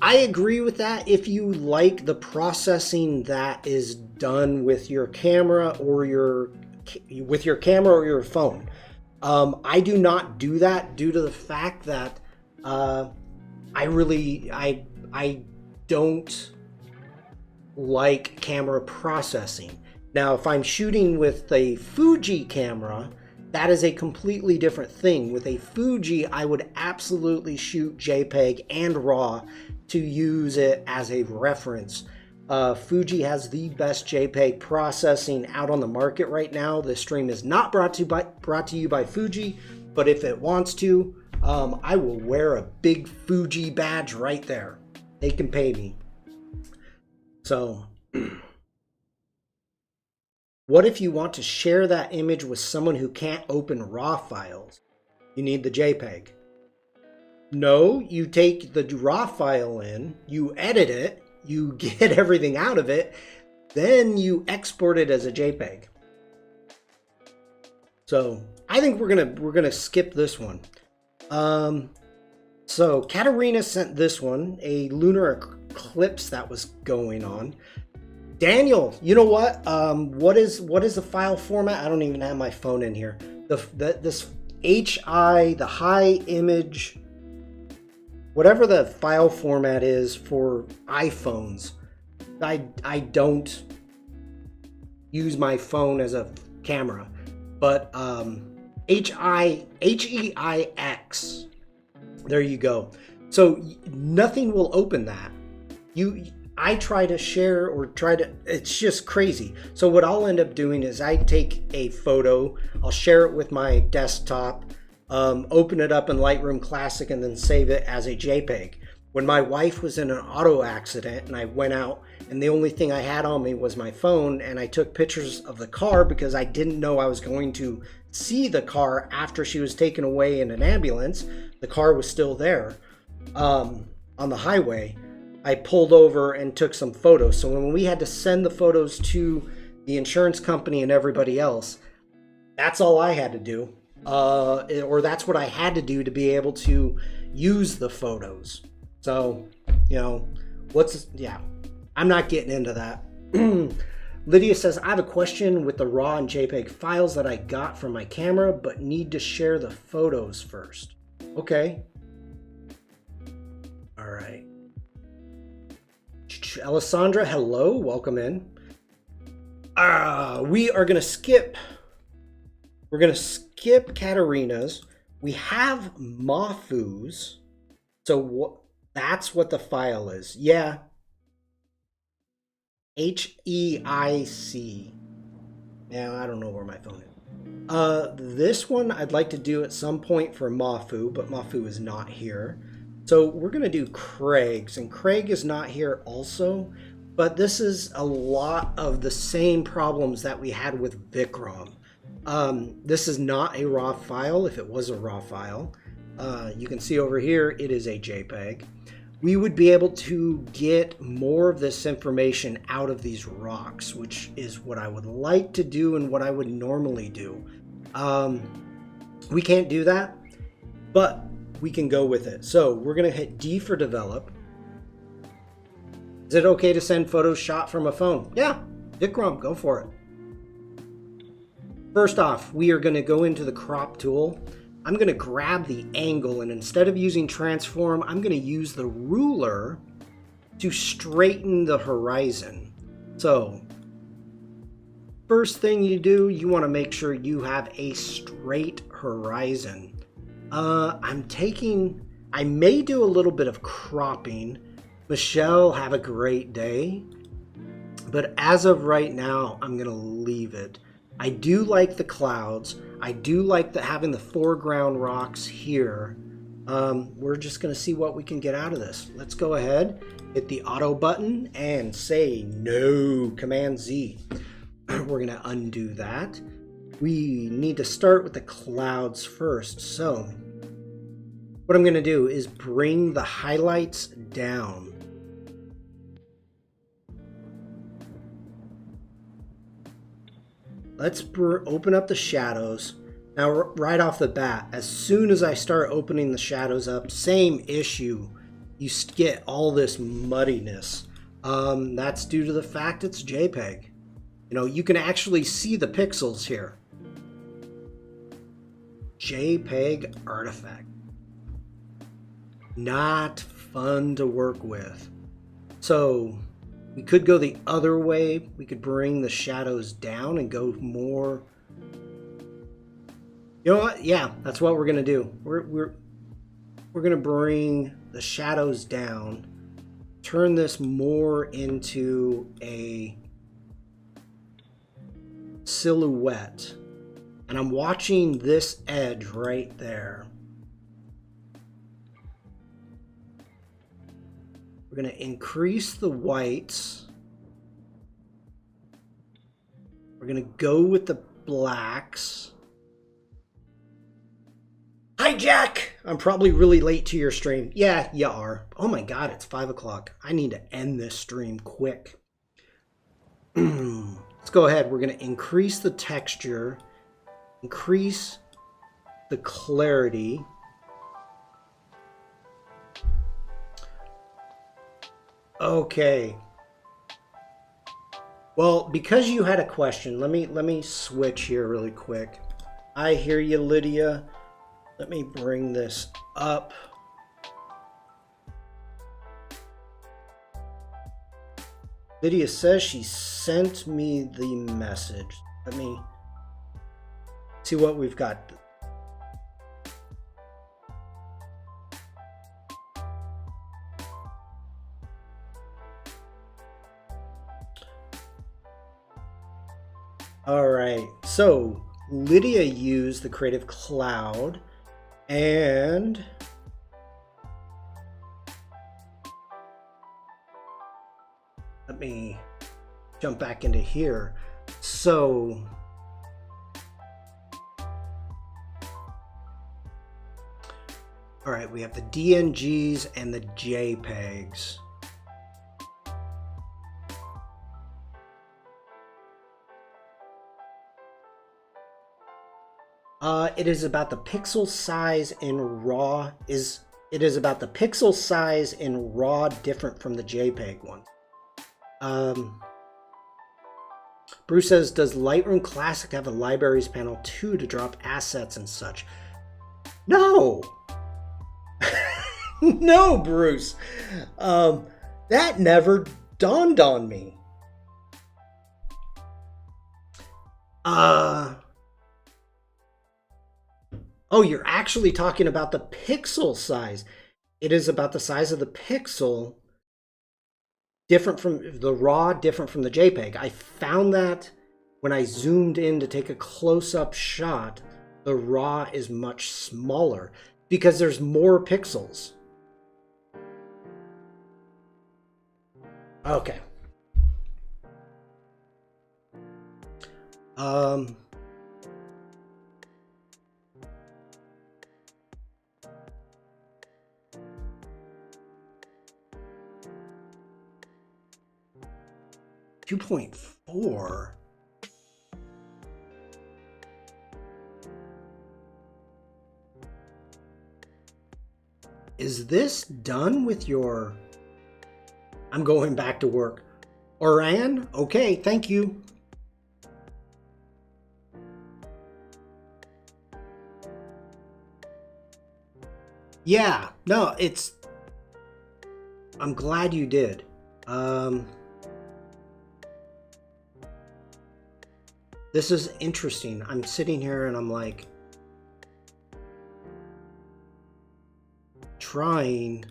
I agree with that if you like the processing that is done with your camera or your phone. I do not do that due to the fact that I don't like camera processing. Now, if I'm shooting with a Fuji camera, that is a completely different thing. With a Fuji, I would absolutely shoot JPEG and RAW to use it as a reference. Fuji has the best JPEG processing out on the market right now. This stream is not brought to you by Fuji, but if it wants to, I will wear a big Fuji badge right there. They can pay me. So, what if you want to share that image with someone who can't open RAW files? You need the JPEG. No, you take the RAW file in, you edit it, you get everything out of it, then you export it as a JPEG. So I think we're gonna skip this one. So Katerina sent this one, a lunar eclipse that was going on. Daniel, you know what? What is the file format? I don't even have my phone in here. This HI, the high image, whatever the file format is for iPhones. I don't use my phone as a camera, but HEIX. There you go. So nothing will open that. I try to share it's just crazy. So what I'll end up doing is I take a photo, I'll share it with my desktop, open it up in Lightroom Classic, and then save it as a JPEG. When my wife was in an auto accident and I went out and the only thing I had on me was my phone, and I took pictures of the car because I didn't know I was going to see the car after she was taken away in an ambulance. The car was still there on the highway. I pulled over and took some photos. So when we had to send the photos to the insurance company and everybody else, that's all I had to do. Or that's what I had to do to be able to use the photos. So, I'm not getting into that. Lydia says, I have a question with the RAW and JPEG files that I got from my camera, but need to share the photos first. Okay. All right. Alessandra, hello, welcome in. We are gonna skip. We're gonna skip Katerina's. We have Mafu's. So that's what the file is. Yeah. HEIC. Now I don't know where my phone is. This one I'd like to do at some point for Mafu, but Mafu is not here. So we're going to do Craig's, and Craig is not here also, but this is a lot of the same problems that we had with Vikram. This is not a RAW file. If it was a RAW file, you can see over here, it is a JPEG. We would be able to get more of this information out of these rocks, which is what I would like to do and what I would normally do. We can't do that, but we can go with it. So we're going to hit D for develop. Is it okay to send photos shot from a phone? Yeah, Vikram, go for it. First off, we are going to go into the crop tool. I'm going to grab the angle, and instead of using transform, I'm going to use the ruler to straighten the horizon. So first thing you do, you want to make sure you have a straight horizon. I may do a little bit of cropping. Michelle, have a great day. But as of right now, I'm going to leave it. I do like the clouds. I do like having the foreground rocks here. We're just going to see what we can get out of this. Let's go ahead, hit the auto button, and say no, Command Z. We're going to undo that. We need to start with the clouds first. So what I'm going to do is bring the highlights down. Let's open up the shadows. Now, right off the bat, as soon as I start opening the shadows up, same issue. You get all this muddiness. That's due to the fact it's JPEG. You know, you can actually see the pixels here. JPEG artifact. Not fun to work with. So we could go the other way. We could bring the shadows down and go more. You know what? Yeah, that's what we're gonna do. We're gonna bring the shadows down, turn this more into a silhouette, and I'm watching this edge right there. We're going to increase the whites. We're going to go with the blacks. Hi, Jack! I'm probably really late to your stream. Yeah, you are. Oh my god, it's 5 o'clock. I need to end this stream quick. Let's go ahead. We're going to increase the texture, increase the clarity. Okay. Well, because you had a question, let me switch here really quick. I hear you, Lydia. Let me bring this up. Lydia says she sent me the message. Let me see what we've got. All right, so Lydia used the Creative Cloud, and let me jump back into here. So all right, we have the DNGs and the JPEGs. It is about the pixel size in RAW. It is about the pixel size in RAW different from the JPEG one. Bruce says, does Lightroom Classic have a libraries panel too to drop assets and such? No! No, Bruce. That never dawned on me. Oh, you're actually talking about the pixel size. It is about the size of the pixel, different from the RAW, different from the JPEG. I found that when I zoomed in to take a close-up shot, the RAW is much smaller because there's more pixels. Okay. 2.4. Is this done with your... I'm going back to work. Oran? Okay, thank you. Yeah, no, it's... I'm glad you did. This is interesting. I'm sitting here and I'm like trying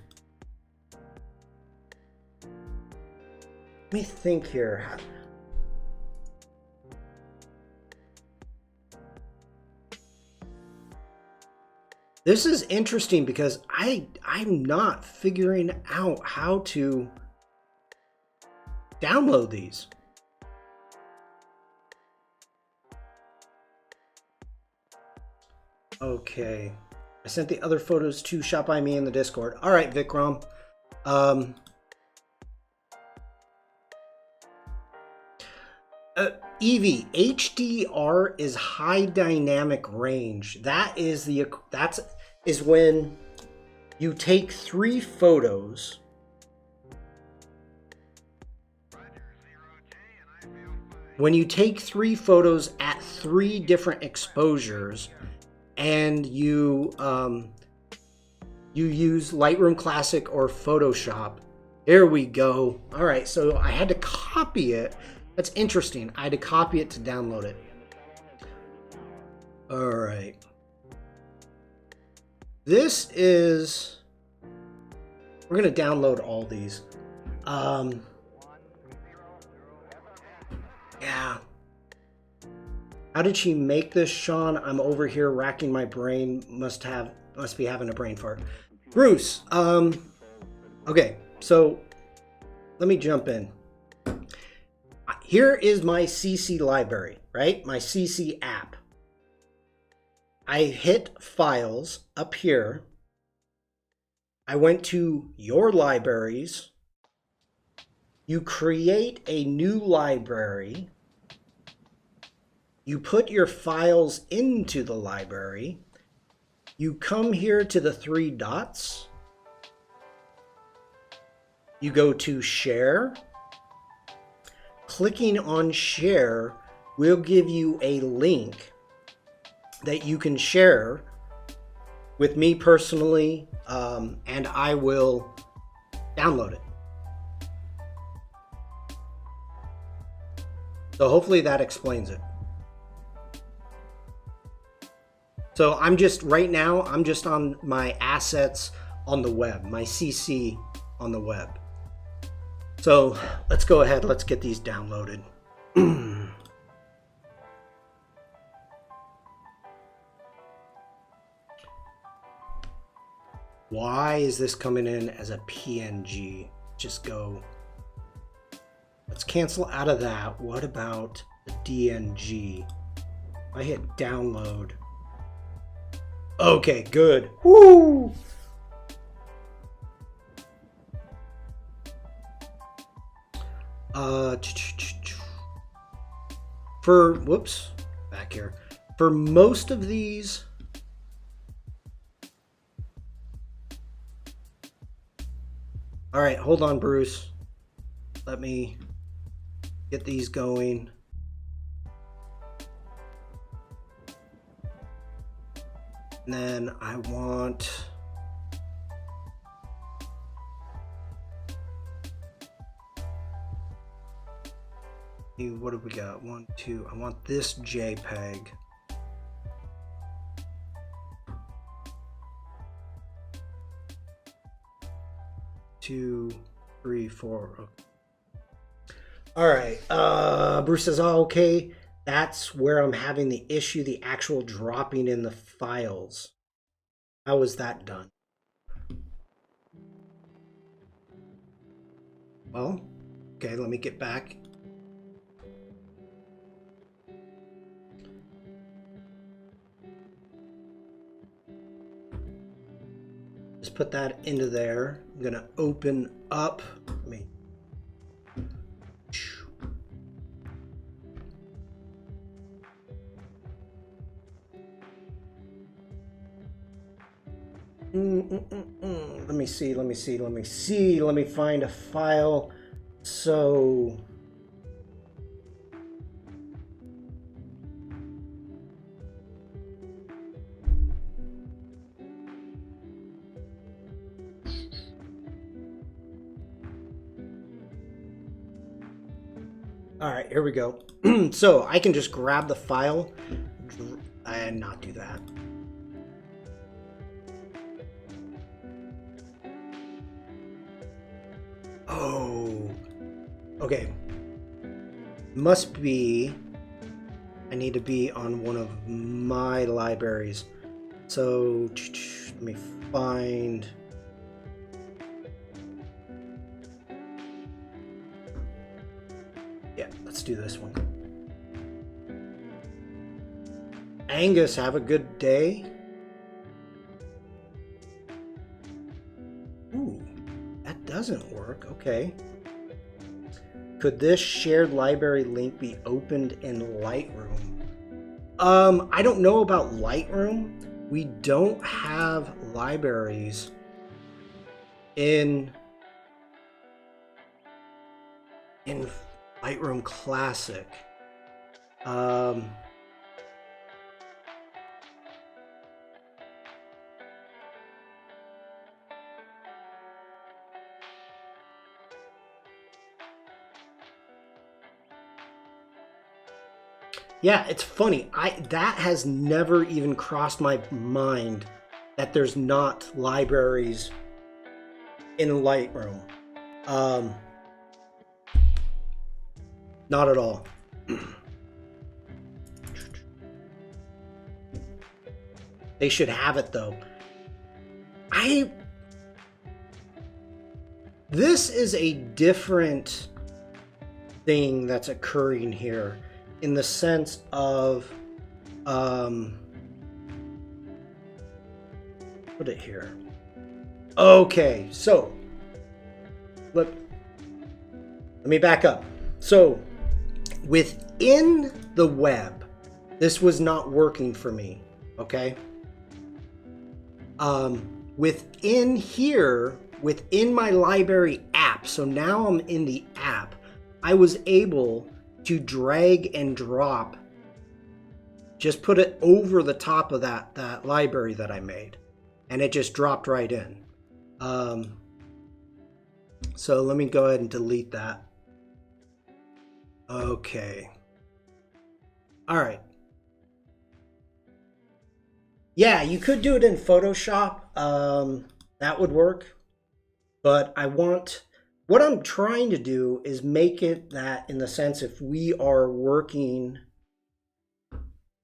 Let me think here. This is interesting because I'm not figuring out how to download these. Okay. I sent the other photos to Shop by Me in the Discord. All right, Vikram. Evie, HDR is high dynamic range. That's when you take 3 photos. When you take 3 photos at 3 different exposures, and you use Lightroom Classic or Photoshop. There we go. All right, so I had to copy it. That's interesting. I had to copy it to download it. All right. This is... We're going to download all these. Yeah. How did she make this, Sean? I'm over here racking my brain. Must be having a brain fart. Bruce, okay, so let me jump in. Here is my CC library, right? My CC app. I hit Files up here. I went to Your Libraries. You create a new library. You put your files into the library. You come here to the 3 dots. You go to Share. Clicking on Share will give you a link that you can share with me personally, and I will download it. So hopefully that explains it. So right now, I'm just on my assets on the web, my CC on the web. So let's go ahead, let's get these downloaded. Why is this coming in as a PNG? Just go. Let's cancel out of that. What about the DNG? If I hit download. Okay, good. Woo! Whoops, back here. For most of these, all right, hold on, Bruce. Let me get these going. And then I want... What do we got? 1, 2. I want this JPEG. Two, three, four. Okay. All right. Bruce says, "Oh, okay. That's where I'm having the issue. The actual dropping in the files. How is that done?" Well, okay. Let me get back. Put that into there. I'm gonna open up. Let me. Let me see. Let me find a file. So. All right, here we go. So I can just grab the file and not do that. Oh, Okay. Must be, I need to be on one of my libraries. So let me find. Yeah, let's do this one. Angus, have a good day. Ooh, that doesn't work. Okay. Could this shared library link be opened in Lightroom? I don't know about Lightroom. We don't have libraries in Lightroom Classic. Yeah, it's funny. That has never even crossed my mind that there's not libraries in Lightroom. Not at all. They should have it though. This is a different thing that's occurring here in the sense of put it here. Okay, so let me back up. So within the web, this was not working for me, okay? Within here, within my library app, so now I'm in the app, I was able to drag and drop, just put it over the top of that library that I made, and it just dropped right in. So let me go ahead and delete that. Okay. All right. Yeah, you could do it in Photoshop. That would work. But what I'm trying to do is make it that in the sense if we are working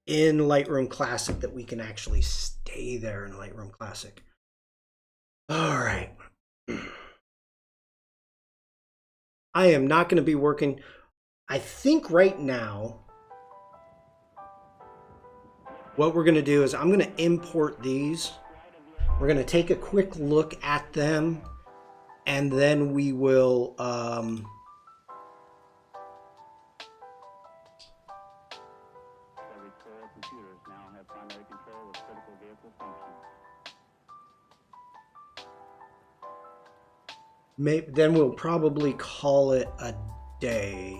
in Lightroom Classic that we can actually stay there in Lightroom Classic. All right. I am not going to be working. I think right now what we're going to do is I'm going to import these. We're going to take a quick look at them, and then we will then we'll probably call it a day.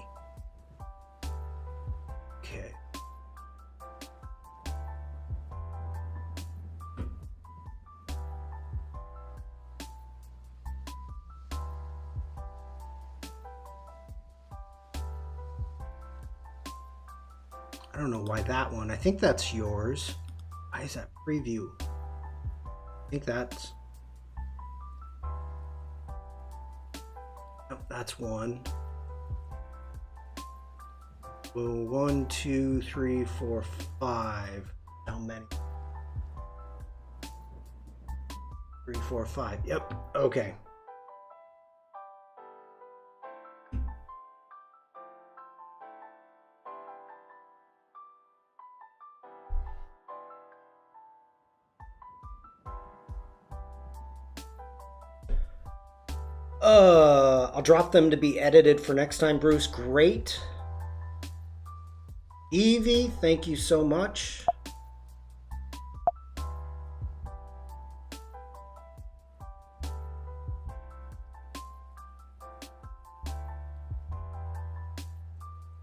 Okay. I don't know why that one. I think that's yours. Why is that preview? I think that's... Nope, that's one. Well, 1, 2, 3, 4, 5. How many? 3, 4, 5. Yep. Okay. I'll drop them to be edited for next time, Bruce. Great. Evie, thank you so much.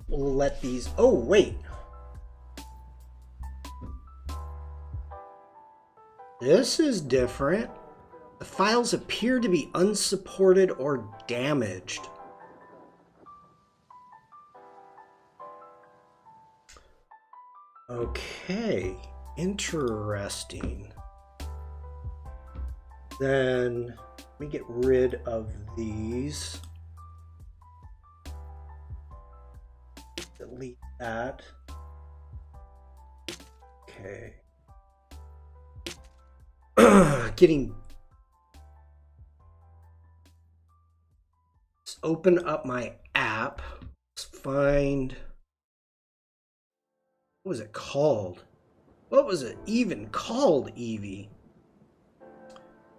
We'll let these... Oh, wait. This is different. The files appear to be unsupported or damaged. Okay, interesting. Then let me get rid of these. delete that. Okay. Getting. Let's open up my app. Let's find. What was it called? What was it even called, Eevee?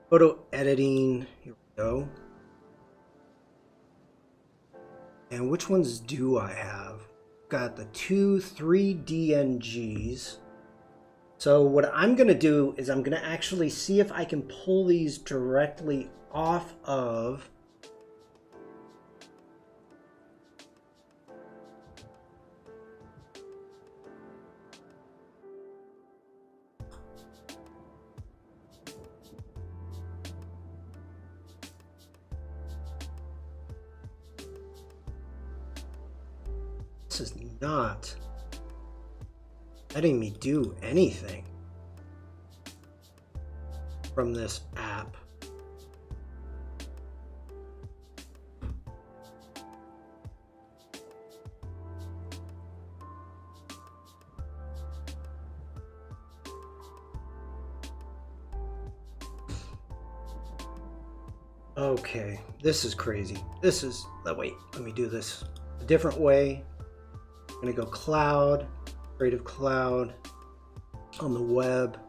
Photo editing. Here we go. And which ones do I have? Got the 3 DNGs. So what I'm going to do is I'm going to actually see if I can pull these directly off of this is not letting me do anything from this app. Okay, this is crazy. This is, wait, let me do this a different way. I'm gonna go cloud, Creative Cloud on the web.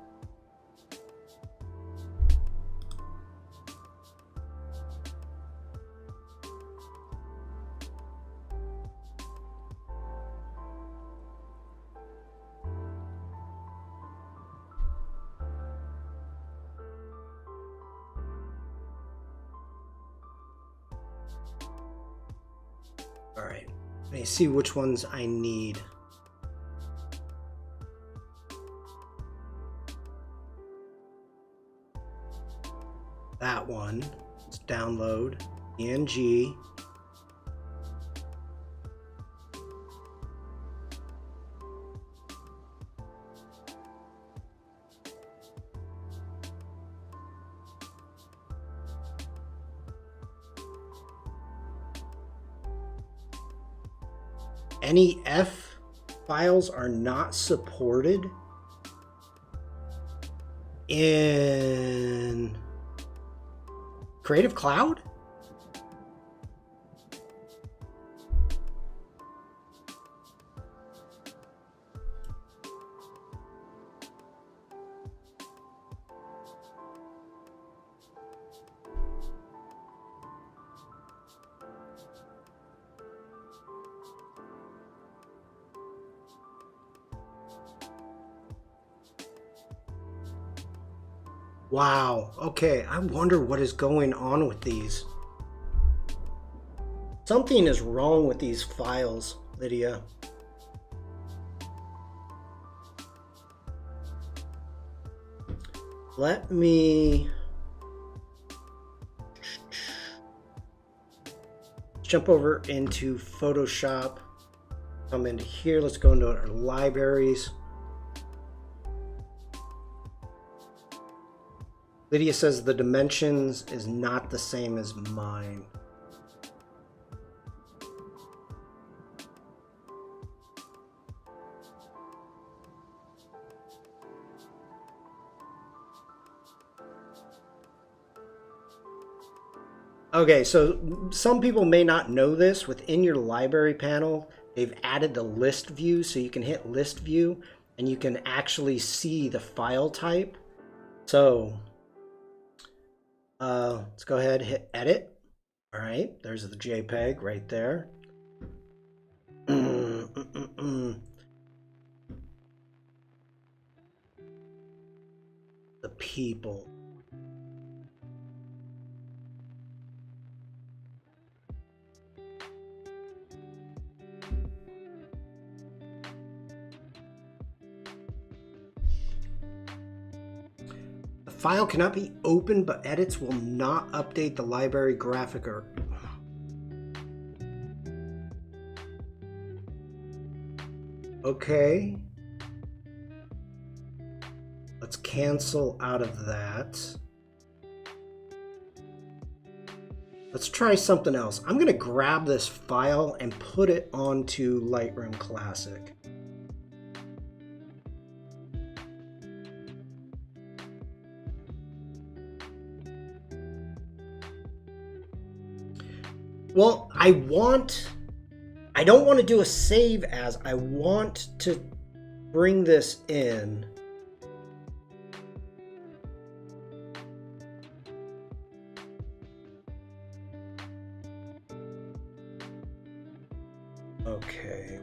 All right, let me see which ones I need. That one, let's download PNG. NEF files are not supported in Creative Cloud? Wow, okay, I wonder what is going on with these. Something is wrong with these files, Lydia. Let me jump over into Photoshop. Come into here, let's go into our libraries. Lydia says the dimensions is not the same as mine. Okay, so some people may not know this. Within your library panel, they've added the list view, so you can hit list view and you can actually see the file type. So let's go ahead and hit edit. All right, there's the JPEG right there. The people. File cannot be opened, but edits will not update the library graphic or... Okay. Let's cancel out of that. Let's try something else. I'm going to grab this file and put it onto Lightroom Classic. Well, I don't want to do a save as. I want to bring this in. Okay.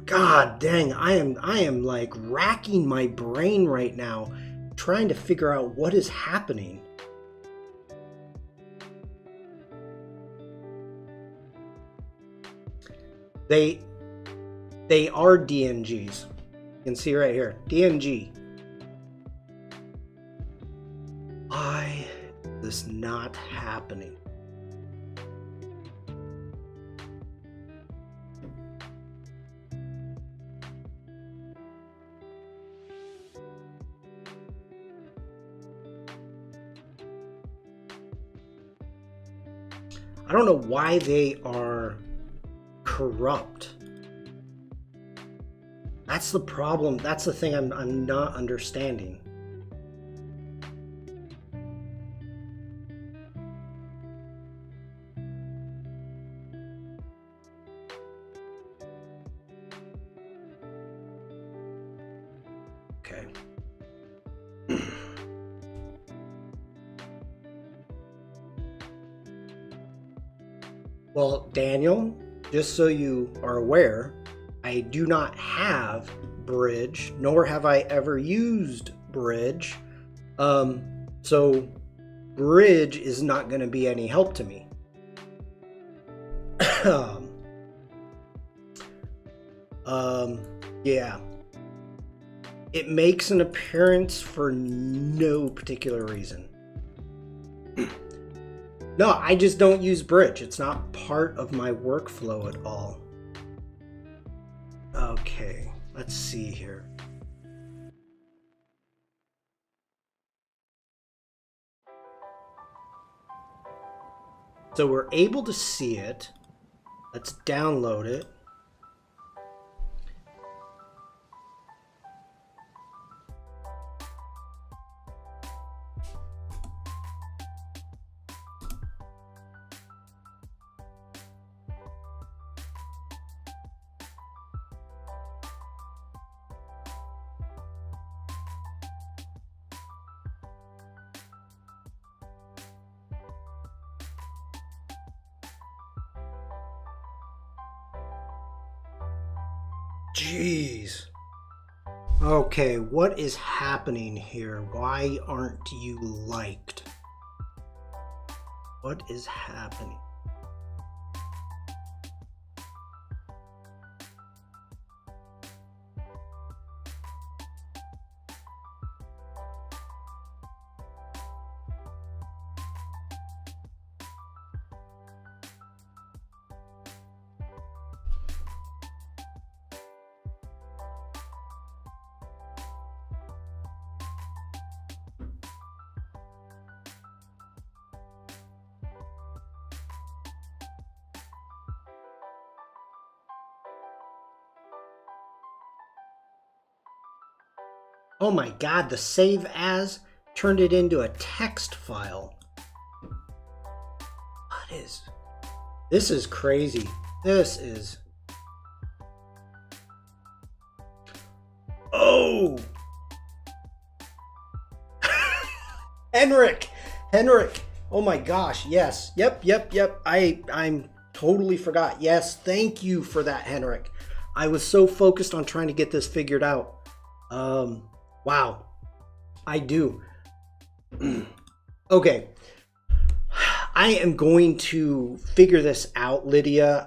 God dang, I am like racking my brain right now trying to figure out what is happening. They are DNGs. You can see right here, DNG. Why is this not happening? I don't know why they are corrupt. That's the problem. That's the thing I'm not understanding. Okay. Well, Daniel, just so you are aware, I do not have Bridge, nor have I ever used Bridge. So Bridge is not going to be any help to me. Yeah. It makes an appearance for no particular reason. No, I just don't use Bridge. It's not part of my workflow at all. Okay, let's see here. So we're able to see it. Let's download it. Jeez. Okay, what is happening here? Why aren't you liked? What is happening? Oh my God, the save as turned it into a text file. This is crazy. This is... Oh! Henrik! Oh my gosh, yes. Yep. I'm totally forgot. Yes, thank you for that, Henrik. I was so focused on trying to get this figured out. Wow. I do. Okay. I am going to figure this out, Lydia.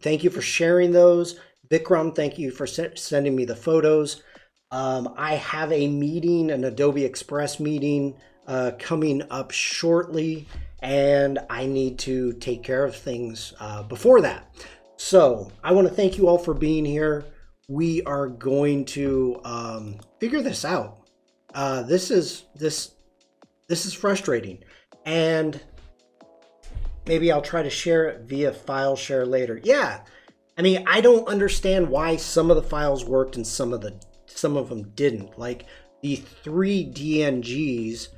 Thank you for sharing those. Vikram, thank you for sending me the photos. I have a meeting, an Adobe Express meeting coming up shortly, and I need to take care of things before that. So I want to thank you all for being here. we are going to figure this out. This is frustrating, and maybe I'll try to share it via file share later. Yeah, I mean, I don't understand why some of the files worked and some of them didn't. Like the 3 DNGs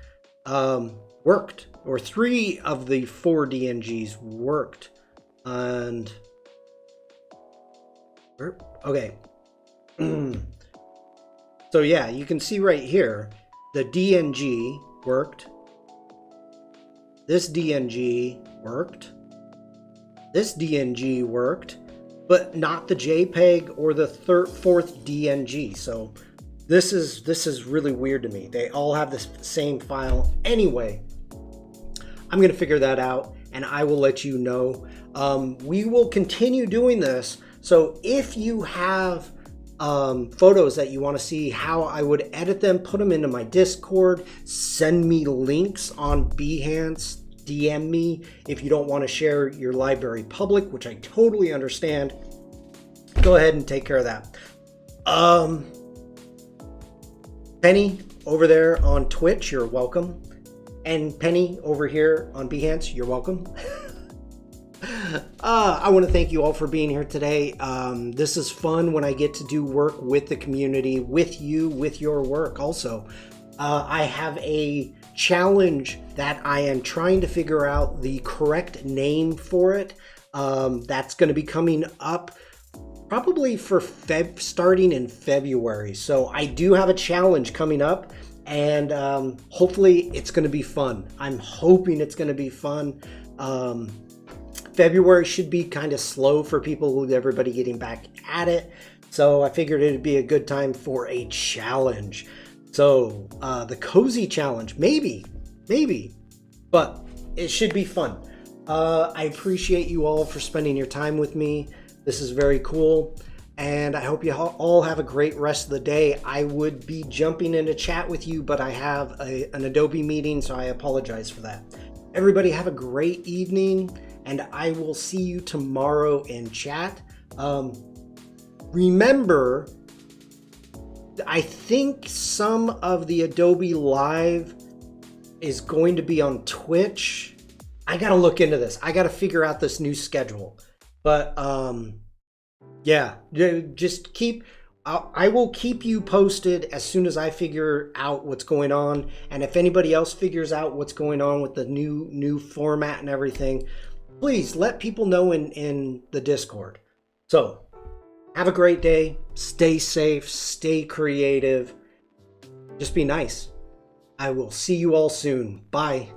worked, or 3 of the 4 DNGs worked, and okay. So yeah, you can see right here, the DNG worked. This DNG worked. This DNG worked, but not the JPEG or the fourth DNG. So this is really weird to me. They all have the same file. Anyway, I'm gonna figure that out, and I will let you know. We will continue doing this. So if you have photos that you want to see how I would edit them, put them into my Discord, send me links on Behance, DM me if you don't want to share your library public, which I totally understand. Go ahead and take care of that. Penny over there on Twitch, you're welcome. And Penny over here on Behance, you're welcome. I want to thank you all for being here today. This is fun when I get to do work with the community, with you, with your work also. I have a challenge that I am trying to figure out the correct name for it. That's going to be coming up probably for starting in February. So I do have a challenge coming up, and hopefully it's going to be fun. I'm hoping it's going to be fun. February should be kind of slow for people with everybody getting back at it. So I figured it'd be a good time for a challenge. So the cozy challenge, maybe, but it should be fun. I appreciate you all for spending your time with me. This is very cool. And I hope you all have a great rest of the day. I would be jumping into chat with you, but I have an Adobe meeting, so I apologize for that. Everybody have a great evening, and I will see you tomorrow in chat. Remember, I think some of the Adobe Live is going to be on Twitch. I gotta look into this. I gotta figure out this new schedule. But yeah, just I will keep you posted as soon as I figure out what's going on. And if anybody else figures out what's going on with the new format and everything, please let people know in the Discord. So have a great day. Stay safe. Stay creative. Just be nice. I will see you all soon. Bye.